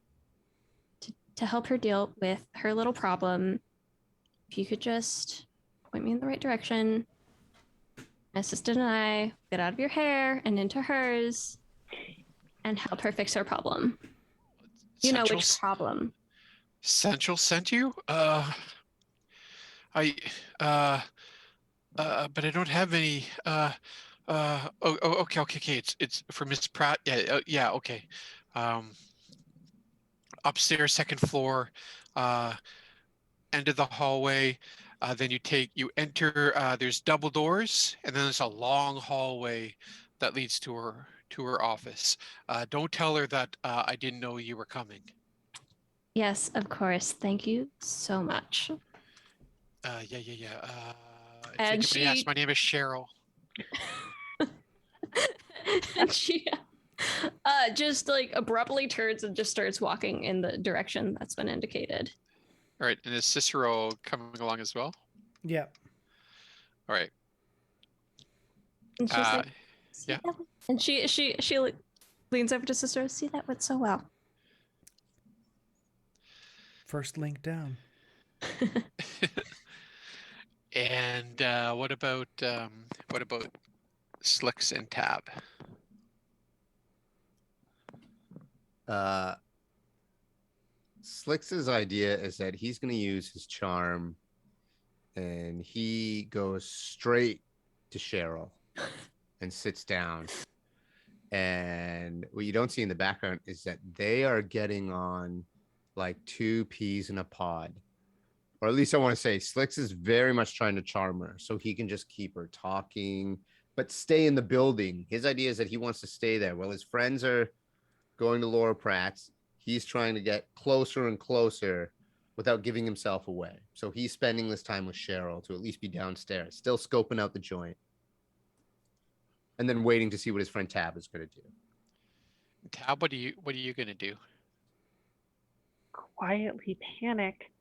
to help her deal with her little problem. If you could just point me in the right direction, my assistant and I get out of your hair and into hers and help her fix her problem. You know Central which problem. Central sent you? But I don't have any. Okay. It's for Miss Pratt. Yeah. Okay. Upstairs, second floor. end of the hallway. Then you enter. There's double doors, and then there's a long hallway that leads to her office. Don't tell her that I didn't know you were coming. Yes, of course. Thank you so much. Yeah. If And anybody asks, my name is Cheryl. and she just like abruptly turns and just starts walking in the direction that's been indicated. All right, and is Cicero coming along as well? Yeah. All right. And she's like, "See yeah. that one?" And she like, leans over to Sister. See, that went so well. First link down. And what about Slicks and Tab? Slicks's idea is that he's going to use his charm, and he goes straight to Cheryl and sits down. And what you don't see in the background is that they are getting on like two peas in a pod. Or at least I want to say Slicks is very much trying to charm her so he can just keep her talking, but stay in the building. His idea is that he wants to stay there while his friends are going to Laura Pratt's. He's trying to get closer and closer without giving himself away. So he's spending this time with Cheryl to at least be downstairs, still scoping out the joint, and then waiting to see what his friend Tab is going to do. Tab, what are you going to do? Quietly panic.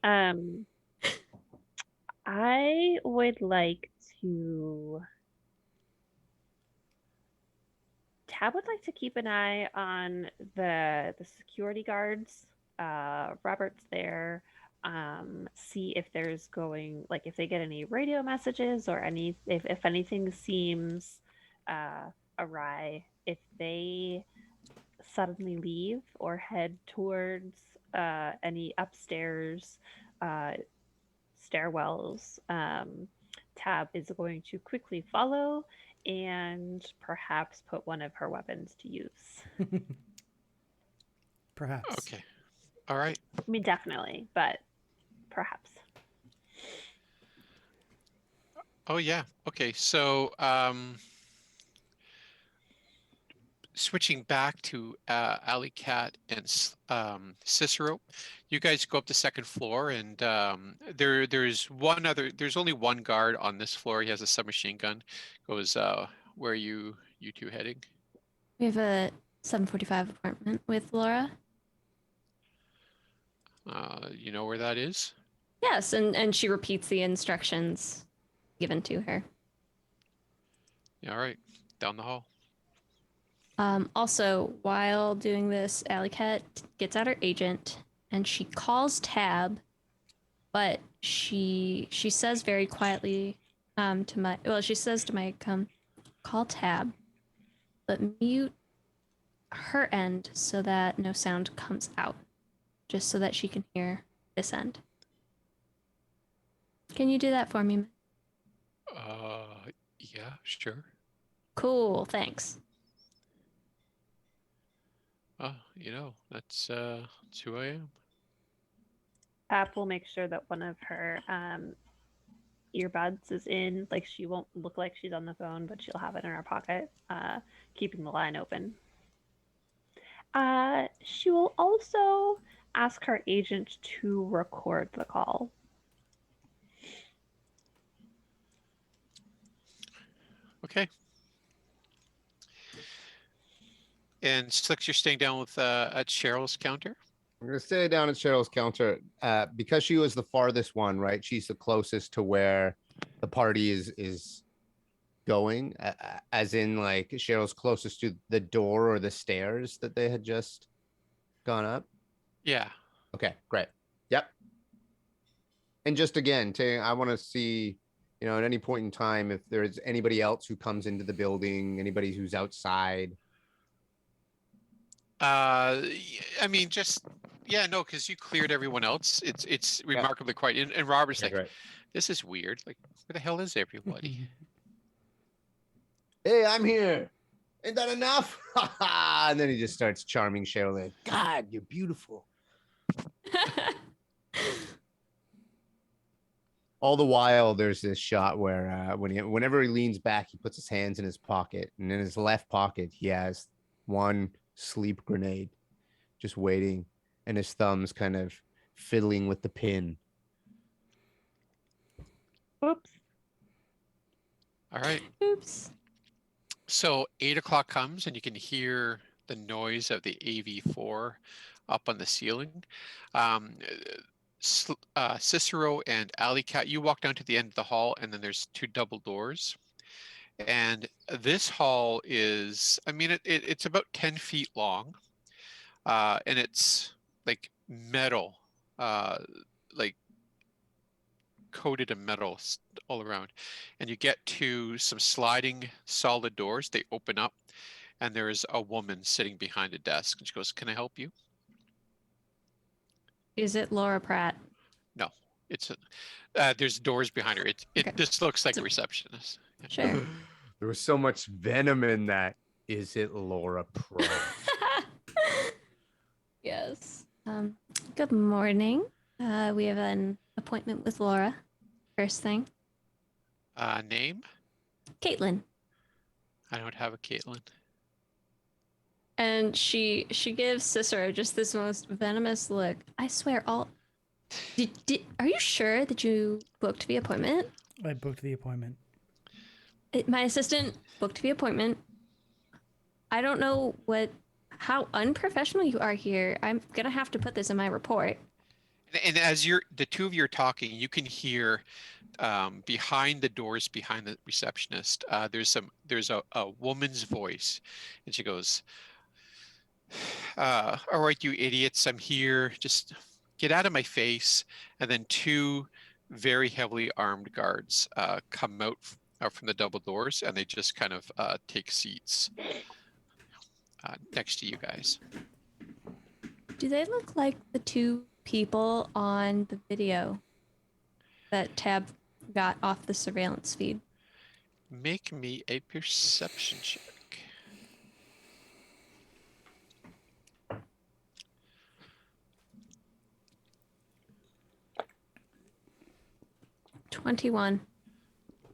I would like to. Tab would like to keep an eye on the security guards. Robert's there. See if there's if they get any radio messages or if anything seems awry. If they suddenly leave or head towards any upstairs stairwells, Tab is going to quickly follow and perhaps put one of her weapons to use. Perhaps. Okay. All right. I mean, definitely, but perhaps. Oh yeah. Okay. So switching back to Alley Cat and Cicero, you guys go up the second floor, and there's only one guard on this floor. He has a submachine gun. Goes, where are you two heading? We have a 7:45 appointment with Laura. You know where that is? Yes, and she repeats the instructions given to her. Yeah, all right. Down the hall. Also, while doing this, Alley Cat gets out her agent and she calls Tab, but she says very quietly she says to Mike, call Tab, but mute her end so that no sound comes out, just so that she can hear this end. Can you do that for me? Yeah, sure. Cool, thanks. That's who I am. App will make sure that one of her earbuds is in. Like, she won't look like she's on the phone, but she'll have it in her pocket, keeping the line open. She will also ask her agent to record the call. Okay. And Slicks, you're staying down with at Cheryl's counter? I'm going to stay down at Cheryl's counter because she was the farthest one, right? She's the closest to where the party is going, as in like Cheryl's closest to the door or the stairs that they had just gone up. Yeah. Okay, great. Yep. And just again, I want to see, at any point in time, if there's anybody else who comes into the building, anybody who's outside. I mean, because you cleared everyone else. It's remarkably quiet. And Robert's like, right. This is weird. Like, where the hell is everybody? Hey, I'm here. Ain't that enough? And then he just starts charming Cheryl. Like, God, you're beautiful. all the while, there's this shot where whenever he leans back, he puts his hands in his pocket, and in his left pocket, he has one sleep grenade just waiting, and his thumbs kind of fiddling with the pin. Oops. All right. Oops. So 8 o'clock comes and you can hear the noise of the AV4 up on the ceiling. Cicero and Alley Cat, you walk down to the end of the hall, and then there's two double doors. And this hall is, I mean, it's about 10 feet long, and it's like metal, like coated in metal all around. And you get to some sliding solid doors. They open up, and there's a woman sitting behind a desk. And she goes, "Can I help you?" Is it Laura Pratt? No, it's there's doors behind her. Okay. This looks like So- a receptionist. Yeah. Sure. There was so much venom in that. Is it Laura Pratt? Yes. Good morning. We have an appointment with Laura. First thing, Name? Caitlin. I don't have a Caitlin. And she gives Cicero just this most venomous look. I swear, are you sure that you booked the appointment? I booked the appointment. My assistant booked the appointment. I don't know how unprofessional you are here. I'm gonna have to put this in my report. And as the two of you are talking, you can hear behind the doors, behind the receptionist, there's a woman's voice, and she goes, "All right, you idiots, I'm here. Just get out of my face." And then two very heavily armed guards come out from the double doors, and they just kind of take seats next to you guys. Do they look like the two people on the video that Tab got off the surveillance feed? Make me a perception check. $21.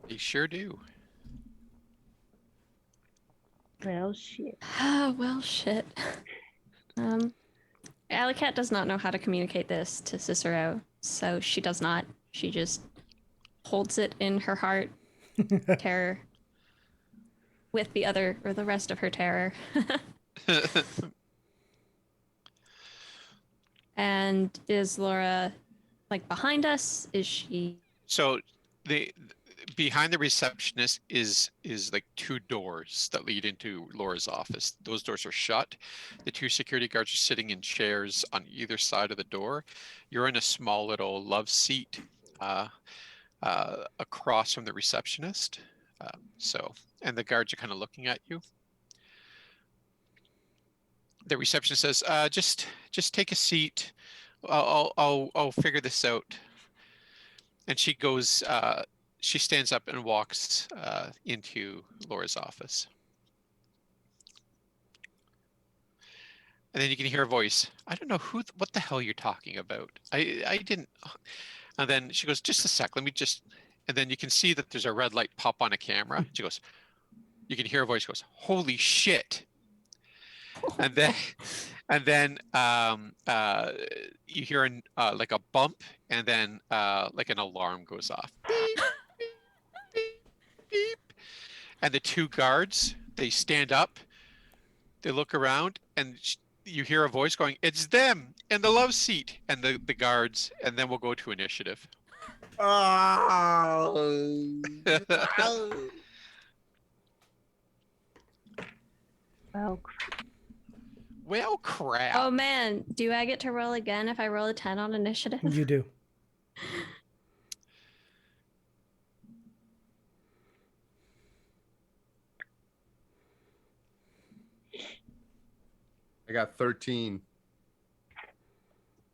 They sure do. Well, shit. Ah, well, shit. Alley Cat does not know how to communicate this to Cicero, so she does not. She just holds it in her heart, terror, with the rest of her terror. And is Laura like behind us? Is she? So behind the receptionist is like two doors that lead into Laura's office. Those doors are shut. The two security guards are sitting in chairs on either side of the door. You're in a small little love seat across from the receptionist. And the guards are kind of looking at you. The receptionist says, just take a seat. I'll figure this out." And she goes, she stands up and walks into Laura's office. And then you can hear a voice. "I don't know what the hell you're talking about. I didn't." And then she goes, "Just a sec, let me just," and then you can see that there's a red light pop on a camera. She goes, you can hear a voice goes, "Holy shit." And then you hear like a bump, and then like an alarm goes off. Beep, beep, beep. And the two guards, they stand up, they look around, and you hear a voice going, "It's them in the love seat." And the guards, and then we'll go to initiative. Oh. Well, Well, crap. Oh man, do I get to roll again if I roll a 10 on initiative? You do. I got 13.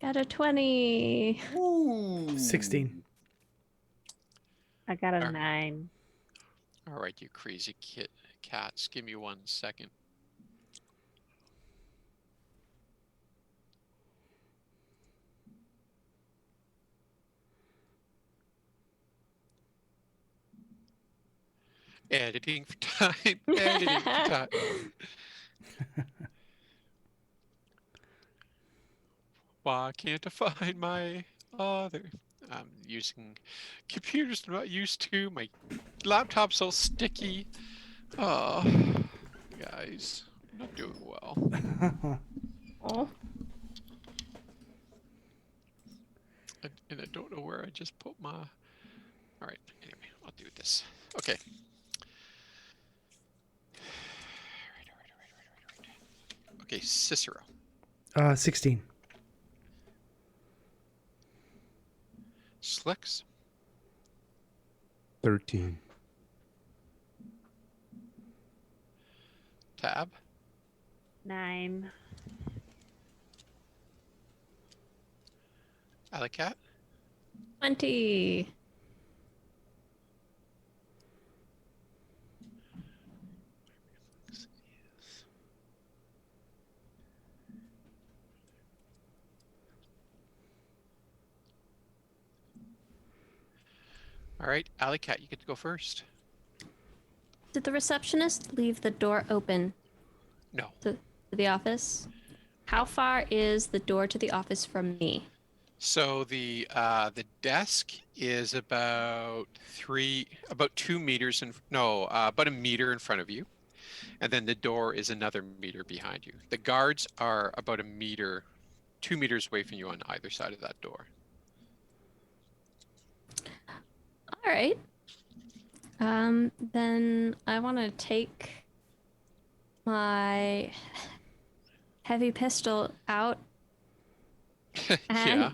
Got a 20. Ooh. 16. I got a Alright. 9. All right, you crazy cats. Give me 1 second. Editing for time. Editing for time. Why can't I find my other? I'm using computers I'm not used to. My laptop's so sticky. Oh, guys, I'm not doing well. Oh, And I don't know where I just put my. All right. Anyway, I'll do this. Okay. All right. Okay, Cicero. 16. Slicks. 13. Tab. 9. Alicat. 20. All right, Alicat, you get to go first. Did the receptionist leave the door open No. to the office? How far is the door to the office from me? So the desk is about 2 meters about a meter in front of you, and then the door is another meter behind you. The guards are about 2 meters away from you on either side of that door. All right. Then I want to take my heavy pistol out. Yeah.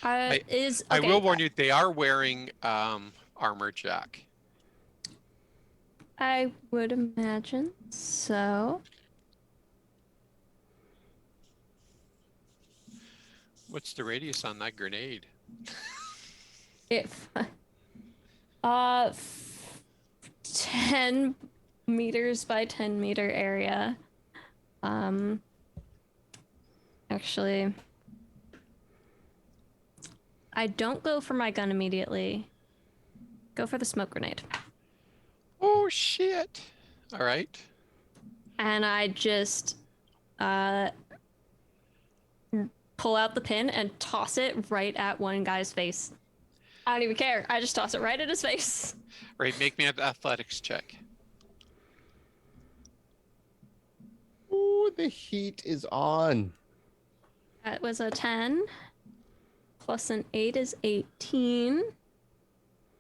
And I will warn you, they are wearing armor, Jack. I would imagine so. What's the radius on that grenade? If 10 meters by 10 meter area. Actually, I don't go for my gun immediately. Go for the smoke grenade. Oh shit! All right. And I just pull out the pin and toss it right at one guy's face. I don't even care. I just toss it right at his face. All right, make me an athletics check. Ooh, the heat is on. That was a 10. Plus an 8 is 18.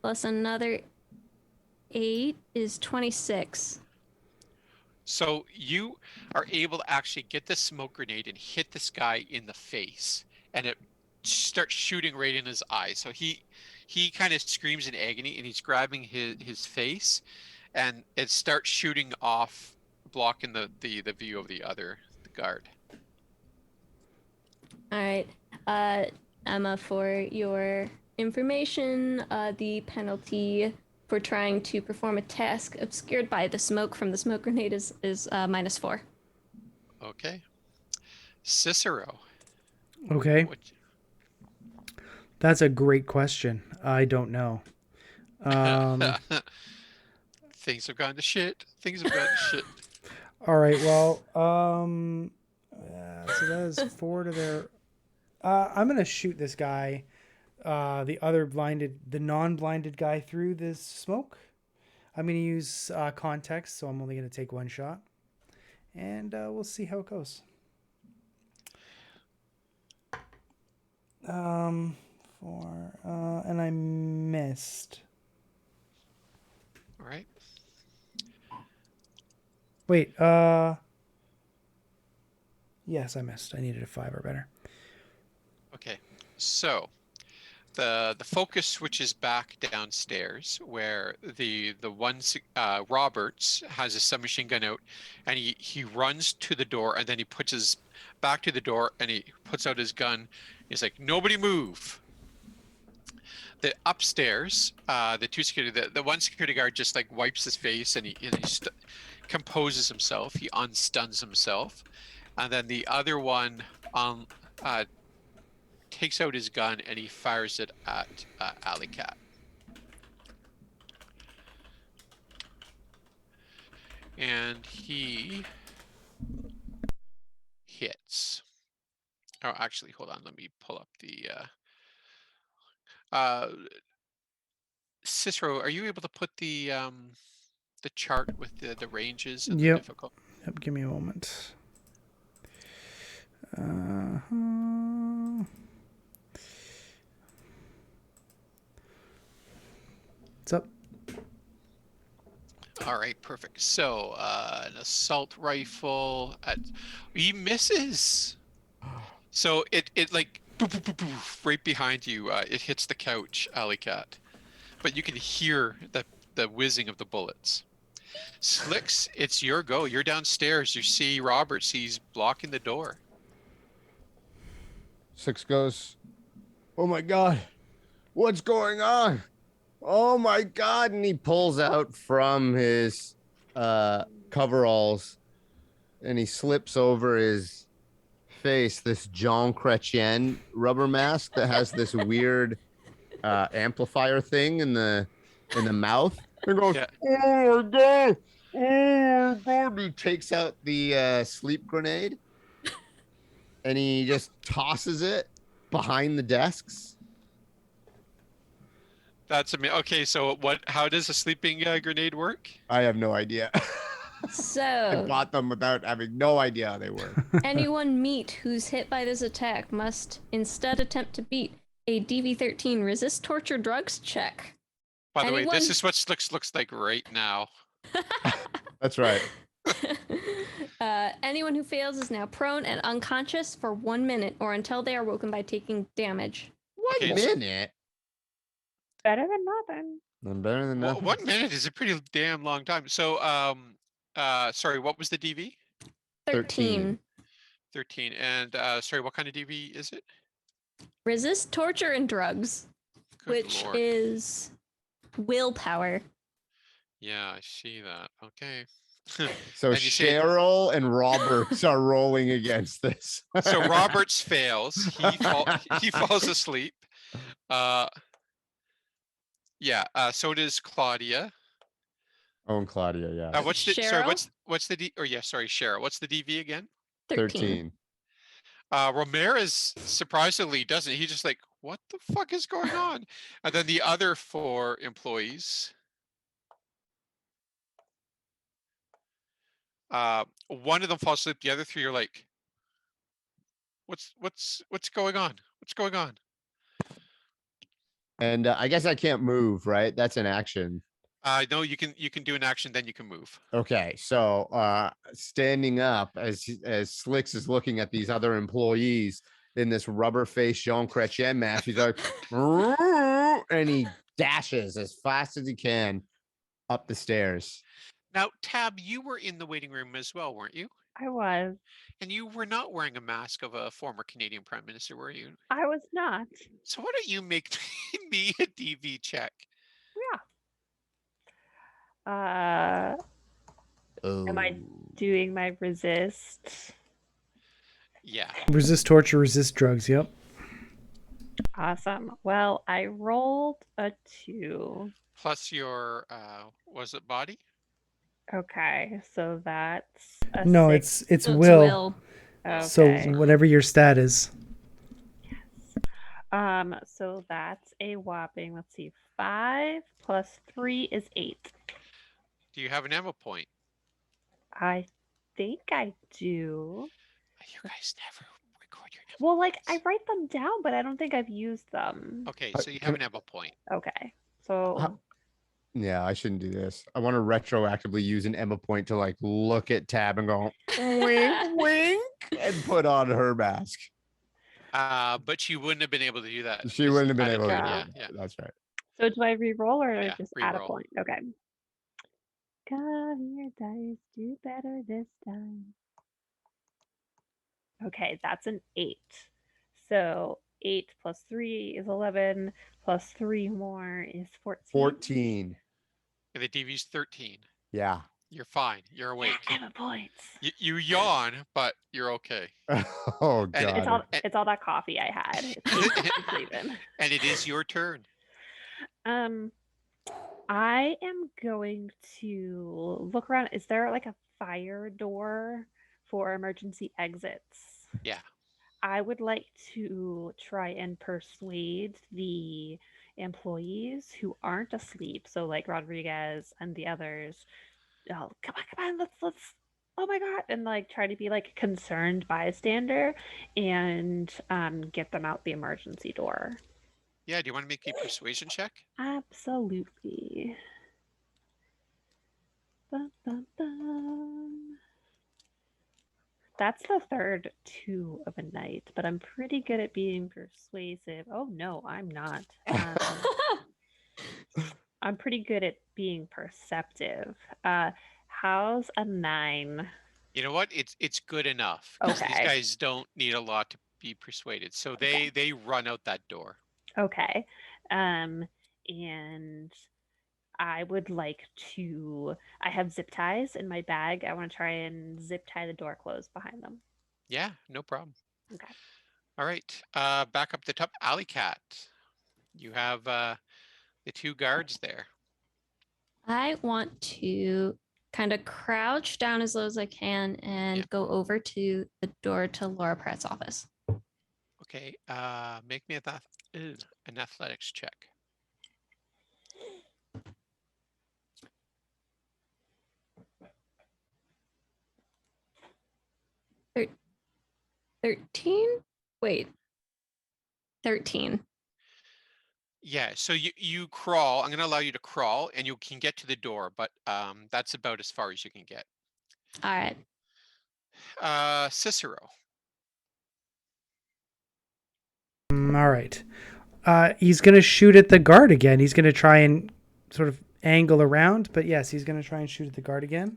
Plus another 8 is 26. So you are able to actually get the smoke grenade and hit this guy in the face, and it starts shooting right in his eye. So he kind of screams in agony, and he's grabbing his face, and it starts shooting off, blocking the view of the guard. All right. Emma, for your information, the penalty for trying to perform a task obscured by the smoke from the smoke grenade is -4. Okay. Cicero. Okay. What, That's a great question. I don't know. Things have gone to shit. Things have gone to shit. All right. Well, so that is 4 to their. I'm gonna shoot this guy, the non-blinded guy through this smoke. I'm gonna use context, so I'm only gonna take one shot, and we'll see how it goes. 4, and I missed. All right. Wait, yes, I missed. I needed a 5 or better. Okay. So the focus switches back downstairs where the one Roberts has a submachine gun out, and he runs to the door, and then he puts his back to the door, and he puts out his gun. He's like, "Nobody move." The upstairs, the one security guard just like wipes his face, and he composes himself. He unstuns himself, and then the other one takes out his gun and he fires it at Alley Cat. And he hits. Oh, actually, hold on. Let me pull up the. Cicero, are you able to put the chart with the ranges and the Yep. difficult? Yep, give me a moment. What's up? All right, perfect. So an assault rifle he misses. So it like boop, boop, boop, boop, right behind you. It hits the couch, Alley Cat, but you can hear the whizzing of the bullets. Slicks, it's your go. You're downstairs. You see Roberts. He's blocking the door. Six goes, "Oh my God, what's going on? Oh my God." And he pulls out from his coveralls and he slips over his face this Jean Chrétien rubber mask that has this weird amplifier thing in the mouth. He goes, Yeah. "Oh my God. Oh my God." He takes out the sleep grenade and he just tosses it behind the desks. That's amazing. Okay, so what? How does a sleeping grenade work? I have no idea. I So, bought them without having no idea how they work. anyone meet who's hit by this attack must instead attempt to beat a DV13 resist torture drugs check. By the way, this Anyone- is what looks like right now. That's right. Anyone who fails is now prone and unconscious for 1 minute or until they are woken by taking damage. Okay, One minute. Better than nothing. I'm better than nothing. 1 minute is a pretty damn long time. So, sorry, what was the DV? 13. 13. And sorry, what kind of DV is it? Resist torture and drugs, Good which Lord. is willpower. Yeah, I see that. Okay. So And you say- Cheryl and Roberts are rolling against this. So Roberts fails. He falls asleep. Yeah. So does Claudia. Oh, and Claudia, yeah. What's the sorry? Cheryl? What's the D? Or yeah, sorry, Cheryl. What's the DV again? 13. Ramirez surprisingly doesn't. He just like, what the fuck is going on? And then the other 4 employees. One of them falls asleep. The other 3 are like, what's going on? What's going on? And I guess I can't move, right? That's an action. No, you can do an action, then you can move. Okay, so standing up as Slicks is looking at these other employees in this rubber face Jean Chrétien mask, he's like, and he dashes as fast as he can up the stairs. Now, Tab, you were in the waiting room as well, weren't you? I was. And you were not wearing a mask of a former Canadian Prime Minister, were you? I was not. So why don't you make me a DV check? Am I doing my resist? Yeah. Resist torture, resist drugs. Yep. Awesome. Well, I rolled a 2. Plus your was it body? Okay, so that's a No, 6. it's So will. So Okay. whatever your stat is. So that's a whopping, let's see, 5 plus 3 is 8. Do you have an ammo point? I think I do. You guys never record your ammo Well, like I points. write them down, but I don't think I've used them. Okay, so you can have an ammo point. Okay. So Yeah, I shouldn't do this. I want to retroactively use an Emma point to like look at Tab and go wink, wink, and put on her mask. But she wouldn't have been able to do that. She wouldn't have been out of able to do turn, Yeah. that. Yeah. That's right. so do I re-roll or Yeah, just add a re-roll. point? Okay. Come here, dice. Do better this time. Okay, that's an 8. So 8 plus 3 is 11. Plus 3 more is 14. 14. And the DV's 13. Yeah. You're fine. You're awake. Emma points. You yawn, but you're okay. Oh And It's God. all it's all that coffee I had. It's sleeping. And it is your turn. Um I am going to look around. Is there like a fire door for emergency exits? Yeah. I would like to try and persuade the employees who aren't asleep, so like Rodriguez and the others. Oh, come on, let's. Oh my god, and like try to be like concerned bystander, and get them out the emergency door. Yeah. Do you want to make a persuasion check? Absolutely. Bum, bum, bum. That's the third 2 of a night, but I'm pretty good at being persuasive. Oh no, I'm not. I'm pretty good at being perceptive. How's a 9? You know what? It's good enough because these Okay. guys don't need a lot to be persuaded. So they run out that door. Okay. And I would like to. I have zip ties in my bag. I want to try and zip tie the door closed behind them. Yeah, no problem. Okay. All right. Back up the top. Alley Cat. You have the 2 guards there. I want to kind of crouch down as low as I can and go over to the door to Laura Pratt's office. Okay. Make me an athletics check. 13? Wait. 13. Yeah, so you crawl. I'm going to allow you to crawl, and you can get to the door, but that's about as far as you can get. All right. Cicero. All right. He's going to shoot at the guard again. He's going to try and sort of angle around, but yes, he's going to try and shoot at the guard again.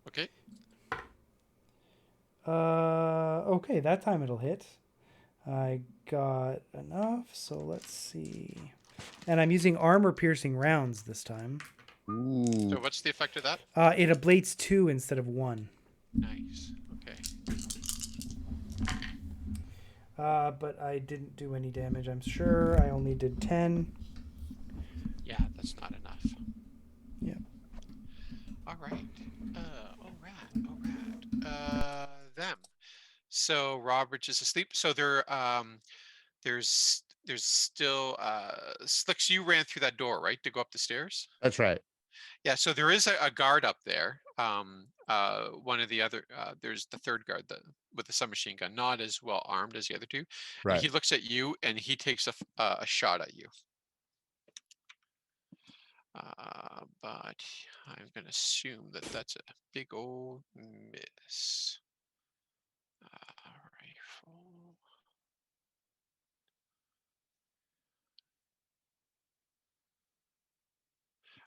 Okay. Okay, that time it'll hit. I got enough, so let's see. And I'm using armor-piercing rounds this time. Ooh. So what's the effect of that? It ablates 2 instead of 1. Nice. Okay. But I didn't do any damage, I'm sure. I only did 10. Yeah, that's not enough. Yeah. All right. All right. Them. So Roberts is asleep. So there's still Slicks. You ran through that door, right, to go up the stairs? That's right. Yeah. So there is a guard up there. One of the other. There's the third guard with the submachine gun, not as well armed as the other 2. Right. And he looks at you and he takes a shot at you. But I'm going to assume that that's a big old miss.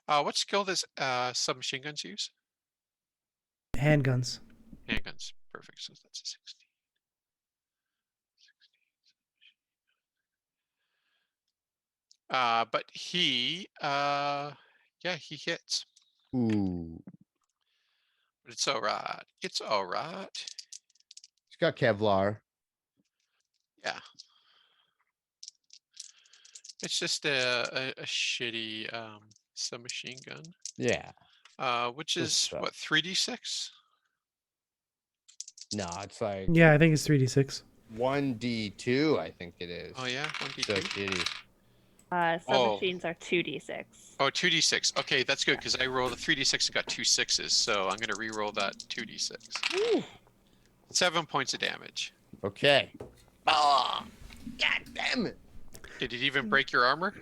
Rifle. What skill does submachine guns use? Handguns. Handguns. Perfect. So that's a 16. But he hits. Ooh. But it's all right. It's all right. He's got Kevlar. Yeah. It's just a shitty submachine gun. Yeah. Which Good is stuff. what, 3d6? No, it's like Yeah, I think it's 3d6. 1d2, I think it is. Oh yeah, 1d2. So shitty. Submachines are 2d6. Oh, 2d6. Okay, that's good because I rolled a 3d6 and got 2 6s, so I'm gonna re-roll that 2d6. Ooh. 7 points of damage. Okay. Oh, God damn it. Did it even break your armor?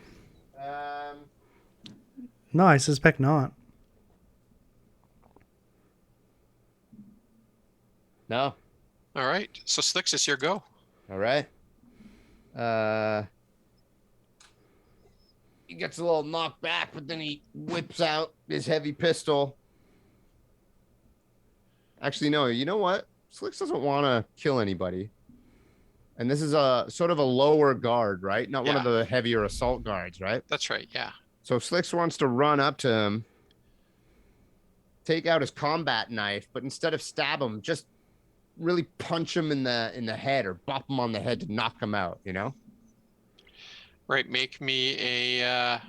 No, I suspect not. No. All right. So Slicks, it's your go. All right. He gets a little knocked back, but then he whips out his heavy pistol. Actually, no. You know what? Slicks doesn't want to kill anybody. And this is a sort of a lower guard, right? Not one of the heavier assault guards, right? That's right. Yeah. So Slicks wants to run up to him, take out his combat knife, but instead of stab him, just really punch him in the head or bop him on the head to knock him out, you know? Right. Make me a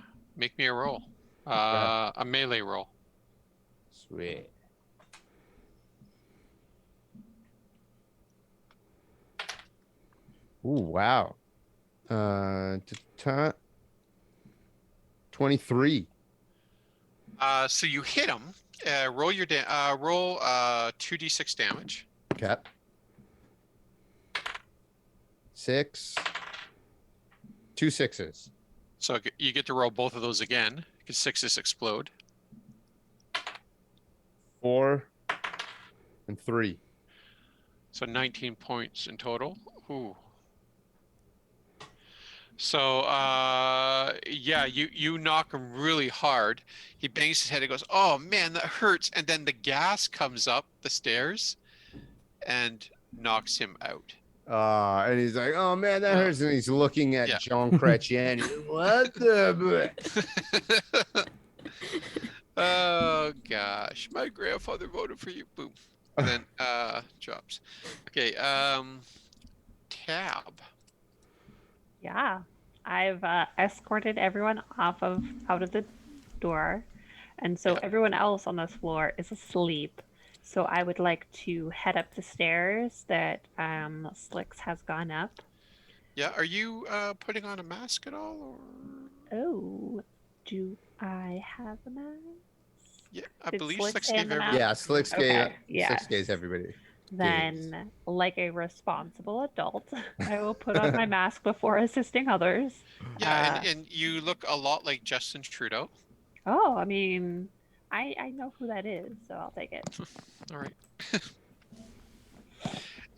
roll. A melee roll. Sweet. Ooh, wow. 23. So you hit him. Roll 2d6 damage. Okay. 6. 2 6s. So you get to roll both of those again because 6s explode. 4 and 3. So 19 points in total. Ooh. So yeah, you knock him really hard. He bangs his head and goes, "Oh man, that hurts!" And then the gas comes up the stairs and knocks him out. And he's like, "Oh man, that Uh, hurts." And he's looking at yeah. John Chrétien. What the? Oh gosh, my grandfather voted for you. Boom. And then drops. Okay, Tab. Yeah, I've escorted everyone out of the door, and so Yeah. everyone else on this floor is asleep. So I would like to head up the stairs that Slicks has gone up. Yeah, are you putting on a mask at all, or? Oh, do I have a mask? Yeah, I Did believe Slicks Slicks hand gave them everyone. out? Yeah, Slicks Okay, yeah. Slicks gave everybody. Then, like a responsible adult, I will put on my mask before assisting others. Yeah, and you look a lot like Justin Trudeau. Oh, I mean, I know who that is, so I'll take it. All right.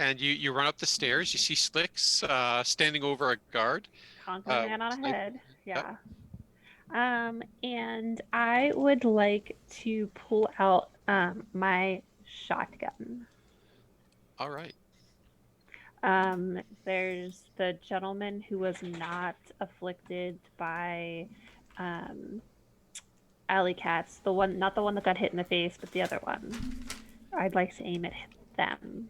And you run up the stairs. You see Slicks standing over a guard. Conquering man on a snipe- head. Yeah. And I would like to pull out my shotgun. All right. There's the gentleman who was not afflicted by alley cats, the one, not the one that got hit in the face, but the other one. I'd like to aim at them.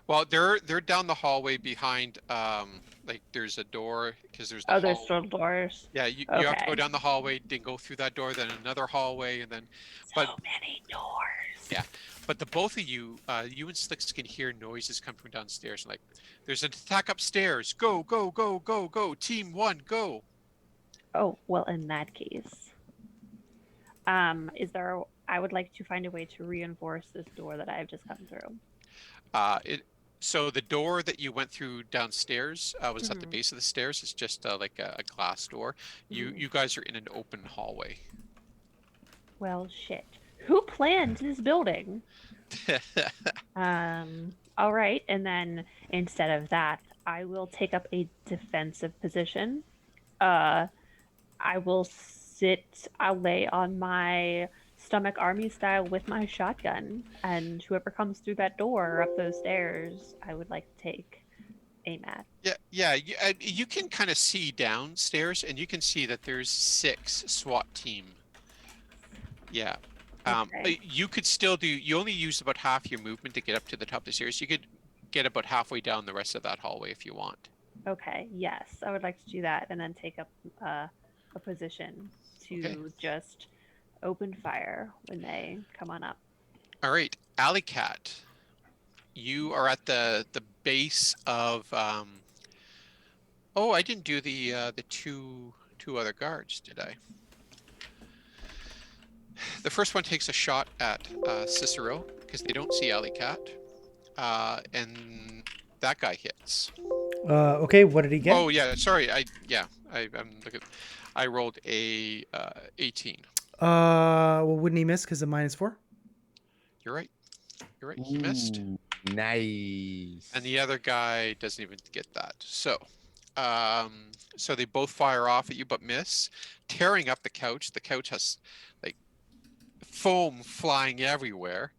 Well, they're down the hallway behind. Like there's a door because there's the Oh, there's hall. still doors. Yeah, you have to go Okay. down the hallway, then go through that door, then another hallway, and then. So But many doors. yeah, but the both of you, you and Slicks can hear noises coming from downstairs. Like, there's an attack upstairs. Go, go, go, go, go. Team 1, go. Oh, well, in that case, is there? I would like to find a way to reinforce this door that I've just come through. So the door that you went through downstairs was at the Mhm. base of the stairs. It's just like a glass door. Mhm. You guys are in an open hallway. Well, shit. Who planned this building? All right, and then instead of that, I will take up a defensive position. I'll lay on my stomach army style with my shotgun, and whoever comes through that door or up those stairs, I would like to take aim at. Yeah. You can kind of see downstairs, and you can see that there's 6 SWAT team. Yeah. Okay. You could still do. You only use about half your movement to get up to the top of the stairs. You could get about halfway down the rest of that hallway if you want. Okay, yes, I would like to do that, and then take up a position to just open fire when they come on up. All right, Alley Cat, you are at the base of. Oh, I didn't do the two other guards, did I? The first one takes a shot at Cicero because they don't see Alley Cat, and that guy hits. Okay, what did he get? Oh yeah, sorry. I'm looking. I rolled a 18. Well, wouldn't he miss because of -4? You're right. You're right. He missed. Ooh, nice. And the other guy doesn't even get that. So, so they both fire off at you but miss, tearing up the couch. The couch has like foam flying everywhere.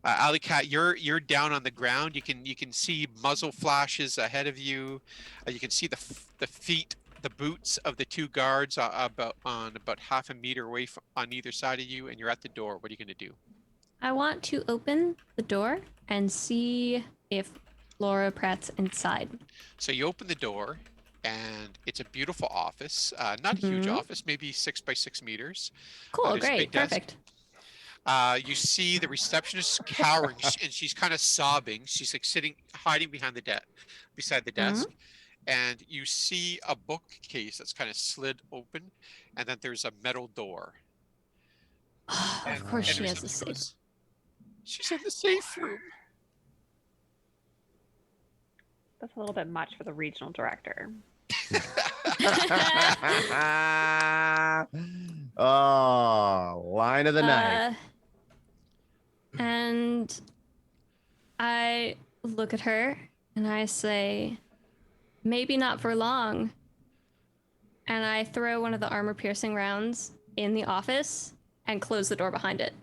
Alley Cat, you're down on the ground. You can see muzzle flashes ahead of you. You can see the feet, the boots of the 2 guards about half a meter away on either side of you, and you're at the door. What are you going to do? I want to open the door and see if Laura Pratt's inside. So you open the door, and it's a beautiful office. Not a huge Mhm. office, maybe 6 by 6 meters. Cool, There's a great, big desk. perfect. You see the receptionist cowering, and she's kind of sobbing. She's like sitting, hiding behind the beside the desk. And you see a bookcase that's kind of slid open, and then there's a metal door. Of course And she has a receptionist safe. goes, "She's in the safe room." That's a little bit much for the regional director. Oh, line of the night. And I look at her and I say, maybe not for long. And I throw one of the armor piercing rounds in the office and close the door behind it.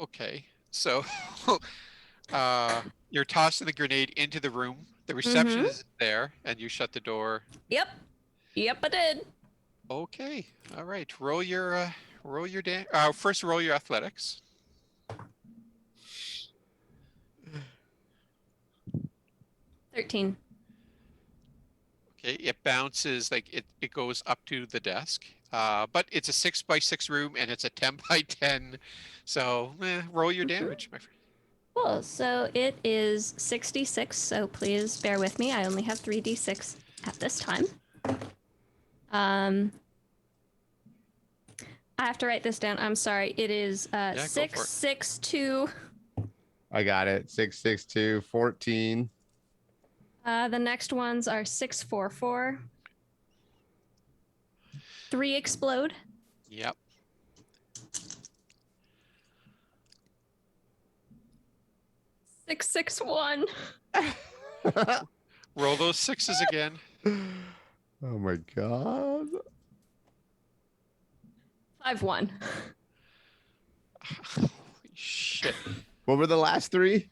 Okay, so you're tossing the grenade into the room. The Mm-hmm. receptionist is there, and you shut the door. Yep, I did. Okay, all right. Roll your first roll your athletics. 13. Okay, it bounces like it goes up to the desk. But it's a 6 by 6 room and it's a 10 by 10. So roll your damage, my friend. Cool. So it is 66. So please bear with me. I only have 3d6 at this time. I have to write this down. I'm sorry. It is go for it. 662. I got it. 662 14. The next ones are 644. 3 explode. Yep. Six, 6, 1. Roll those sixes again. Oh my god. 5, 1. Holy shit. What were the last three?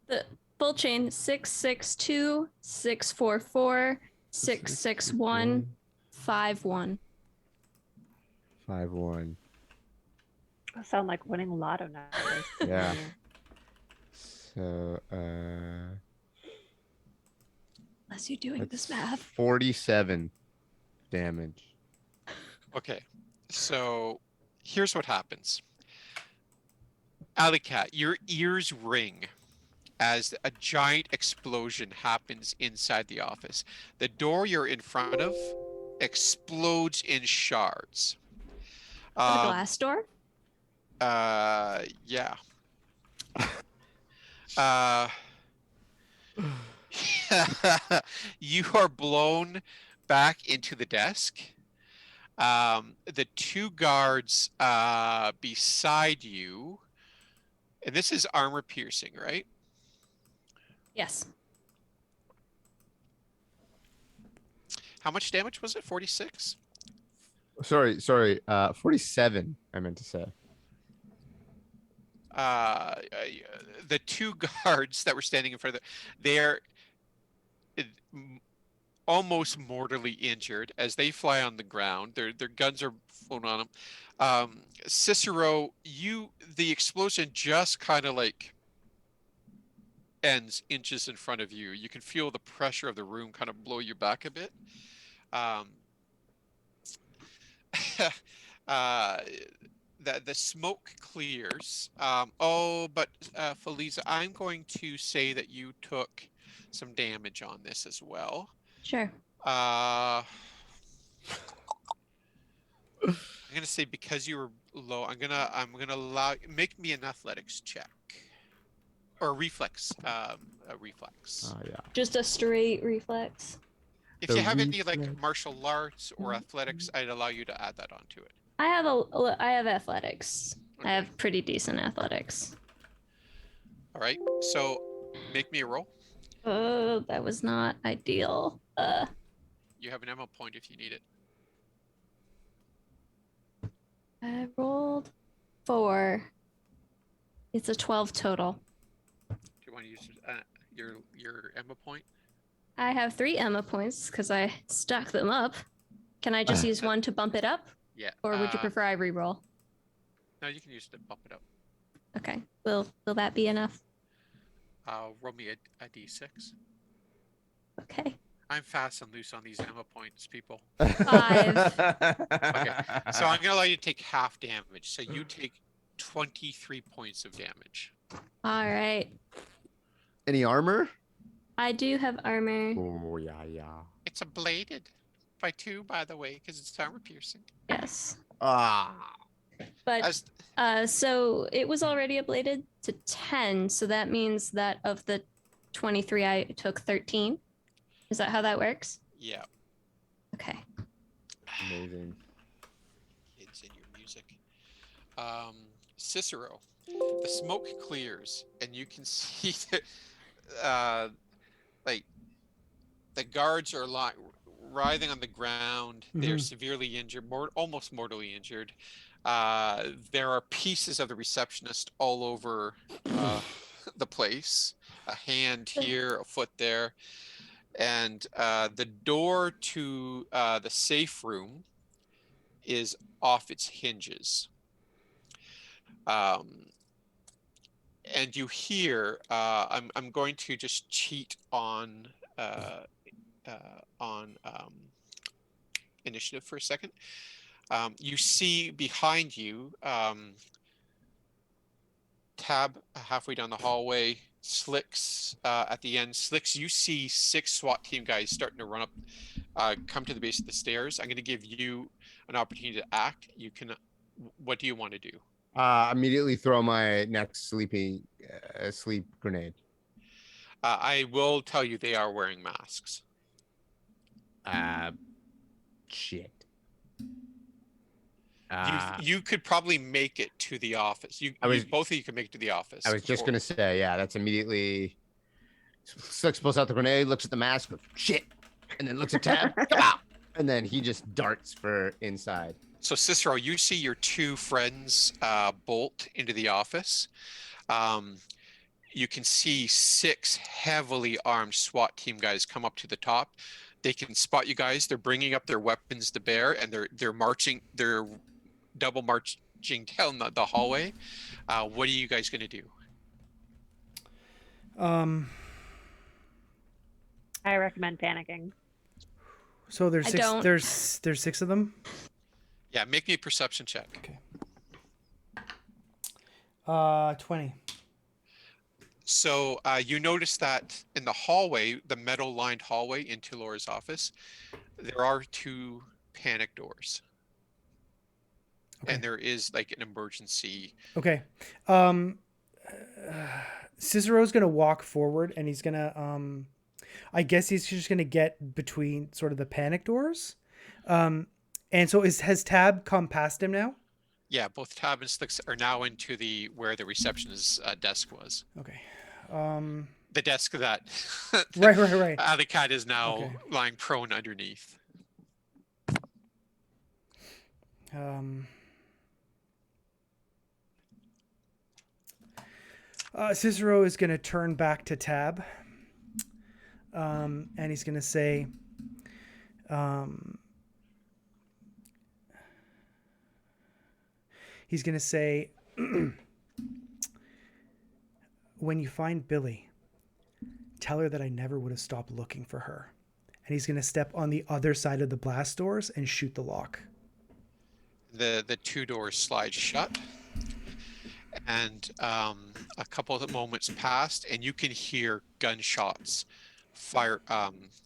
The full chain 662, 644, 661, 5-1. 5-1. That sound like winning lotto numbers. to Yeah. me. So Unless you're doing this that's math. 47 damage. Okay, so here's what happens. Alley Cat, your ears ring as a giant explosion happens inside the office. The door you're in front of explodes in shards. The glass door? Yeah. You are blown back into the desk. The two guards beside you, and this is armor piercing, right? Yes. How much damage was it? 46? Sorry. 47, I meant to say. The two guards that were standing in front of they're almost mortally injured as they fly on the ground. Their guns are flown on them. Cicero, the explosion just kind of like ends inches in front of you. You can feel the pressure of the room kind of blow you back a bit. The smoke clears. But Feliza, I'm going to say that you took some damage on this as well. Sure. I'm gonna say because you were low, I'm gonna allow make me an athletics check or reflex. A reflex. Oh yeah. Just a straight reflex. If The you have any like reflex. martial arts or athletics, I'd allow you to add that onto it. I have athletics. I have pretty decent athletics. All right. So make me a roll. Oh, that was not ideal. You have an ammo point if you need it. I rolled 4. It's a 12 total. Do you want to use your ammo point? I have 3 Emma points because I stacked them up. Can I just use one to bump it up? Yeah. Or would you prefer I re-roll? No, you can use it to bump it up. Okay. Will that be enough? Roll me a d6. Okay. I'm fast and loose on these ammo points, people. 5. Okay, so I'm gonna allow you to take half damage. So you take 23 points of damage. All right. Any armor? I do have armor. Oh yeah. It's a bladed by 2, by the way, because it's armor piercing. Yes. Ah. But As so it was already ablated to 10, so that means that of the 23 I took 13. Is that how that works? yeah, Okay. Amazing. kids in your music. Cicero, the smoke clears, and you can see that, like the guards are writhing on the ground. They're severely injured, almost mortally injured. There are pieces of the receptionist all over the place. A hand here, a foot there. And the door to the safe room is off its hinges. And you hear, I'm going to just cheat on initiative for a second. You see behind you, Tab halfway down the hallway, Slicks at the end. Slicks, you see 6 SWAT team guys starting to run up, come to the base of the stairs. I'm going to give you an opportunity to act. You can. What do you want to do? Immediately throw my next sleep grenade. I will tell you they are wearing masks. Shit. You could probably make it to the office. Both of you can make it to the office. I was just gonna say, yeah, that's immediately. Slicks pulls out the grenade, looks at the mask, goes, shit, and then looks at Tab, come out, and then he just darts for inside. So Cicero, you see your 2 friends bolt into the office. You can see 6 heavily armed SWAT team guys come up to the top. They can spot you guys. They're bringing up their weapons to bear, and they're marching. They're double marching down the hallway. What are you guys going to do? I recommend panicking. So there's I 6. don't. There's 6 of them. Yeah, make me a perception check. Okay. 20. So you notice that in the hallway, the metal-lined hallway into Laura's office, there are 2 panic doors. Okay. And there is like an emergency. Okay. Cicero's gonna walk forward, and he's gonna I guess he's just gonna get between sort of the panic doors. And so has Tab come past him now? Yeah, both Tab and Slicks are now into where the receptionist's desk was. Okay. The desk that Right. the cat is now Okay. lying prone underneath. Cicero is going to turn back to Tab, and he's going to say, when you find Billy, tell her that I never would have stopped looking for her. And he's going to step on the other side of the blast doors and shoot the lock. The 2 doors slide shut, and a couple of moments passed, and you can hear gunshots fire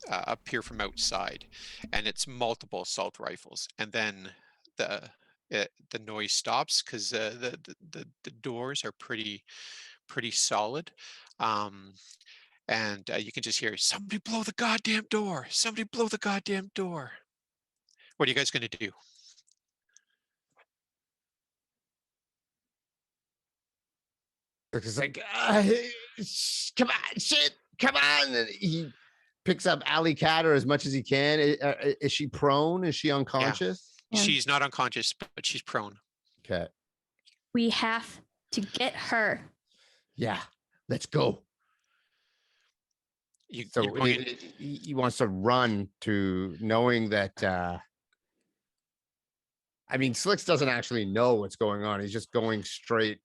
appear from outside, and it's multiple assault rifles. And then the noise stops because the doors are pretty solid. And you can just hear, somebody blow the goddamn door. Somebody blow the goddamn door. What are you guys going to do? It's like, come on, shit, come on. And he picks up Alley Cat or as much as he can. Is she prone? Is she unconscious? Yeah. She's not unconscious, but she's prone. Okay. We have to get her. Yeah, let's go. So he wants to run to knowing that. I mean, Slicks doesn't actually know what's going on. He's just going straight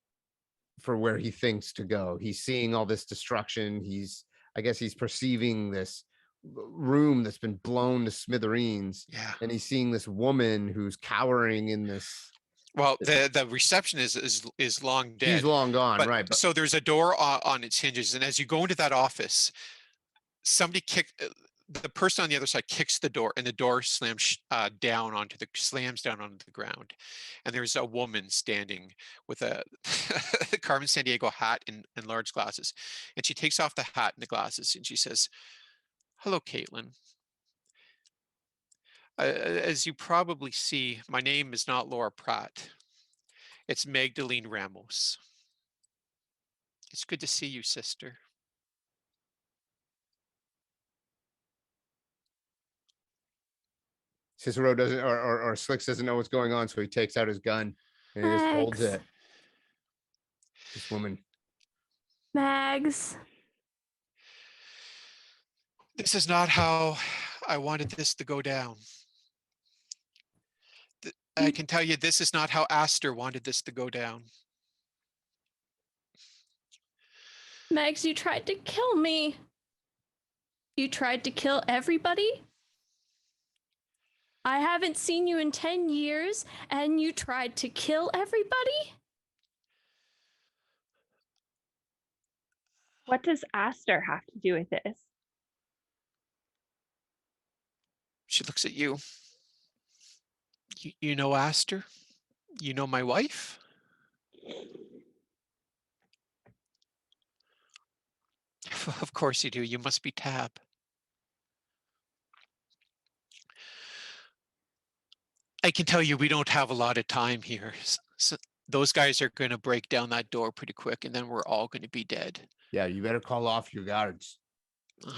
for where he thinks to go. He's seeing all this destruction. I guess he's perceiving this room that's been blown to smithereens, Yeah. and he's seeing this woman who's cowering in this. Well, the reception is long dead. He's long gone, But right? But so there's a door on its hinges, and as you go into that office, somebody the person on the other side kicks the door, and the door slams down onto the ground, and there's a woman standing with a Carmen Sandiego hat and large glasses, and she takes off the hat and the glasses, and she says, "Hello, Caitlin. As you probably see, my name is not Laura Pratt. It's Magdalene Ramos. It's good to see you, sister." Cicero doesn't, or Slicks doesn't know what's going on, so he takes out his gun and he just holds Max. it. This woman. Mags. This is not how I wanted this to go down. I can tell you this is not how Aster wanted this to go down. Mags, you tried to kill me. You tried to kill everybody? I haven't seen you in 10 years, and you tried to kill everybody? What does Aster have to do with this? She looks at you. You know Aster? You know my wife? Of course you do. You must be Tab. I can tell you we don't have a lot of time here. So those guys are going to break down that door pretty quick, and then we're all going to be dead. Yeah, you better call off your guards.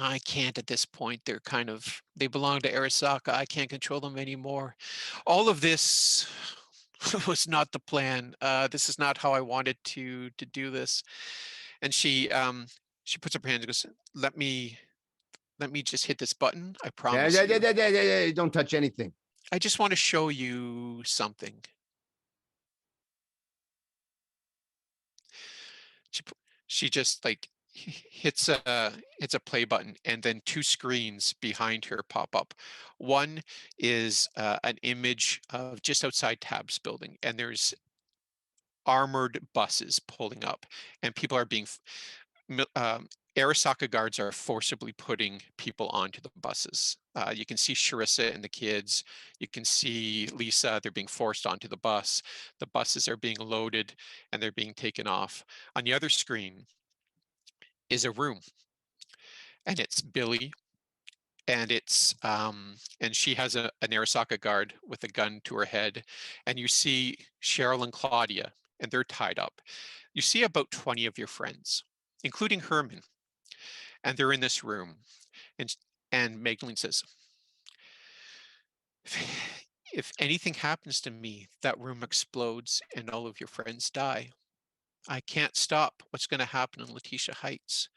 I can't at this point. They belong to Arasaka. I can't control them anymore. All of this was not the plan. This is not how I wanted to do this. And she puts up her hand and goes, let me just hit this button. I promise you. Don't touch anything. I just want to show you something. She just like hits a play button, and then two screens behind her pop up. One is an image of just outside Tab's building, and there's armored buses pulling up, and people are being Arasaka guards are forcibly putting people onto the buses. You can see Sharissa and the kids. You can see Lisa. They're being forced onto the bus. The buses are being loaded and they're being taken off. On the other screen is a room, and it's Billy, and and she has an Arasaka guard with a gun to her head, and you see Cheryl and Claudia, and they're tied up. You see about 20 of your friends, including Herman, and they're in this room. And Magdalene says, if anything happens to me, that room explodes and all of your friends die. I can't stop what's going to happen in Letitia Heights.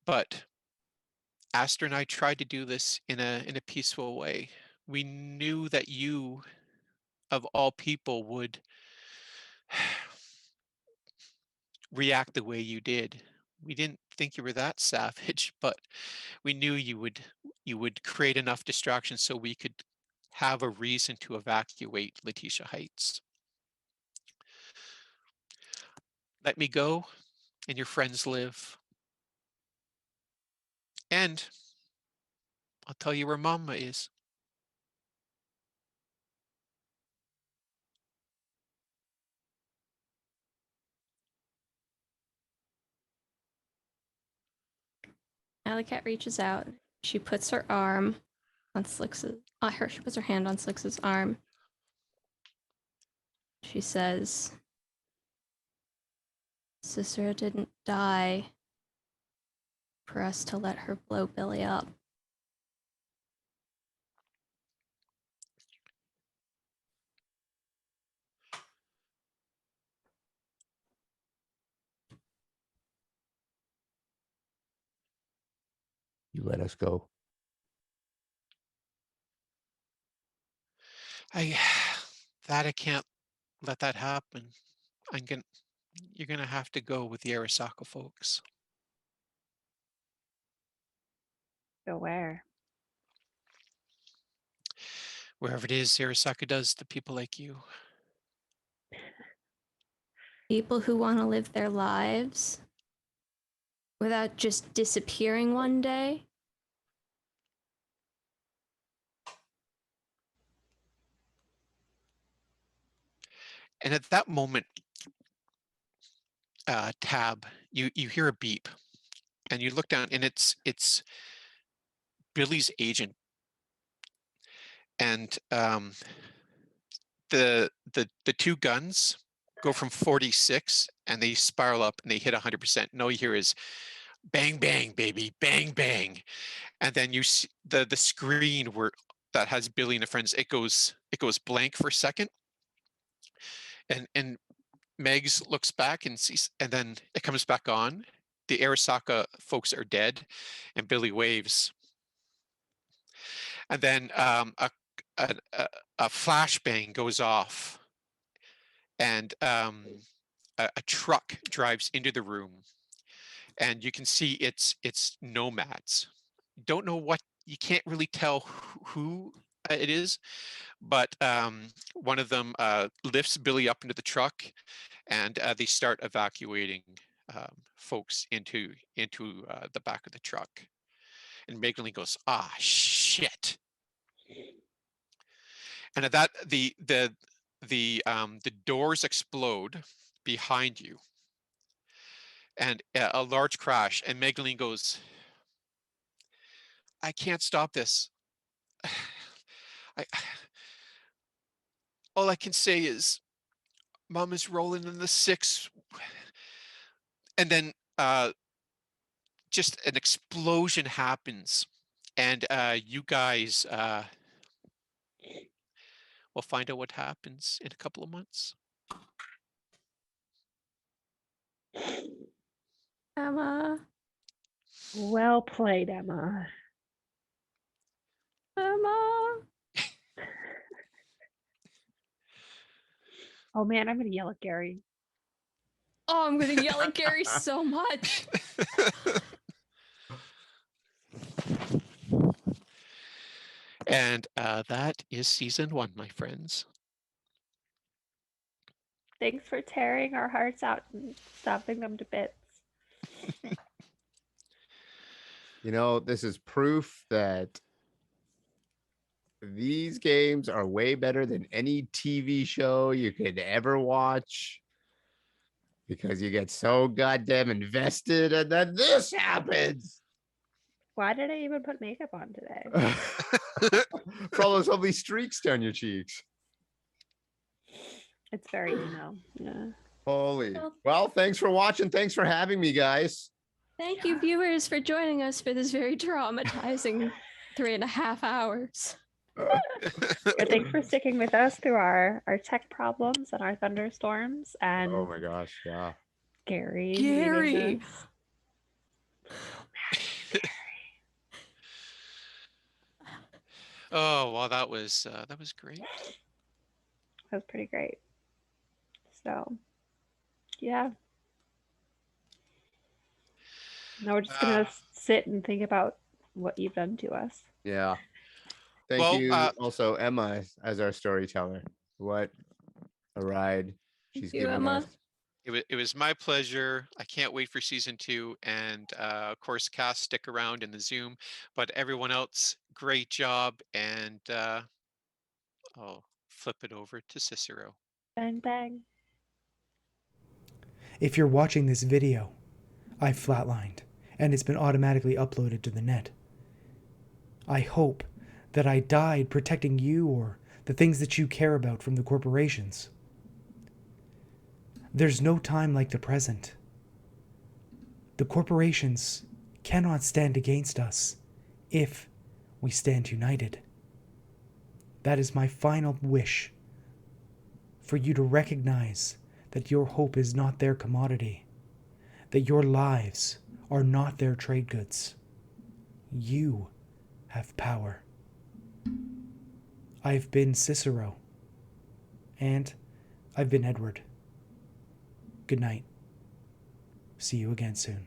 But Aster and I tried to do this in a peaceful way. We knew that you, of all people, would react the way you did. We didn't think you were that savage, but we knew you would create enough distraction so we could have a reason to evacuate Letitia Heights. Let me go and your friends live. And I'll tell you where Mama is. Alley Cat reaches out. She puts her arm on Slicks's. She puts her hand on Slicks's arm. She says, "Sister didn't die for us to let her blow Billy up." You let us go. I can't let that happen. You're gonna have to go with the Arasaka folks. Go where? Wherever it is Arasaka does to people like you. People who want to live their lives without just disappearing one day. And at that moment, Tab, you hear a beep, and you look down, and it's Billy's agent, and the two guns go from 46, and they spiral up, and they hit 100%. And all you hear is bang bang, baby, bang bang, and then you see the screen where that has Billy and the friends. It goes blank for a second, and Megs looks back and sees, and then it comes back on. The Arasaka folks are dead, and Billy waves. And then a flashbang goes off, and a truck drives into the room, and you can see it's nomads. Don't know what, you can't really tell who it is, but one of them lifts Billy up into the truck, and they start evacuating folks into the back of the truck. And Magdalene goes, "Ah, shit!" And at that, the doors explode behind you, and a large crash. And Magdalene goes, "I can't stop this. I all I can say is, Mom is rolling in the six." And then just an explosion happens, and you guys will find out what happens in a couple of months. Emma. Well played, Emma. Emma. Oh man, I'm gonna yell at Gary. Oh, I'm going to yell at Gary so much. And that is season 1, my friends. Thanks for tearing our hearts out and stomping them to bits. You know, this is proof that these games are way better than any TV show you could ever watch, because you get so goddamn invested, and then this happens. Why did I even put makeup on today? For all those lovely streaks down your cheeks. It's very emo. Yeah. Holy. Well, thanks for watching. Thanks for having me, guys. Thank you, viewers, for joining us for this very traumatizing 3.5 hours. Yeah, thanks for sticking with us through our tech problems and our thunderstorms and Oh my gosh, yeah. Gary. Gary. leaving us. Oh, well, that was great. That was pretty great. So, yeah. Now we're just gonna sit and think about what you've done to us. Yeah. Thank Well, you also, Emma, as our storyteller. What a ride she's you, given Emma. us. It was my pleasure. I can't wait for season 2, and of course, cast, stick around in the Zoom. But everyone else, great job, and I'll flip it over to Cicero. Bang bang. If you're watching this video, I've flatlined, and it's been automatically uploaded to the net. I hope that I died protecting you or the things that you care about from the corporations. There's no time like the present. The corporations cannot stand against us if we stand united. That is my final wish, for you to recognize that your hope is not their commodity, that your lives are not their trade goods. You have power. I've been Cicero, and I've been Edward. Good night. See you again soon.